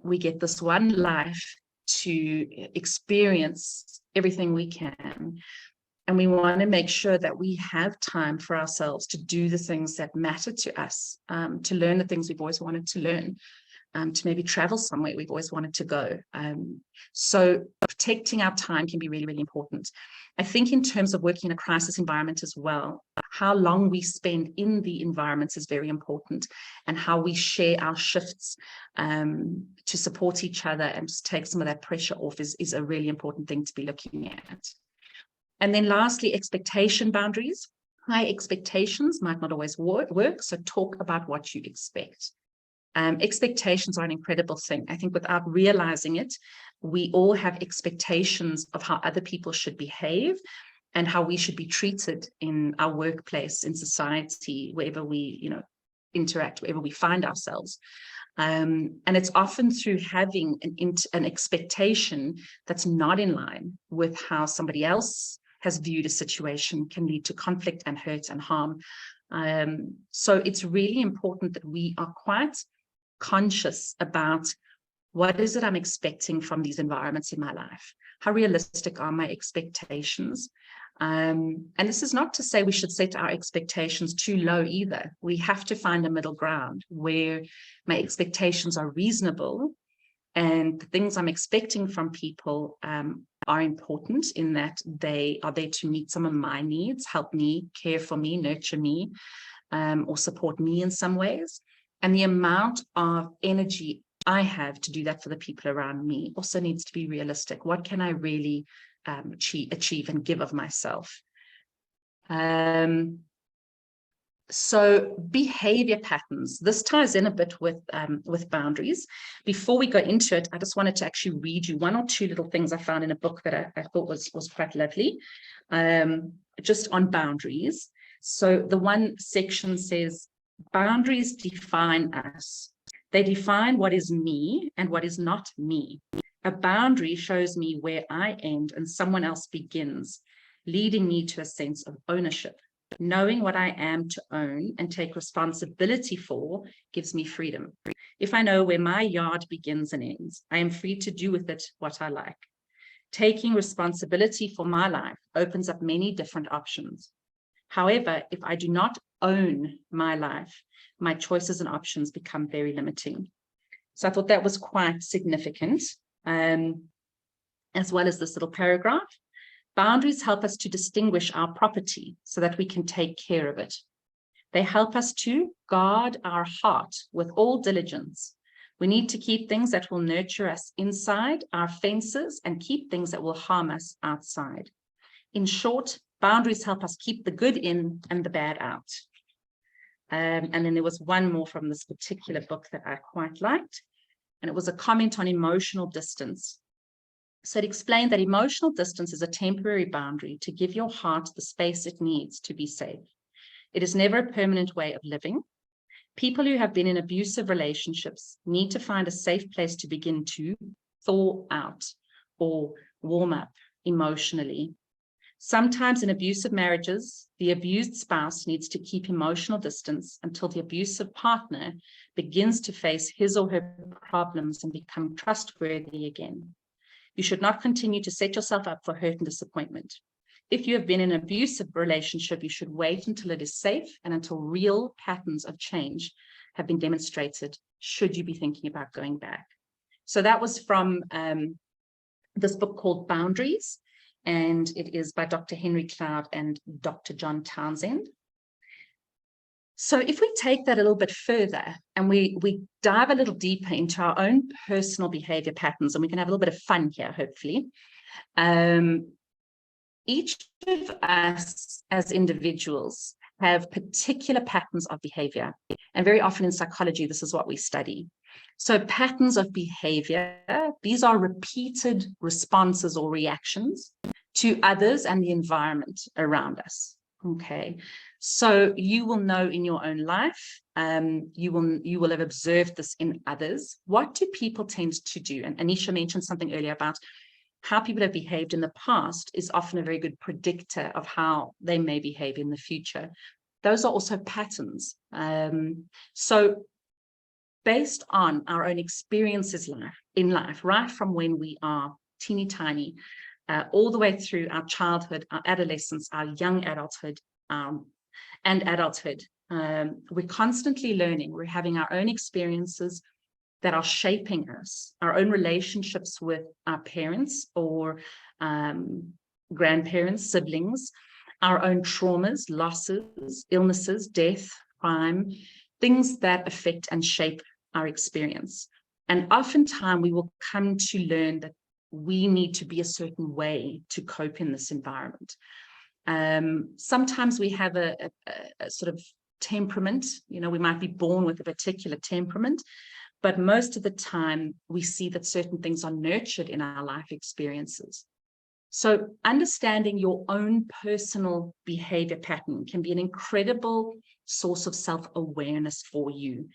We get this one life to experience everything we can. And we want to make sure that we have time for ourselves to do the things that matter to us, to learn the things we've always wanted to learn, to maybe travel somewhere we've always wanted to go. So protecting our time can be really, really important. I think in terms of working in a crisis environment as well, how long we spend in the environments is very important, and how we share our shifts to support each other and just take some of that pressure off is a really important thing to be looking at. And then lastly, expectation boundaries. High expectations might not always work, so talk about what you expect. Expectations are an incredible thing. I think without realizing it, we all have expectations of how other people should behave and how we should be treated in our workplace, in society, wherever we, interact, wherever we find ourselves. And it's often through having an expectation that's not in line with how somebody else has viewed a situation can lead to conflict and hurt and harm. So it's really important that we are quite conscious about what is it I'm expecting from these environments in my life? How realistic are my expectations? And this is not to say we should set our expectations too low either. We have to find a middle ground where my expectations are reasonable and the things I'm expecting from people are important, in that they are there to meet some of my needs, help me, care for me, nurture me. or support me in some ways. And the amount of energy I have to do that for the people around me also needs to be realistic. What can I really achieve and give of myself? So behavior patterns, this ties in a bit with boundaries. Before we go into it, I just wanted to actually read you one or two little things I found in a book that I thought was quite lovely, just on boundaries. So the one section says, boundaries define us. They define what is me and what is not me. A boundary shows me where I end and someone else begins, leading me to a sense of ownership. Knowing what I am to own and take responsibility for gives me freedom. If I know where my yard begins and ends, I am free to do with it what I like. Taking responsibility for my life opens up many different options. However, if I do not own my life, my choices and options become very limiting. So I thought that was quite significant, as well as this little paragraph. Boundaries help us to distinguish our property so that we can take care of it. They help us to guard our heart with all diligence. We need to keep things that will nurture us inside our fences and keep things that will harm us outside. In short, boundaries help us keep the good in and the bad out. And then there was one more from this particular book that I quite liked, and it was a comment on emotional distance. So it explained that emotional distance is a temporary boundary to give your heart the space it needs to be safe. It is never a permanent way of living. People who have been in abusive relationships need to find a safe place to begin to thaw out or warm up emotionally. Sometimes in abusive marriages, the abused spouse needs to keep emotional distance until the abusive partner begins to face his or her problems and become trustworthy again. You should not continue to set yourself up for hurt and disappointment. If you have been in an abusive relationship, you should wait until it is safe and until real patterns of change have been demonstrated, should you be thinking about going back. So that was from this book called Boundaries, and it is by Dr. Henry Cloud and Dr. John Townsend. So if we take that a little bit further and we dive a little deeper into our own personal behavior patterns, and we can have a little bit of fun here, hopefully. Each of us as individuals have particular patterns of behavior. And very often in psychology, this is what we study. So patterns of behavior, these are repeated responses or reactions to others and the environment around us. Okay, so you will know in your own life, you will have observed this in others. What do people tend to do? And Anisha mentioned something earlier about how people have behaved in the past is often a very good predictor of how they may behave in the future. Those are also patterns. So based on our own experiences in life, right from when we are teeny tiny, all the way through our childhood, our adolescence, our young adulthood, and adulthood. We're constantly learning. We're having our own experiences that are shaping us, our own relationships with our parents or grandparents, siblings, our own traumas, losses, illnesses, death, crime, things that affect and shape our experience. And oftentimes we will come to learn that we need to be a certain way to cope in this environment. Sometimes we have a sort of temperament, we might be born with a particular temperament, but most of the time we see that certain things are nurtured in our life experiences. So understanding your own personal behavior pattern can be an incredible source of self-awareness for you.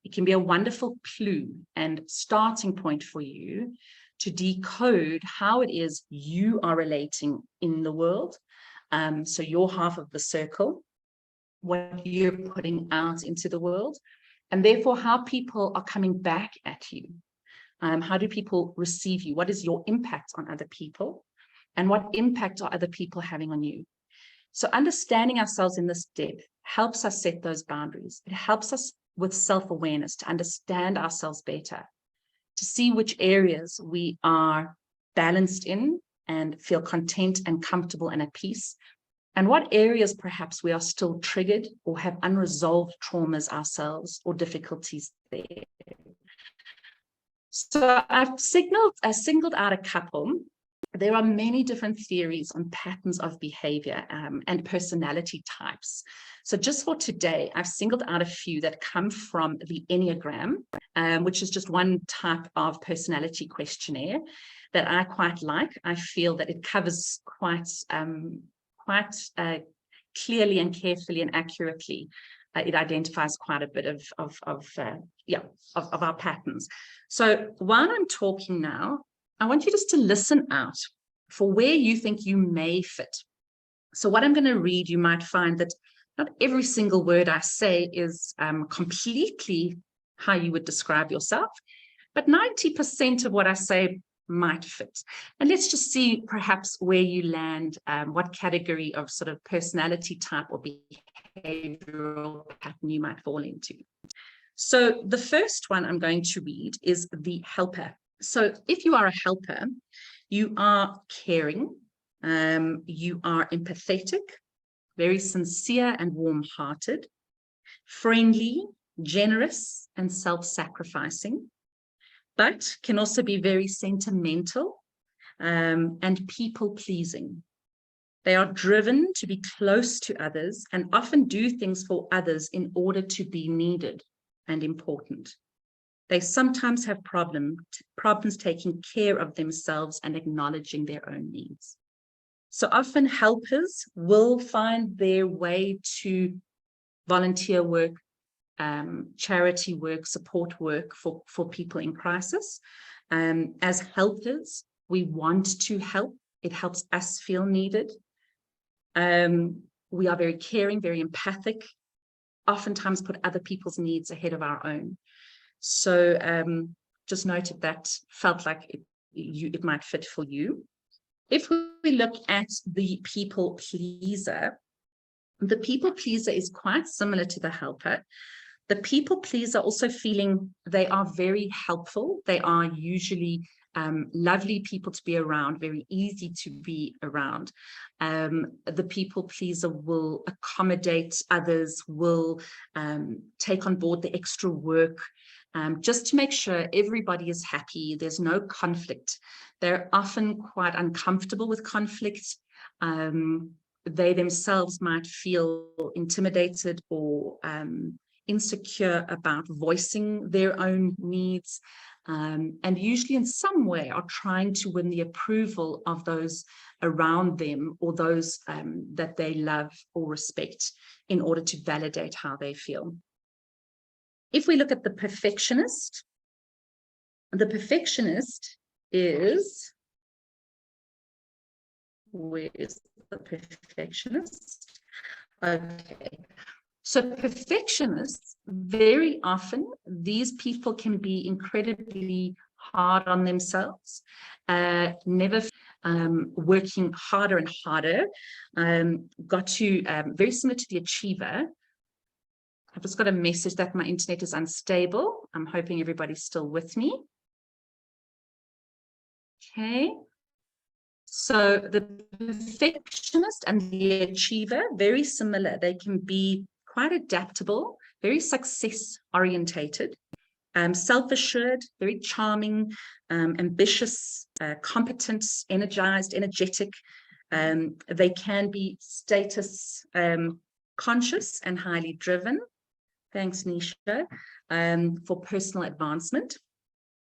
It can be a wonderful clue and starting point for you to decode how it is you are relating in the world. So your half of the circle, what you're putting out into the world, and therefore how people are coming back at you. How do people receive you? What is your impact on other people? And what impact are other people having on you? So understanding ourselves in this depth helps us set those boundaries. It helps us with self-awareness to understand ourselves better, to see which areas we are balanced in and feel content and comfortable and at peace, and what areas perhaps we are still triggered or have unresolved traumas ourselves or difficulties there. So I've singled out a couple. There are many different theories on patterns of behavior and personality types. So just for today, I've singled out a few that come from the Enneagram, which is just one type of personality questionnaire that I quite like. I feel that it covers quite clearly and carefully and accurately. It identifies quite a bit of our patterns. So while I'm talking now, I want you just to listen out for where you think you may fit. So what I'm going to read, you might find that not every single word I say is completely how you would describe yourself, but 90% of what I say might fit. And let's just see perhaps where you land, what category of sort of personality type or behavioral pattern you might fall into. So the first one I'm going to read is the helper. So if you are a helper, you are caring, you are empathetic, very sincere and warm-hearted, friendly, generous, and self-sacrificing, but can also be very sentimental and people-pleasing. They are driven to be close to others and often do things for others in order to be needed and important. They sometimes have problems taking care of themselves and acknowledging their own needs. So often helpers will find their way to volunteer work, charity work, support work for people in crisis. As helpers, we want to help. It helps us feel needed. We are very caring, very empathic, oftentimes put other people's needs ahead of our own. So just noted that felt like it might fit for you. If we look at the people pleaser is quite similar to the helper. The people pleaser also feeling they are very helpful. They are usually lovely people to be around, very easy to be around. The people pleaser will accommodate others, will take on board the extra work, just to make sure everybody is happy, there's no conflict. They're often quite uncomfortable with conflict. They themselves might feel intimidated or insecure about voicing their own needs, and usually in some way are trying to win the approval of those around them or those that they love or respect in order to validate how they feel. If we look at the perfectionist is, where is the perfectionist? Okay. So perfectionists, very often, these people can be incredibly hard on themselves, never working harder and harder, very similar to the achiever. I've just got a message that my internet is unstable. I'm hoping everybody's still with me. Okay. So the perfectionist and the achiever, very similar. They can be quite adaptable, very success orientated, self-assured, very charming, ambitious, competent, energized, energetic. They can be status conscious and highly driven. Thanks, Nisha, for personal advancement.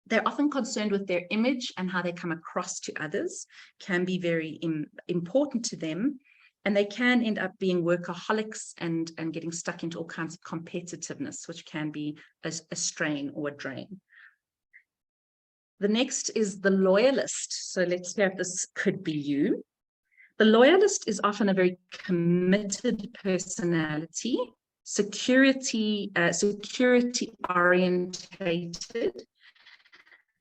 They're often concerned with their image and how they come across to others, can be very important to them. And they can end up being workaholics and getting stuck into all kinds of competitiveness, which can be a strain or a drain. The next is the loyalist. So let's see if this could be you. The loyalist is often a very committed personality, security orientated.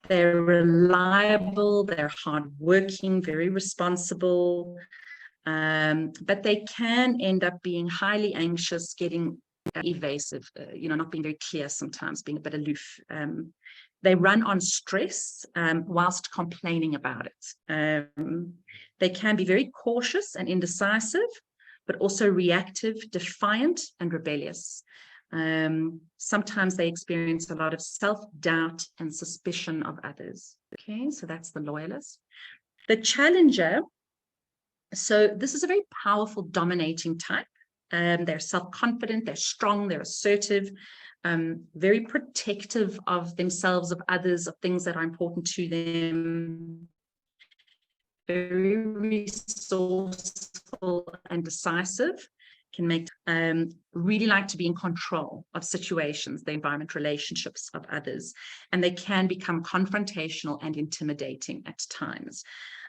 They're reliable, they're hardworking, very responsible, but they can end up being highly anxious, getting evasive, not being very clear sometimes, being a bit aloof. They run on stress whilst complaining about it. They can be very cautious and indecisive, but also reactive, defiant, and rebellious. Sometimes they experience a lot of self-doubt and suspicion of others. Okay, so that's the loyalist. The challenger, so this is a very powerful, dominating type. They're self-confident, they're strong, they're assertive, very protective of themselves, of others, of things that are important to them, very resourceful and decisive, can make really like to be in control of situations, the environment, relationships of others, and they can become confrontational and intimidating at times.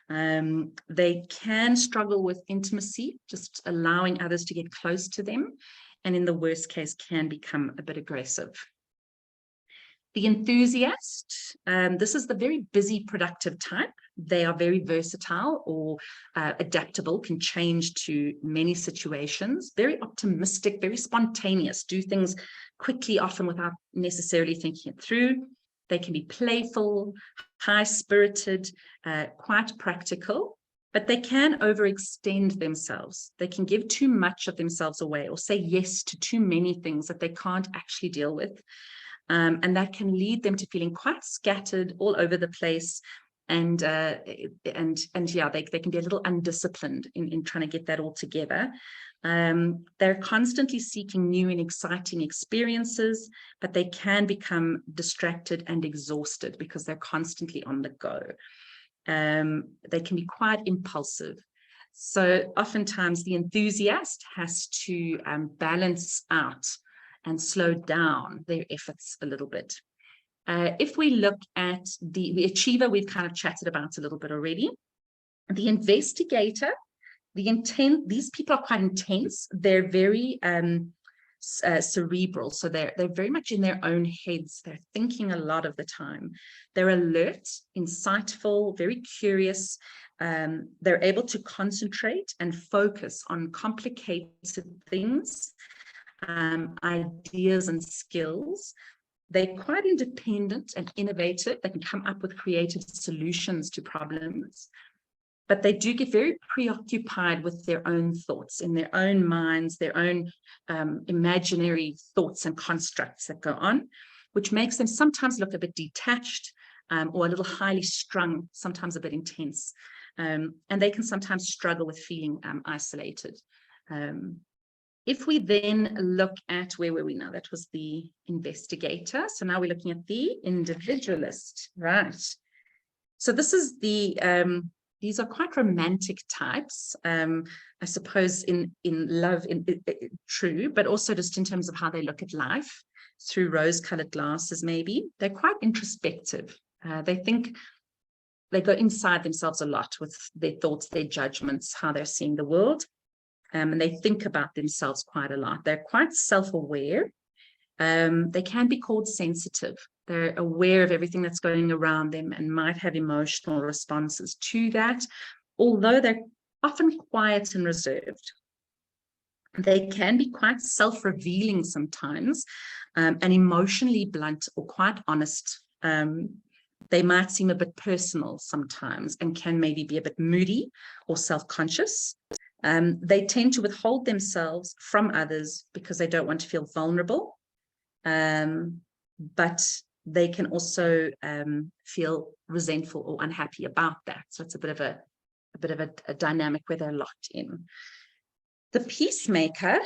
They can struggle with intimacy, just allowing others to get close to them, and in the worst case can become a bit aggressive. The enthusiast, this is the very busy, productive type. They are very versatile or adaptable, can change to many situations, very optimistic, very spontaneous, do things quickly, often without necessarily thinking it through. They can be playful, high-spirited, quite practical, but they can overextend themselves. They can give too much of themselves away or say yes to too many things that they can't actually deal with. And that can lead them to feeling quite scattered all over the place. And yeah, they can be a little undisciplined in trying to get that all together. They're constantly seeking new and exciting experiences, but they can become distracted and exhausted because they're constantly on the go. They can be quite impulsive. So oftentimes the enthusiast has to balance out and slow down their efforts a little bit. If we look at the achiever, we've kind of chatted about a little bit already. The investigator, these people are quite intense. They're very cerebral, so they're very much in their own heads. They're thinking a lot of the time. They're alert, insightful, very curious. They're able to concentrate and focus on complicated things, ideas and skills. They're quite independent and innovative. They can come up with creative solutions to problems, but they do get very preoccupied with their own thoughts, in their own minds, their own imaginary thoughts and constructs that go on, which makes them sometimes look a bit detached or a little highly strung, sometimes a bit intense. And they can sometimes struggle with feeling isolated. If we then look at, where were we now? That was the investigator. So now we're looking at the individualist, right? So this is the, these are quite romantic types, I suppose in love, true, but also just in terms of how they look at life through rose-colored glasses, maybe. They're quite introspective. They think, they go inside themselves a lot with their thoughts, their judgments, how they're seeing the world. And they think about themselves quite a lot. They're quite self-aware. They can be called sensitive. They're aware of everything that's going around them and might have emotional responses to that, although they're often quiet and reserved. They can be quite self-revealing sometimes, and emotionally blunt or quite honest. They might seem a bit personal sometimes and can maybe be a bit moody or self-conscious. They tend to withhold themselves from others because they don't want to feel vulnerable, but they can also feel resentful or unhappy about that. So it's a bit of a dynamic where they're locked in. The peacemaker,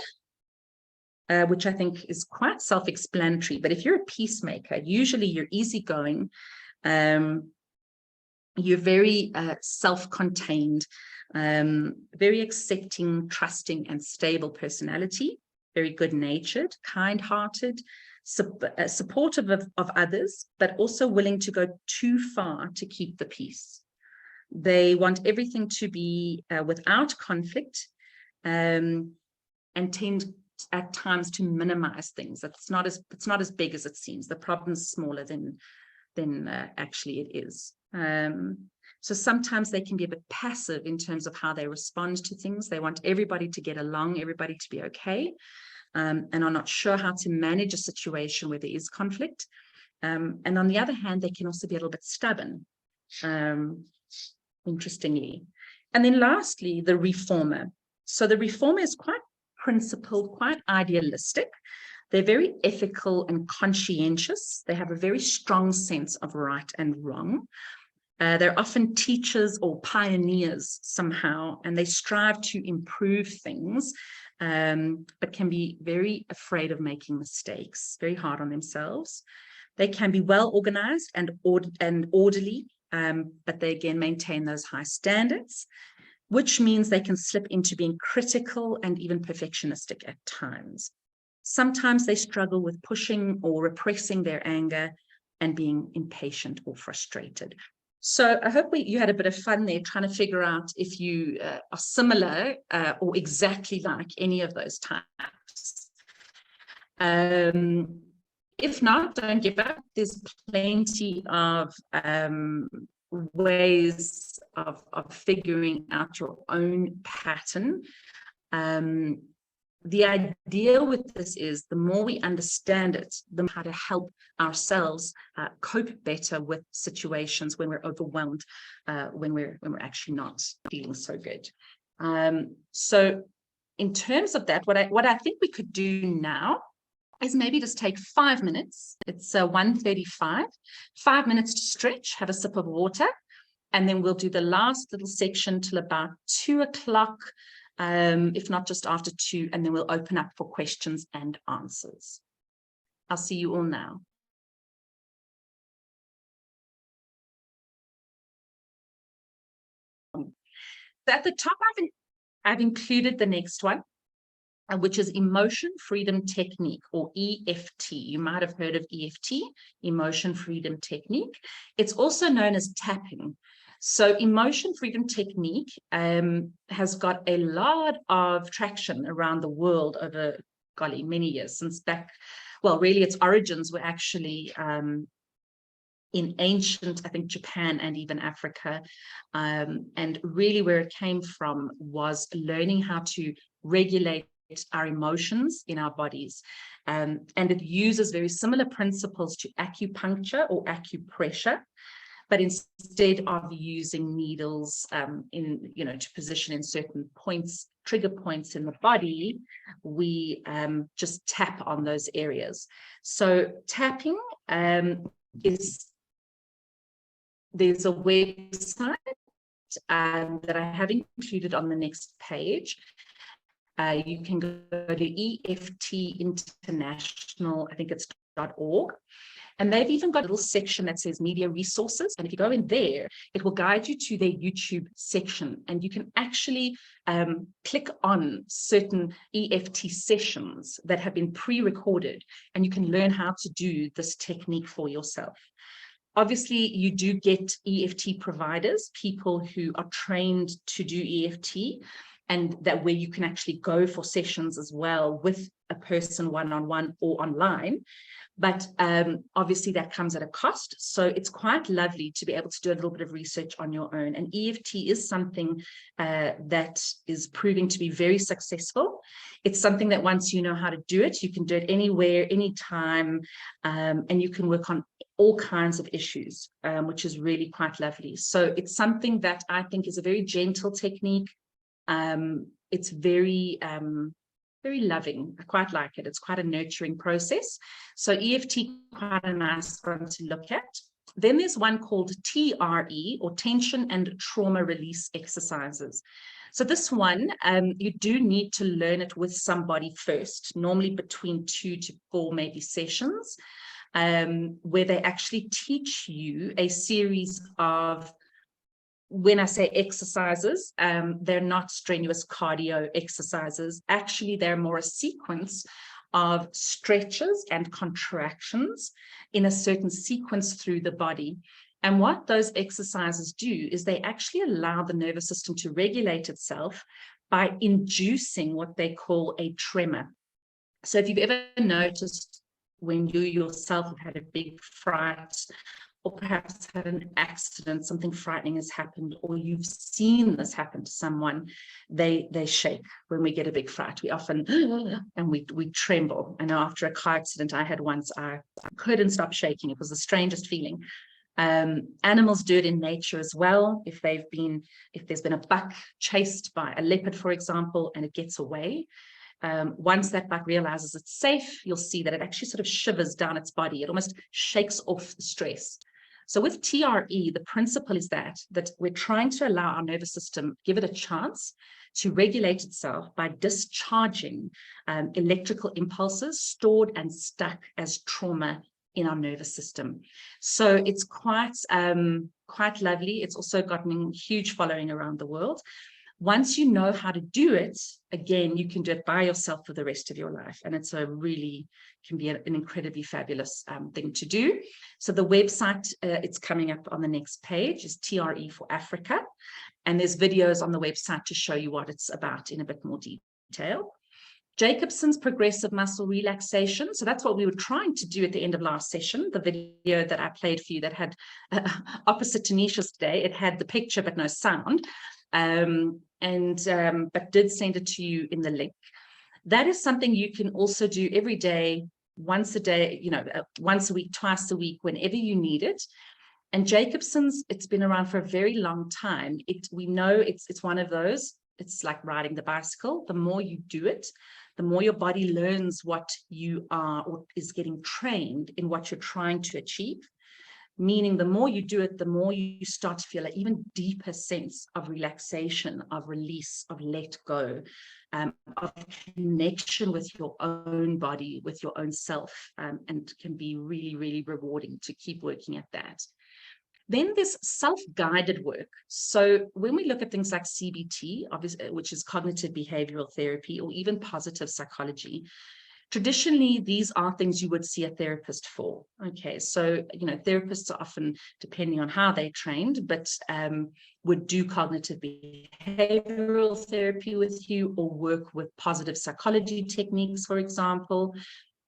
which I think is quite self-explanatory, but if you're a peacemaker, usually you're easygoing, you're very self-contained, very accepting, trusting, and stable personality, very good-natured, kind-hearted, supportive of others, but also willing to go too far to keep the peace. They want everything to be without conflict, and tend at times to minimize things. It's not as big as it seems. The problem's smaller than actually it is. So sometimes they can be a bit passive in terms of how they respond to things. They want everybody to get along, everybody to be okay, and are not sure how to manage a situation where there is conflict. And on the other hand, they can also be a little bit stubborn, interestingly. And then lastly, the reformer. So the reformer is quite principled, quite idealistic. They're very ethical and conscientious. They have a very strong sense of right and wrong. They're often teachers or pioneers somehow, and they strive to improve things, but can be very afraid of making mistakes, very hard on themselves. They can be well organized and orderly, but they again maintain those high standards, which means they can slip into being critical and even perfectionistic at times. Sometimes they struggle with pushing or repressing their anger and being impatient or frustrated. So I hope you had a bit of fun there trying to figure out if you are similar or exactly like any of those types. If not, don't give up. There's plenty of ways of figuring out your own pattern. The idea with this is the more we understand it, the more how to help ourselves cope better with situations when we're overwhelmed, when we're actually not feeling so good. So in terms of that, what I think we could do now is maybe just take 5 minutes. It's 1:35, 5 minutes to stretch, have a sip of water, and then we'll do the last little section till about 2 o'clock. If not just after 2, and then we'll open up for questions and answers. I'll see you all now. So at the top, I've included the next one, which is Emotion Freedom Technique, or EFT. You might have heard of EFT, Emotion Freedom Technique. It's also known as tapping. So Emotion Freedom Technique has got a lot of traction around the world over, golly, many years, since back, well, really its origins were actually in ancient, I think, Japan and even Africa. And really where it came from was learning how to regulate our emotions in our bodies. And it uses very similar principles to acupuncture or acupressure, but instead of using needles to position in certain points, trigger points in the body, we just tap on those areas. So tapping there's a website that I have included on the next page. You can go to EFT International, I think it's .org. And they've even got a little section that says media resources. And if you go in there, it will guide you to their YouTube section. And you can actually click on certain EFT sessions that have been pre-recorded, and you can learn how to do this technique for yourself. Obviously, you do get EFT providers, people who are trained to do EFT, and that where you can actually go for sessions as well with a person one-on-one or online. But obviously that comes at a cost. So it's quite lovely to be able to do a little bit of research on your own. And EFT is something that is proving to be very successful. It's something that once you know how to do it, you can do it anywhere, anytime, and you can work on all kinds of issues, which is really quite lovely. So it's something that I think is a very gentle technique. It's very loving. I quite like it. It's quite a nurturing process. So EFT, quite a nice one to look at. Then there's one called TRE, or Tension and Trauma Release Exercises. So this one, you do need to learn it with somebody first, normally between 2 to 4 maybe sessions, where they actually teach you a series of, when I say exercises, they're not strenuous cardio exercises. Actually, they're more a sequence of stretches and contractions in a certain sequence through the body. And what those exercises do is they actually allow the nervous system to regulate itself by inducing what they call a tremor. So if you've ever noticed when you yourself have had a big fright, or perhaps had an accident, something frightening has happened, or you've seen this happen to someone, they shake when we get a big fright. We often, and we tremble. I know after a car accident I had once, I couldn't stop shaking. It was the strangest feeling. Animals do it in nature as well. If there's been a buck chased by a leopard, for example, and it gets away, once that buck realizes it's safe, you'll see that it actually sort of shivers down its body. It almost shakes off the stress. So with TRE, the principle is that we're trying to allow our nervous system, give it a chance to regulate itself by discharging electrical impulses stored and stuck as trauma in our nervous system. So it's quite lovely. It's also gotten a huge following around the world. Once you know how to do it, again, you can do it by yourself for the rest of your life. And it's can be an incredibly fabulous thing to do. So the website, it's coming up on the next page, is TRE for Africa. And there's videos on the website to show you what it's about in a bit more detail. Jacobson's progressive muscle relaxation. So that's what we were trying to do at the end of last session. The video that I played for you that had opposite to Nisha's today, it had the picture but no sound. But did send it to you in the link. That is something you can also do every day, once a day, once a week, twice a week, whenever you need it. And Jacobson's, it's been around for a very long time. We know it's one of those. It's like riding the bicycle. The more you do it, the more your body learns what you are or is getting trained in what you're trying to achieve. Meaning the more you do it, the more you start to feel an even deeper sense of relaxation, of release, of let go, of connection with your own body, with your own self, and can be really, really rewarding to keep working at that. Then there's self-guided work. So when we look at things like CBT, obviously, which is cognitive behavioral therapy, or even positive psychology, traditionally, these are things you would see a therapist for. Okay, so, therapists are often, depending on how they're trained, but would do cognitive behavioral therapy with you or work with positive psychology techniques, for example.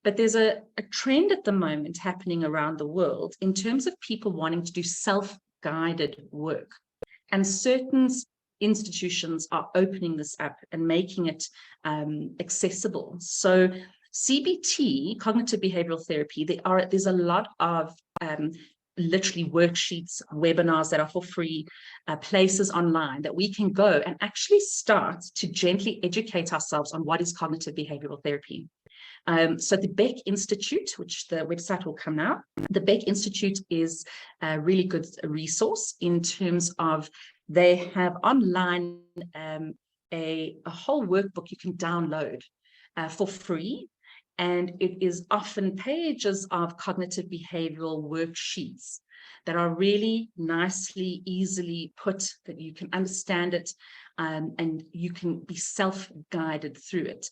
But there's a trend at the moment happening around the world in terms of people wanting to do self-guided work. And certain institutions are opening this up and making it accessible. So CBT, cognitive behavioral therapy, there's a lot of literally worksheets, webinars that are for free, places online that we can go and actually start to gently educate ourselves on what is cognitive behavioral therapy. So the Beck Institute, which the website will come now, the Beck Institute is a really good resource in terms of they have online a whole workbook you can download for free. And it is often pages of cognitive behavioral worksheets that are really nicely, easily put, that you can understand it, and you can be self-guided through it.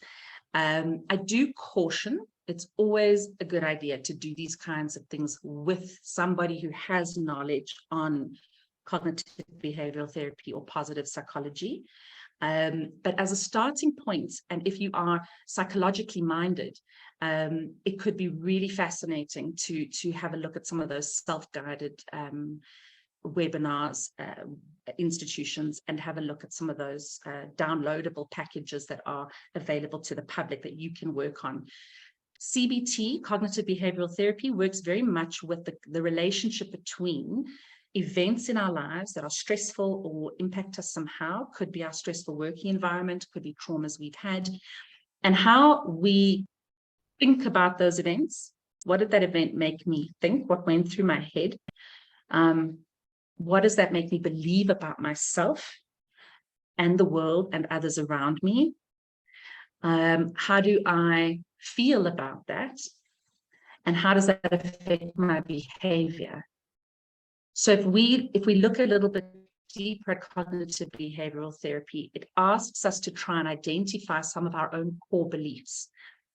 I do caution, it's always a good idea to do these kinds of things with somebody who has knowledge on cognitive behavioral therapy or positive psychology. But as a starting point, and if you are psychologically minded, it could be really fascinating to have a look at some of those self-guided webinars, institutions, and have a look at some of those downloadable packages that are available to the public that you can work on. CBT, cognitive behavioral therapy, works very much with the relationship between events in our lives that are stressful or impact us somehow. Could be our stressful working environment, could be traumas we've had, and how we think about those events. What did that event make me think? What went through my head? What does that make me believe about myself and the world and others around me? How do I feel about that? And how does that affect my behavior? So if we look a little bit deeper at cognitive behavioral therapy, it asks us to try and identify some of our own core beliefs.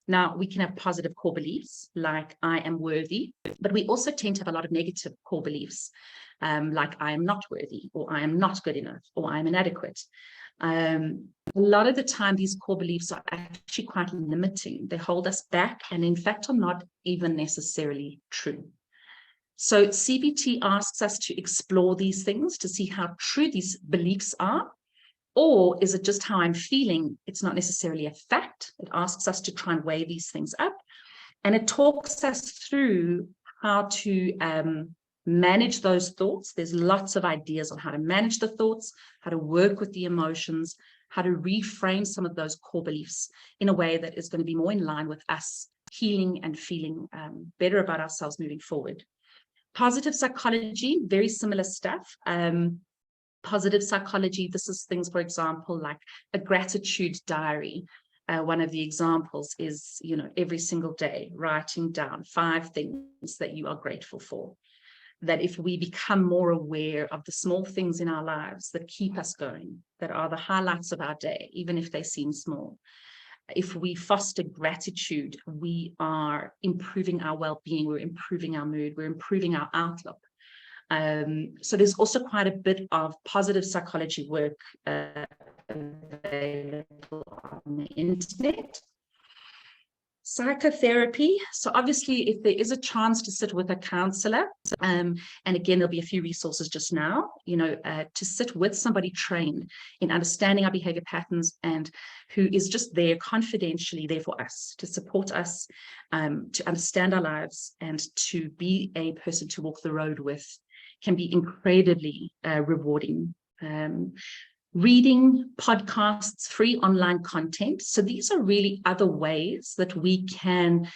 Now, we can have positive core beliefs like I am worthy, but we also tend to have a lot of negative core beliefs like I am not worthy, or I am not good enough, or I am inadequate. A lot of the time, these core beliefs are actually quite limiting. They hold us back and in fact are not even necessarily true. So CBT asks us to explore these things to see how true these beliefs are, or is it just how I'm feeling? It's not necessarily a fact. It asks us to try and weigh these things up, and it talks us through how to manage those thoughts. There's lots of ideas on how to manage the thoughts, how to work with the emotions, how to reframe some of those core beliefs in a way that is going to be more in line with us healing and feeling better about ourselves moving forward. Positive psychology, very similar stuff. Positive psychology, this is things, for example, like a gratitude diary. One of the examples is, every single day, writing down 5 things that you are grateful for. That if we become more aware of the small things in our lives that keep us going, that are the highlights of our day, even if they seem small, if we foster gratitude, we are improving our well-being, we're improving our mood, we're improving our outlook. So there's also quite a bit of positive psychology work available on the internet. Psychotherapy. So obviously, if there is a chance to sit with a counselor, and again, there'll be a few resources just now, to sit with somebody trained in understanding our behavior patterns and who is just there confidentially there for us, to support us, to understand our lives and to be a person to walk the road with, can be incredibly rewarding. Reading, podcasts, free online content. So these are really other ways that we can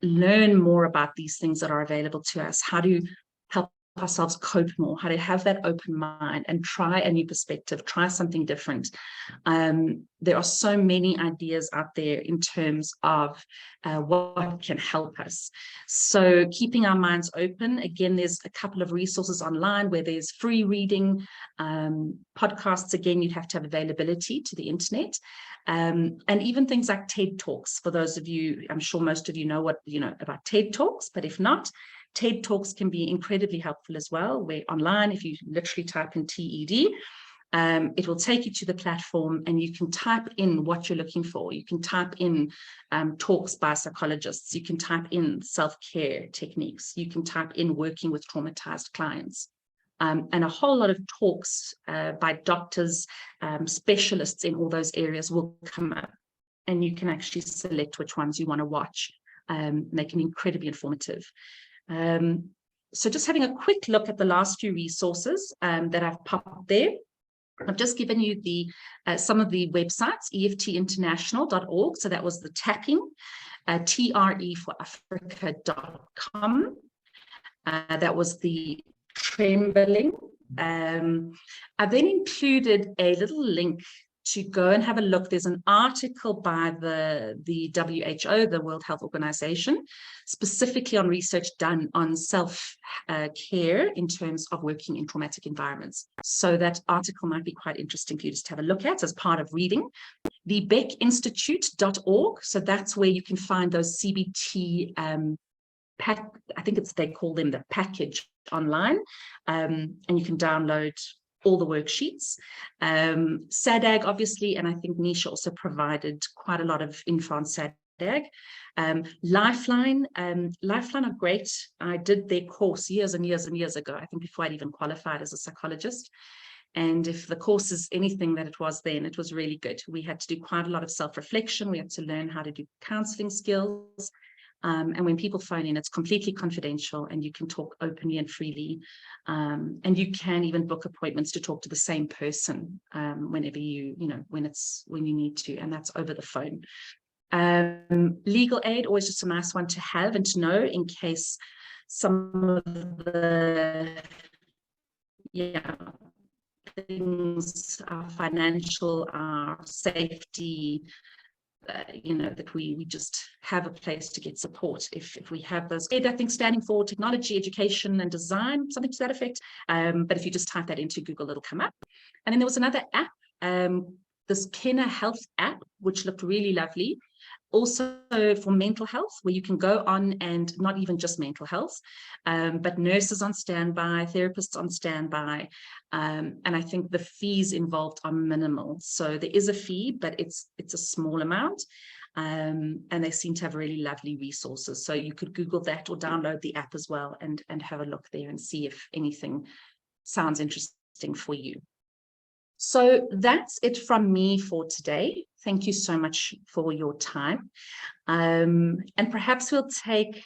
learn more about these things that are available to us, how to help ourselves cope more, how to have that open mind and try a new perspective, try something different. There are so many ideas out there in terms of what can help us. So keeping our minds open, again, there's a couple of resources online where there's free reading, podcasts, again, you'd have to have availability to the internet, and even things like TED Talks. For those of you, I'm sure most of you know about TED Talks, but if not, TED Talks can be incredibly helpful as well, where online, if you literally type in TED, it will take you to the platform and you can type in what you're looking for. You can type in talks by psychologists. You can type in self-care techniques. You can type in working with traumatized clients. And a whole lot of talks by doctors, specialists in all those areas will come up. And you can actually select which ones you want to watch. They can be incredibly informative. So just having a quick look at the last few resources that I've popped there. I've just given you some of the websites, eftinternational.org. So that was the tapping, treforafrica.com. That was the trembling. I've then included a little link to go and have a look. There's an article by the WHO, the World Health Organization, specifically on research done on self-care in terms of working in traumatic environments. So that article might be quite interesting for you just to have a look at as part of reading. The beckinstitute.org, so that's where you can find those CBT I think they call them the package online, and you can download all the worksheets. SADAG, obviously, and I think Nisha also provided quite a lot of info on SADAG. Lifeline. Lifeline are great. I did their course years and years and years ago, I think before I'd even qualified as a psychologist. And if the course is anything that it was then, it was really good. We had to do quite a lot of self-reflection. We had to learn how to do counseling skills. And when people phone in, it's completely confidential and you can talk openly and freely. And you can even book appointments to talk to the same person whenever when you need to, and that's over the phone. Legal aid, always just a nice one to have and to know in case some of the things, our financial, our safety, that we just have a place to get support if we have those. I think standing for technology, education and design, something to that effect. But if you just type that into Google, it'll come up. And then there was another app, this Kenna Health app, which looked really lovely. Also for mental health, where you can go on and not even just mental health, but nurses on standby, therapists on standby. And I think the fees involved are minimal. So there is a fee, but it's a small amount. And they seem to have really lovely resources. So you could Google that or download the app as well and have a look there and see if anything sounds interesting for you. So that's it from me for today. Thank you so much for your time. And perhaps we'll take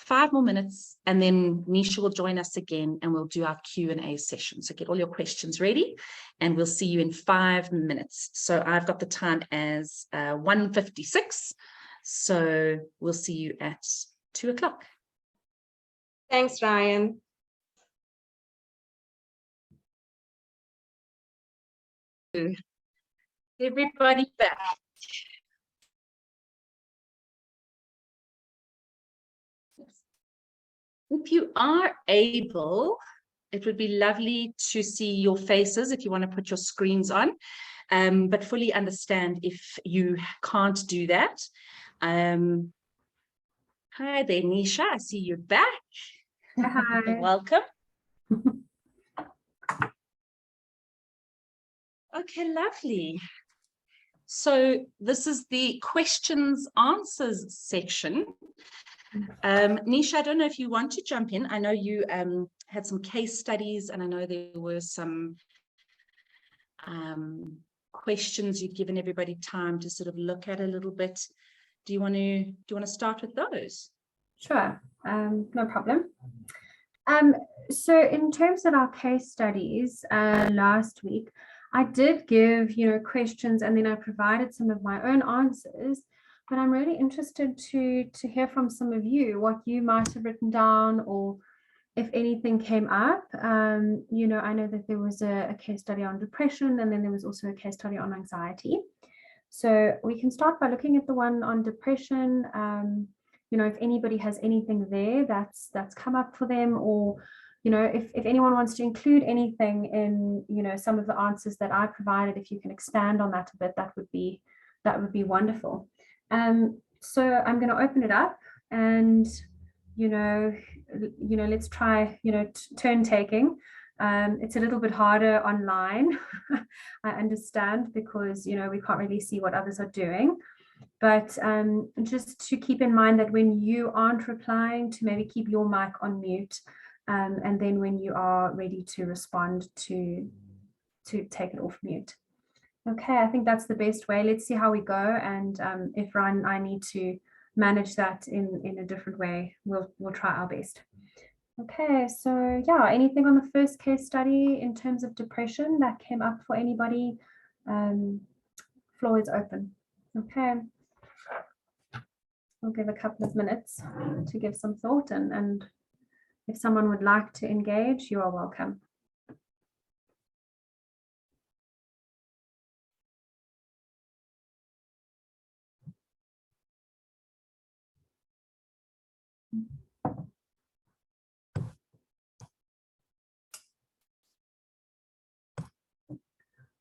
5 more minutes, and then Nisha will join us again and we'll do our Q&A session. So get all your questions ready and we'll see you in 5 minutes. So I've got the time as 1:56. So we'll see you at 2 o'clock. Thanks, Ryan. Everybody back. If you are able, it would be lovely to see your faces if you want to put your screens on, but fully understand if you can't do that. Hi there, Nisha. I see you're back. Hi. Welcome. Okay, lovely. So this is the questions answers section. Nisha, I don't know if you want to jump in. I know you had some case studies and I know there were some questions you'd given everybody time to sort of look at a little bit. Do you want to start with those? Sure, no problem. So in terms of our case studies last week, I did give, questions and then I provided some of my own answers, but I'm really interested to hear from some of you what you might have written down or if anything came up. I know that there was a case study on depression and then there was also a case study on anxiety. So we can start by looking at the one on depression. If anybody has anything there that's come up for them, or if anyone wants to include anything in some of the answers that I provided, if you can expand on that a bit, that would be wonderful. So I'm going to open it up and let's try turn taking. It's a little bit harder online. I understand, because we can't really see what others are doing. But just to keep in mind that when you aren't replying, to maybe keep your mic on mute, and then when you are ready to respond, to take it off mute. Okay, I think that's the best way. Let's see how we go, and if Ryan and I need to manage that in a different way, we'll try our best. Okay, so yeah, anything on the first case study in terms of depression that came up for anybody? Floor is open. Okay. I'll give a couple of minutes to give some thought, and if someone would like to engage, you are welcome.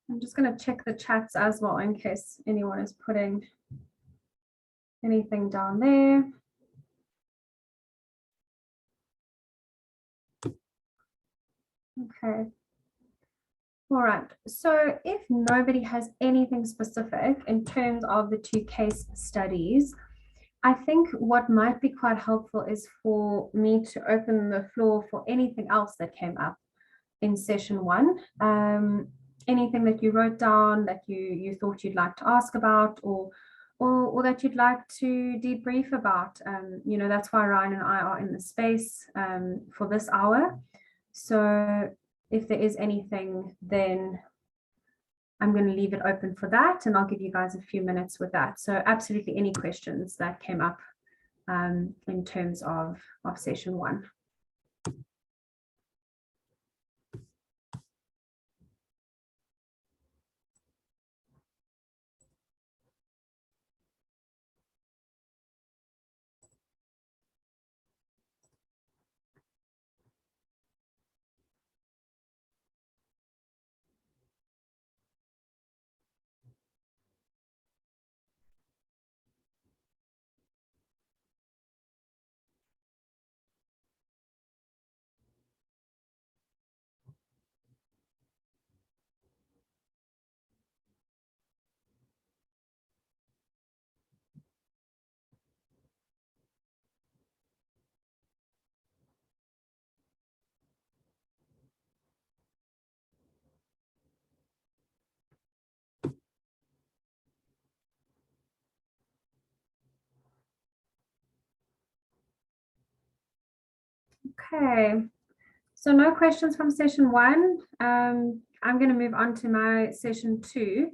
I'm just going to check the chats as well in case anyone is putting anything down there. Okay. All right. So if nobody has anything specific in terms of the 2 case studies, I think what might be quite helpful is for me to open the floor for anything else that came up in session 1. Anything that you wrote down that you thought you'd like to ask about, or that you'd like to debrief about. That's why Ryan and I are in the space for this hour. So if there is anything, then I'm going to leave it open for that, and I'll give you guys a few minutes with that. So absolutely any questions that came up in terms of session 1. Okay, so no questions from session 1. I'm going to move on to my session 2.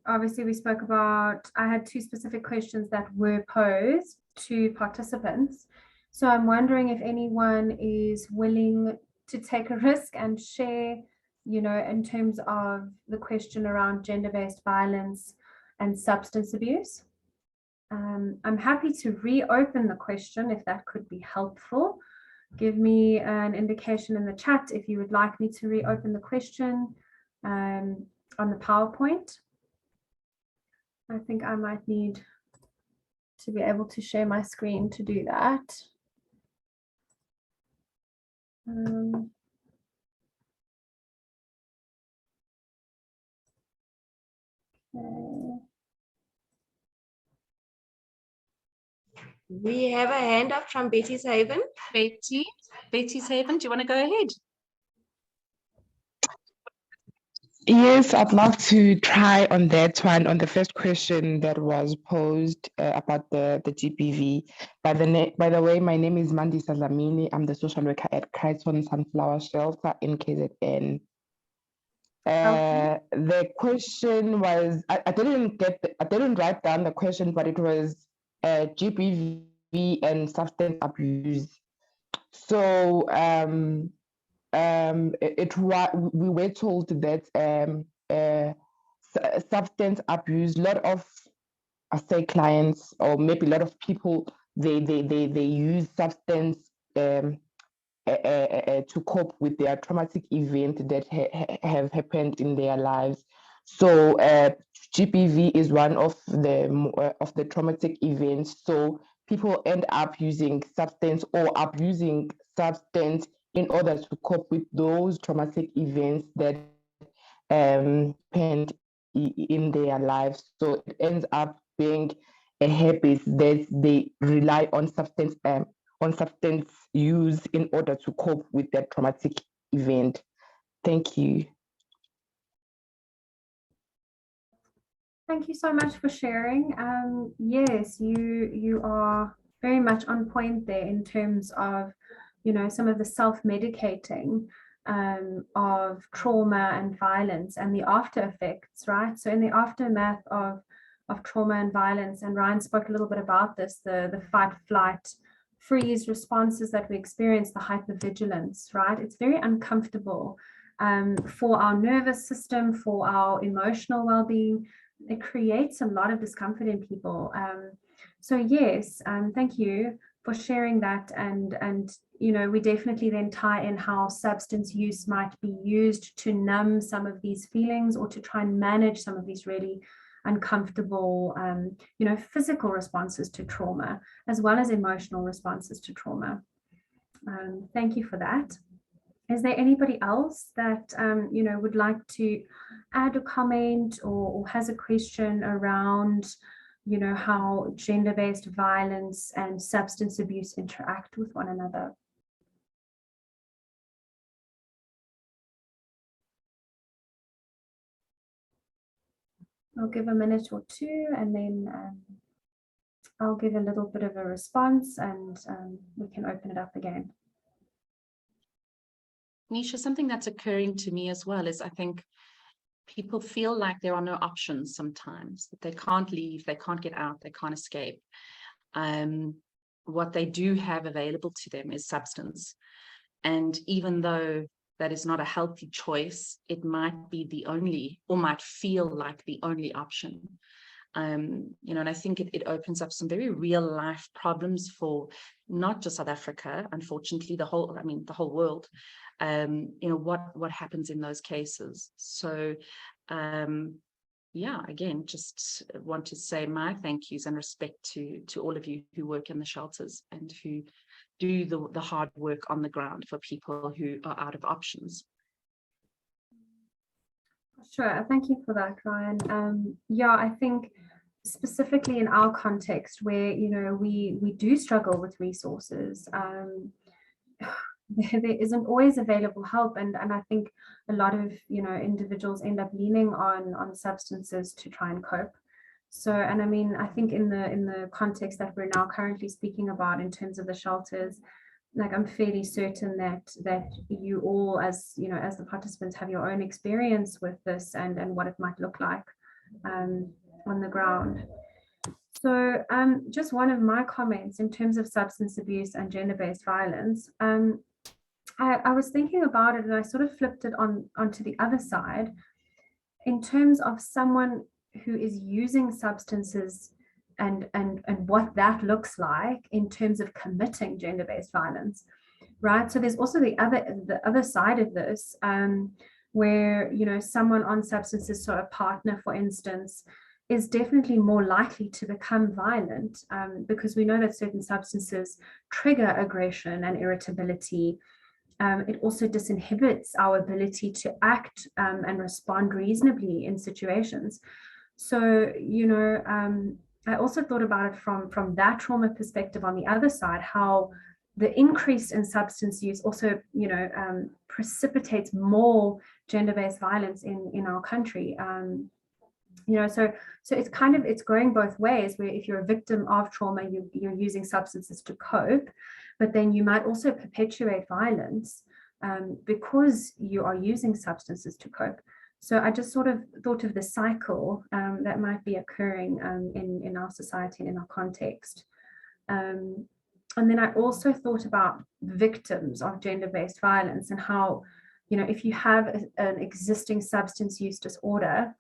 Obviously we spoke about, I had 2 specific questions that were posed to participants. So I'm wondering if anyone is willing to take a risk and share, in terms of the question around gender-based violence and substance abuse. I'm happy to reopen the question if that could be helpful. Give me an indication in the chat if you would like me to reopen the question on the PowerPoint. I think I might need to be able to share my screen to do that. Okay. We have a hand up from Betty's Haven. Betty's Haven, do you want to go ahead? Yes, I'd love to try on that one, on the first question that was posed about the GBV. By the way, my name is Mandi Sadlamini. I'm the social worker at Crichton Sunflower Shelter in KZN. The question was, I didn't write down the question, but it was GBV and substance abuse. So we were told that substance abuse, a lot of, I say, clients, or maybe a lot of people, they use substance to cope with their traumatic event that have happened in their lives. So GBV is one of the traumatic events. So people end up using substance or abusing substance in order to cope with those traumatic events that happened in their lives. So it ends up being a habit that they rely on substance use in order to cope with that traumatic event. Thank you. Thank you so much for sharing. Yes, you are very much on point there in terms of, some of the self-medicating of trauma and violence and the after effects, right? So in the aftermath of trauma and violence, and Ryan spoke a little bit about this, the fight, flight, freeze responses that we experience, the hypervigilance, right? It's very uncomfortable for our nervous system, for our emotional well-being. It creates a lot of discomfort in people. So yes, thank you for sharing that. And we definitely then tie in how substance use might be used to numb some of these feelings or to try and manage some of these really uncomfortable, physical responses to trauma, as well as emotional responses to trauma. Thank you for that. Is there anybody else that, would like to add a comment or has a question around, how gender-based violence and substance abuse interact with one another? I'll give a minute or two and then I'll give a little bit of a response and we can open it up again. Nisha, something that's occurring to me as well is I think people feel like there are no options sometimes, that they can't leave, they can't get out, they can't escape. What they do have available to them is substance. And even though that is not a healthy choice, it might be the only, or might feel like the only option. And I think it opens up some very real life problems for not just South Africa, unfortunately, the whole world. What happens in those cases. So again, just want to say my thank yous and respect to all of you who work in the shelters and who do the hard work on the ground for people who are out of options. Sure, thank you for that, Ryan. I think specifically in our context where, we do struggle with resources, there isn't always available help, and I think a lot of individuals end up leaning on substances to try and cope. So, and I think in the context that we're now currently speaking about in terms of the shelters, I'm fairly certain that you all, as you know, as the participants, have your own experience with this and what it might look like on the ground. So just one of my comments in terms of substance abuse and gender-based violence, I was thinking about it and I sort of flipped it onto the other side in terms of someone who is using substances and what that looks like in terms of committing gender-based violence, right? So there's also the other side of this, where, you know, someone on substances, so a partner, for instance, is definitely more likely to become violent, because we know that certain substances trigger aggression and irritability. It also disinhibits our ability to act and respond reasonably in situations. So, you know, I also thought about it from that trauma perspective on the other side, how the increase in substance use also, you know, precipitates more gender-based violence in our country. You know, so it's going both ways, where if you're a victim of trauma, you're using substances to cope, but then you might also perpetuate violence because you are using substances to cope. So I just sort of thought of the cycle that might be occurring in our society and in our context. And then I also thought about victims of gender-based violence and how, you know, if you have an existing substance use disorder,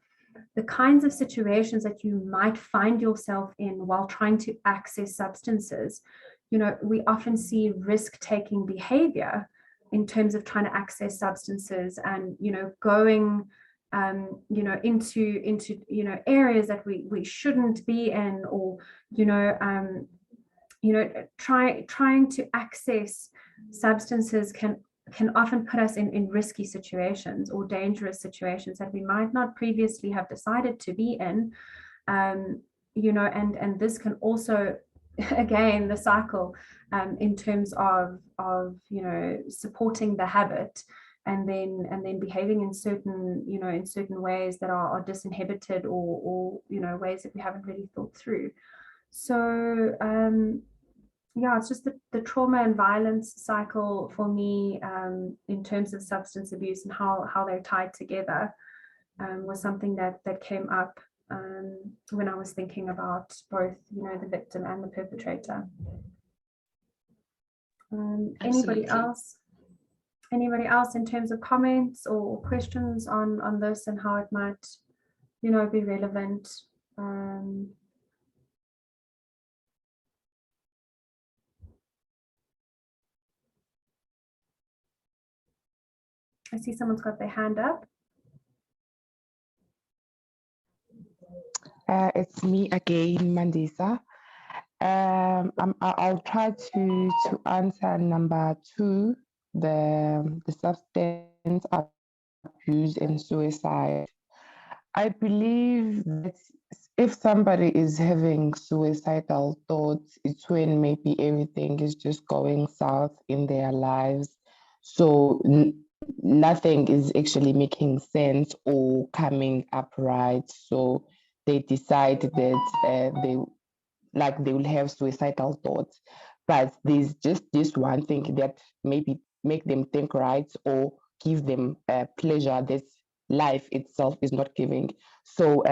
the kinds of situations that you might find yourself in while trying to access substances, you know, we often see risk-taking behavior in terms of trying to access substances and, you know, going you know, into you know, areas that we shouldn't be in, or you know, trying to access substances can often put us in risky situations or dangerous situations that we might not previously have decided to be in. You know, and this can also, again, the cycle in terms of you know, supporting the habit and then behaving in certain, you know, in certain ways that are disinhibited or you know, ways that we haven't really thought through. So yeah, it's just the trauma and violence cycle for me in terms of substance abuse and how they're tied together was something that came up when I was thinking about both, you know, the victim and the perpetrator. Anybody else? Anybody else in terms of comments or questions on this and how it might, you know, be relevant? I see someone's got their hand up. It's me again, Mandisa. I'll try to answer number 2, the substance abuse and suicide. I believe that if somebody is having suicidal thoughts, it's when maybe everything is just going south in their lives. So nothing is actually making sense or coming up right. So they decide that they will have suicidal thoughts. But there's just this one thing that maybe make them think right or give them pleasure that life itself is not giving. So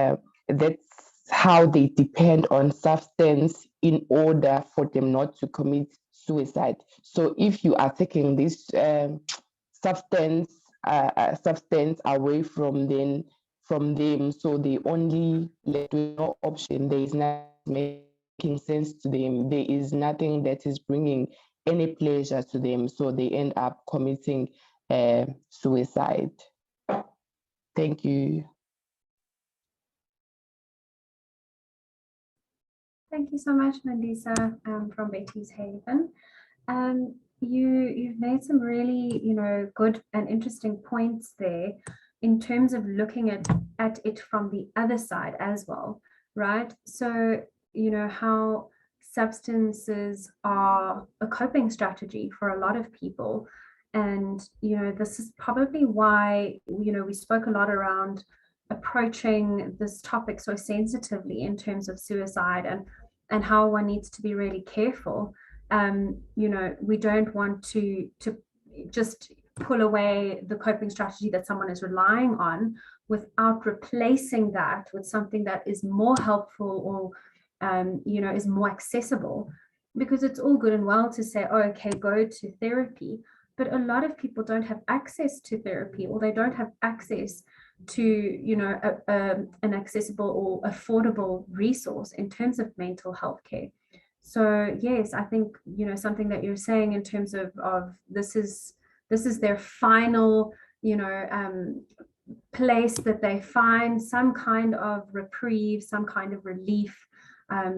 that's how they depend on substance in order for them not to commit suicide. So if you are taking this substance substance away from them, so they only left with no option. There is nothing making sense to them. There is nothing that is bringing any pleasure to them, so they end up committing suicide. Thank you. Thank you so much, Mandisa, from Betty's Haven. You've made some really, you know, good and interesting points there in terms of looking at it from the other side as well, right? So, you know, how substances are a coping strategy for a lot of people. And, you know, this is probably why, you know, we spoke a lot around approaching this topic so sensitively in terms of suicide and how one needs to be really careful You know, we don't want to just pull away the coping strategy that someone is relying on without replacing that with something that is more helpful or you know, is more accessible. Because it's all good and well to say, oh, okay, go to therapy, but a lot of people don't have access to therapy, or they don't have access to, you know, an accessible or affordable resource in terms of mental health care. So yes, I think, you know, something that you're saying in terms of this is their final, you know, place that they find some kind of reprieve, some kind of relief,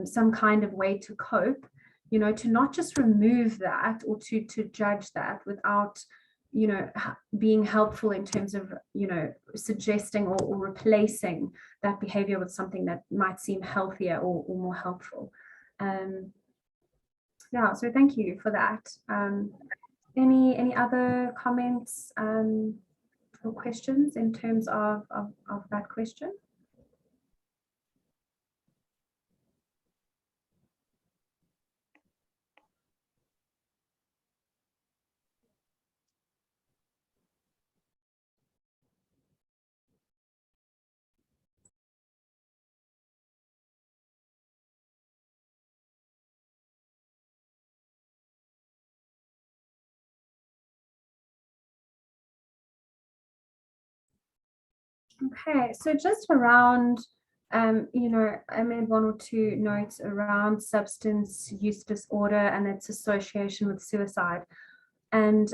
some kind of way to cope, you know, to not just remove that or to judge that without, you know, being helpful in terms of, you know, suggesting or replacing that behavior with something that might seem healthier or more helpful. Yeah, so thank you for that. Any other comments or questions in terms of that question? Okay, so just around, you know, I made one or two notes around substance use disorder and its association with suicide. And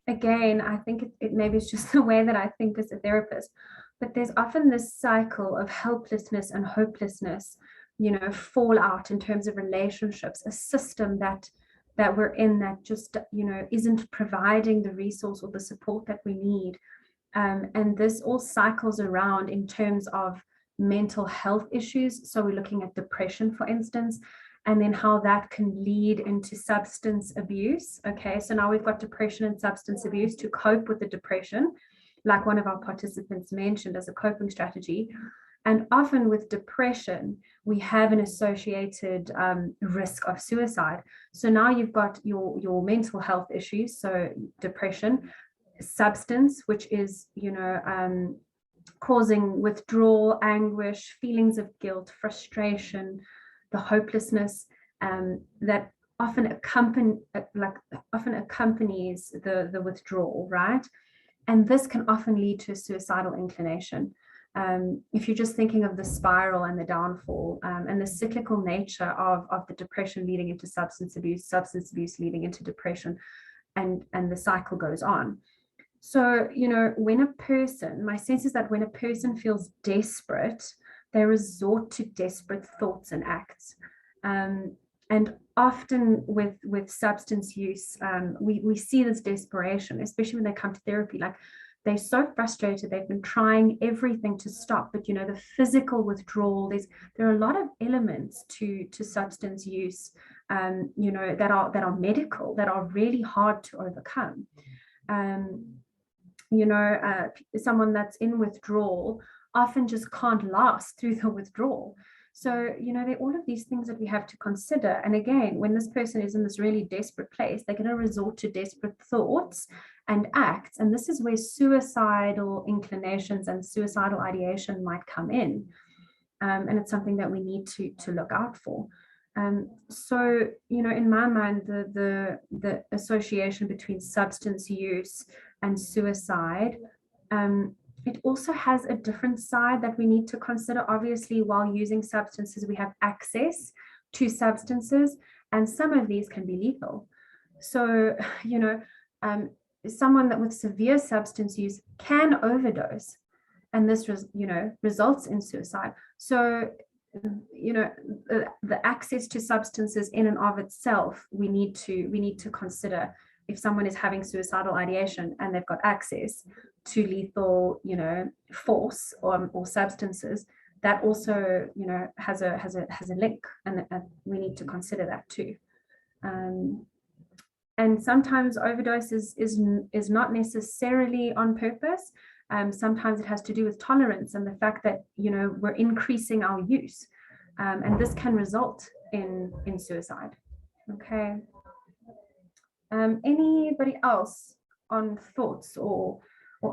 again, I think it maybe it's just the way that I think as a therapist, but there's often this cycle of helplessness and hopelessness, you know, fallout in terms of relationships, a system that we're in that just, you know, isn't providing the resource or the support that we need. And this all cycles around in terms of mental health issues. So we're looking at depression, for instance, and then how that can lead into substance abuse. Okay, so now we've got depression and substance abuse to cope with the depression, like one of our participants mentioned as a coping strategy. And often with depression, we have an associated risk of suicide. So now you've got your mental health issues, so depression, substance, which is, you know, causing withdrawal, anguish, feelings of guilt, frustration, the hopelessness that often accompanies the withdrawal, right? And this can often lead to a suicidal inclination. If you're just thinking of the spiral and the downfall and the cyclical nature of the depression leading into substance abuse leading into depression, and the cycle goes on. So, you know, my sense is that when a person feels desperate, they resort to desperate thoughts and acts. And often with substance use, we see this desperation, especially when they come to therapy. Like, they're so frustrated, they've been trying everything to stop, but, you know, the physical withdrawal, there are a lot of elements to substance use, you know, that are medical, that are really hard to overcome. You know, someone that's in withdrawal often just can't last through the withdrawal. So, you know, there are all of these things that we have to consider. And again, when this person is in this really desperate place, they're going to resort to desperate thoughts and acts. And this is where suicidal inclinations and suicidal ideation might come in. And it's something that we need to look out for. So, you know, in my mind, the association between substance use and suicide, it also has a different side that we need to consider. Obviously, while using substances, we have access to substances, and some of these can be lethal. So, you know, someone that with severe substance use can overdose, and this, you know, results in suicide. So, you know, the access to substances in and of itself, we need to consider. If someone is having suicidal ideation and they've got access to lethal, you know, force or substances, that also, you know, has a link, and we need to consider that too. And sometimes overdose is not necessarily on purpose. Sometimes it has to do with tolerance and the fact that, you know, we're increasing our use, and this can result in suicide. Okay. Anybody else on thoughts or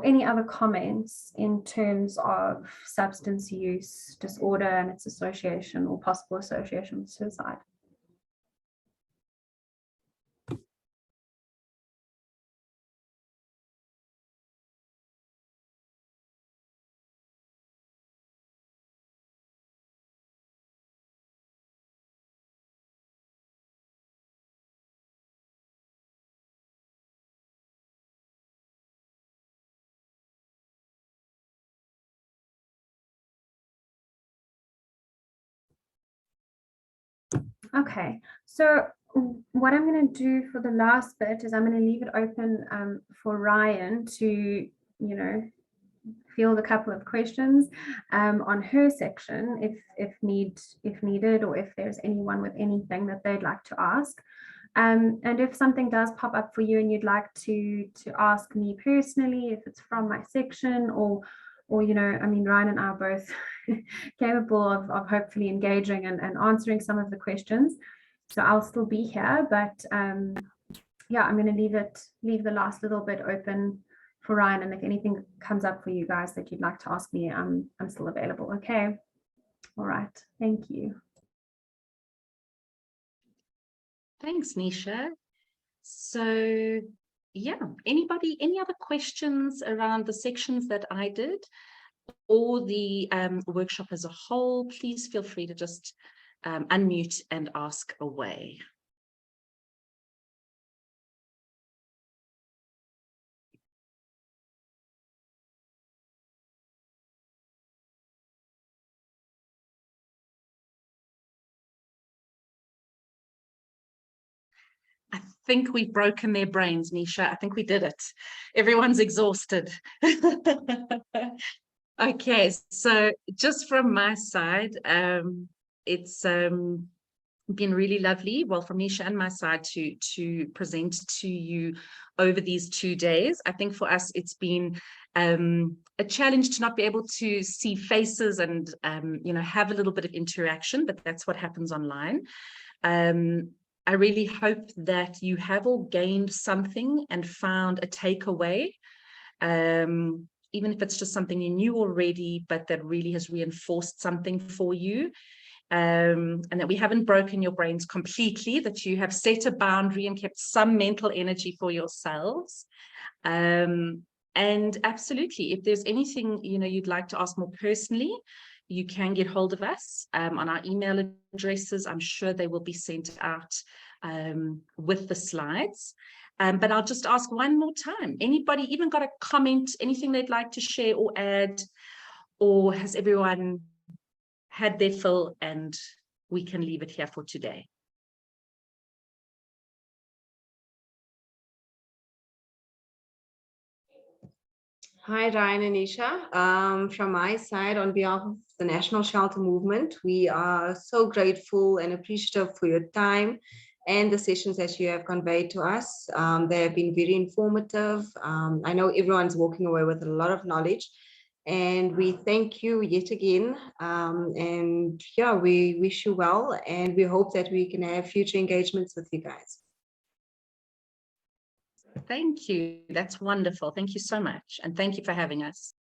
any other comments in terms of substance use disorder and its association or possible association with suicide? Okay, so what I'm going to do for the last bit is I'm going to leave it open for Ryan to, you know, field a couple of questions on her section if needed, or if there's anyone with anything that they'd like to ask. And if something does pop up for you and you'd like to ask me personally, if it's from my section or you know, I mean, Ryan and I are both capable of hopefully engaging and answering some of the questions. So I'll still be here, but yeah, I'm going to leave the last little bit open for Ryan. And if anything comes up for you guys that you'd like to ask me, I'm still available. Okay. All right. Thank you. Thanks, Nisha. So yeah, anybody, any other questions around the sections that I did or the workshop as a whole? Please feel free to just unmute and ask away. I think we've broken their brains, Nisha. I think we did it. Everyone's exhausted. Okay, so just from my side, it's been really lovely, well, from Nisha and my side to present to you over these 2 days. I think for us, it's been a challenge to not be able to see faces and, you know, have a little bit of interaction, but that's what happens online. I really hope that you have all gained something and found a takeaway, even if it's just something you knew already, but that really has reinforced something for you. And that we haven't broken your brains completely, that you have set a boundary and kept some mental energy for yourselves. And absolutely, if there's anything, you know, you'd like to ask more personally, you can get hold of us on our email addresses. I'm sure they will be sent out with the slides. But I'll just ask one more time. Anybody even got a comment, anything they'd like to share or add? Or has everyone had their fill and we can leave it here for today? Hi, Ryan and Isha. From my side, on behalf of the National Shelter Movement, we are so grateful and appreciative for your time and the sessions that you have conveyed to us. They have been very informative. I know everyone's walking away with a lot of knowledge, and we thank you yet again. And yeah, we wish you well, and we hope that we can have future engagements with you guys. Thank you. That's wonderful. Thank you so much. And thank you for having us.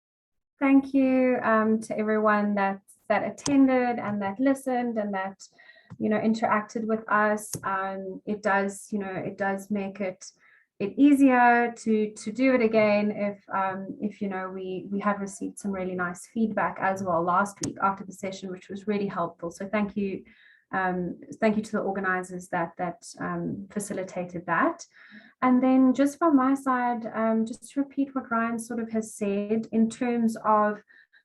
Thank you to everyone that attended and that listened and that, you know, interacted with us. It does, you know, it does make it easier to do it again if you know, we have received some really nice feedback as well last week after the session, which was really helpful. So thank you to the organizers that facilitated that. And then just from my side, just to repeat what Ryan sort of has said in terms of,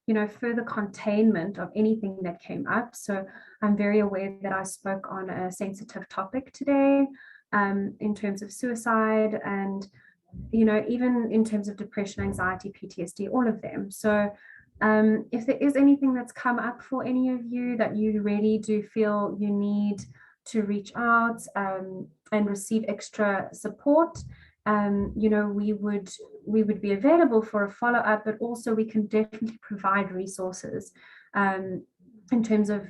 you know, further containment of anything that came up. So I'm very aware that I spoke on a sensitive topic today in terms of suicide and, you know, even in terms of depression, anxiety, PTSD, all of them. So if there is anything that's come up for any of you that you really do feel you need to reach out and receive extra support, you know, we would be available for a follow-up, but also we can definitely provide resources in terms of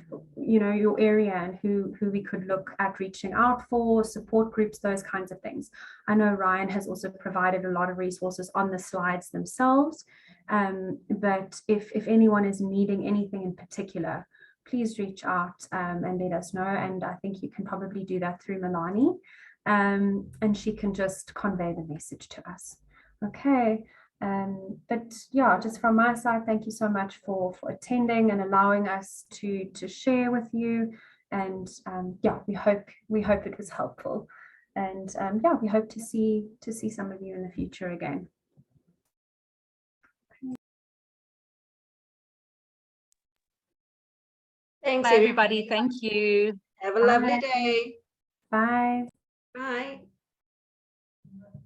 your area and who we could look at reaching out for, support groups, those kinds of things. I know Ryan has also provided a lot of resources on the slides themselves, but if anyone is needing anything in particular, please reach out and let us know. And I think you can probably do that through Milani, and she can just convey the message to us. Okay. But yeah, just from my side, thank you so much for attending and allowing us to share with you. And yeah, we hope it was helpful. And yeah, we hope to see some of you in the future again. Thanks, Bye, everybody. Thank you. Have a lovely Bye. day. Bye. Bye.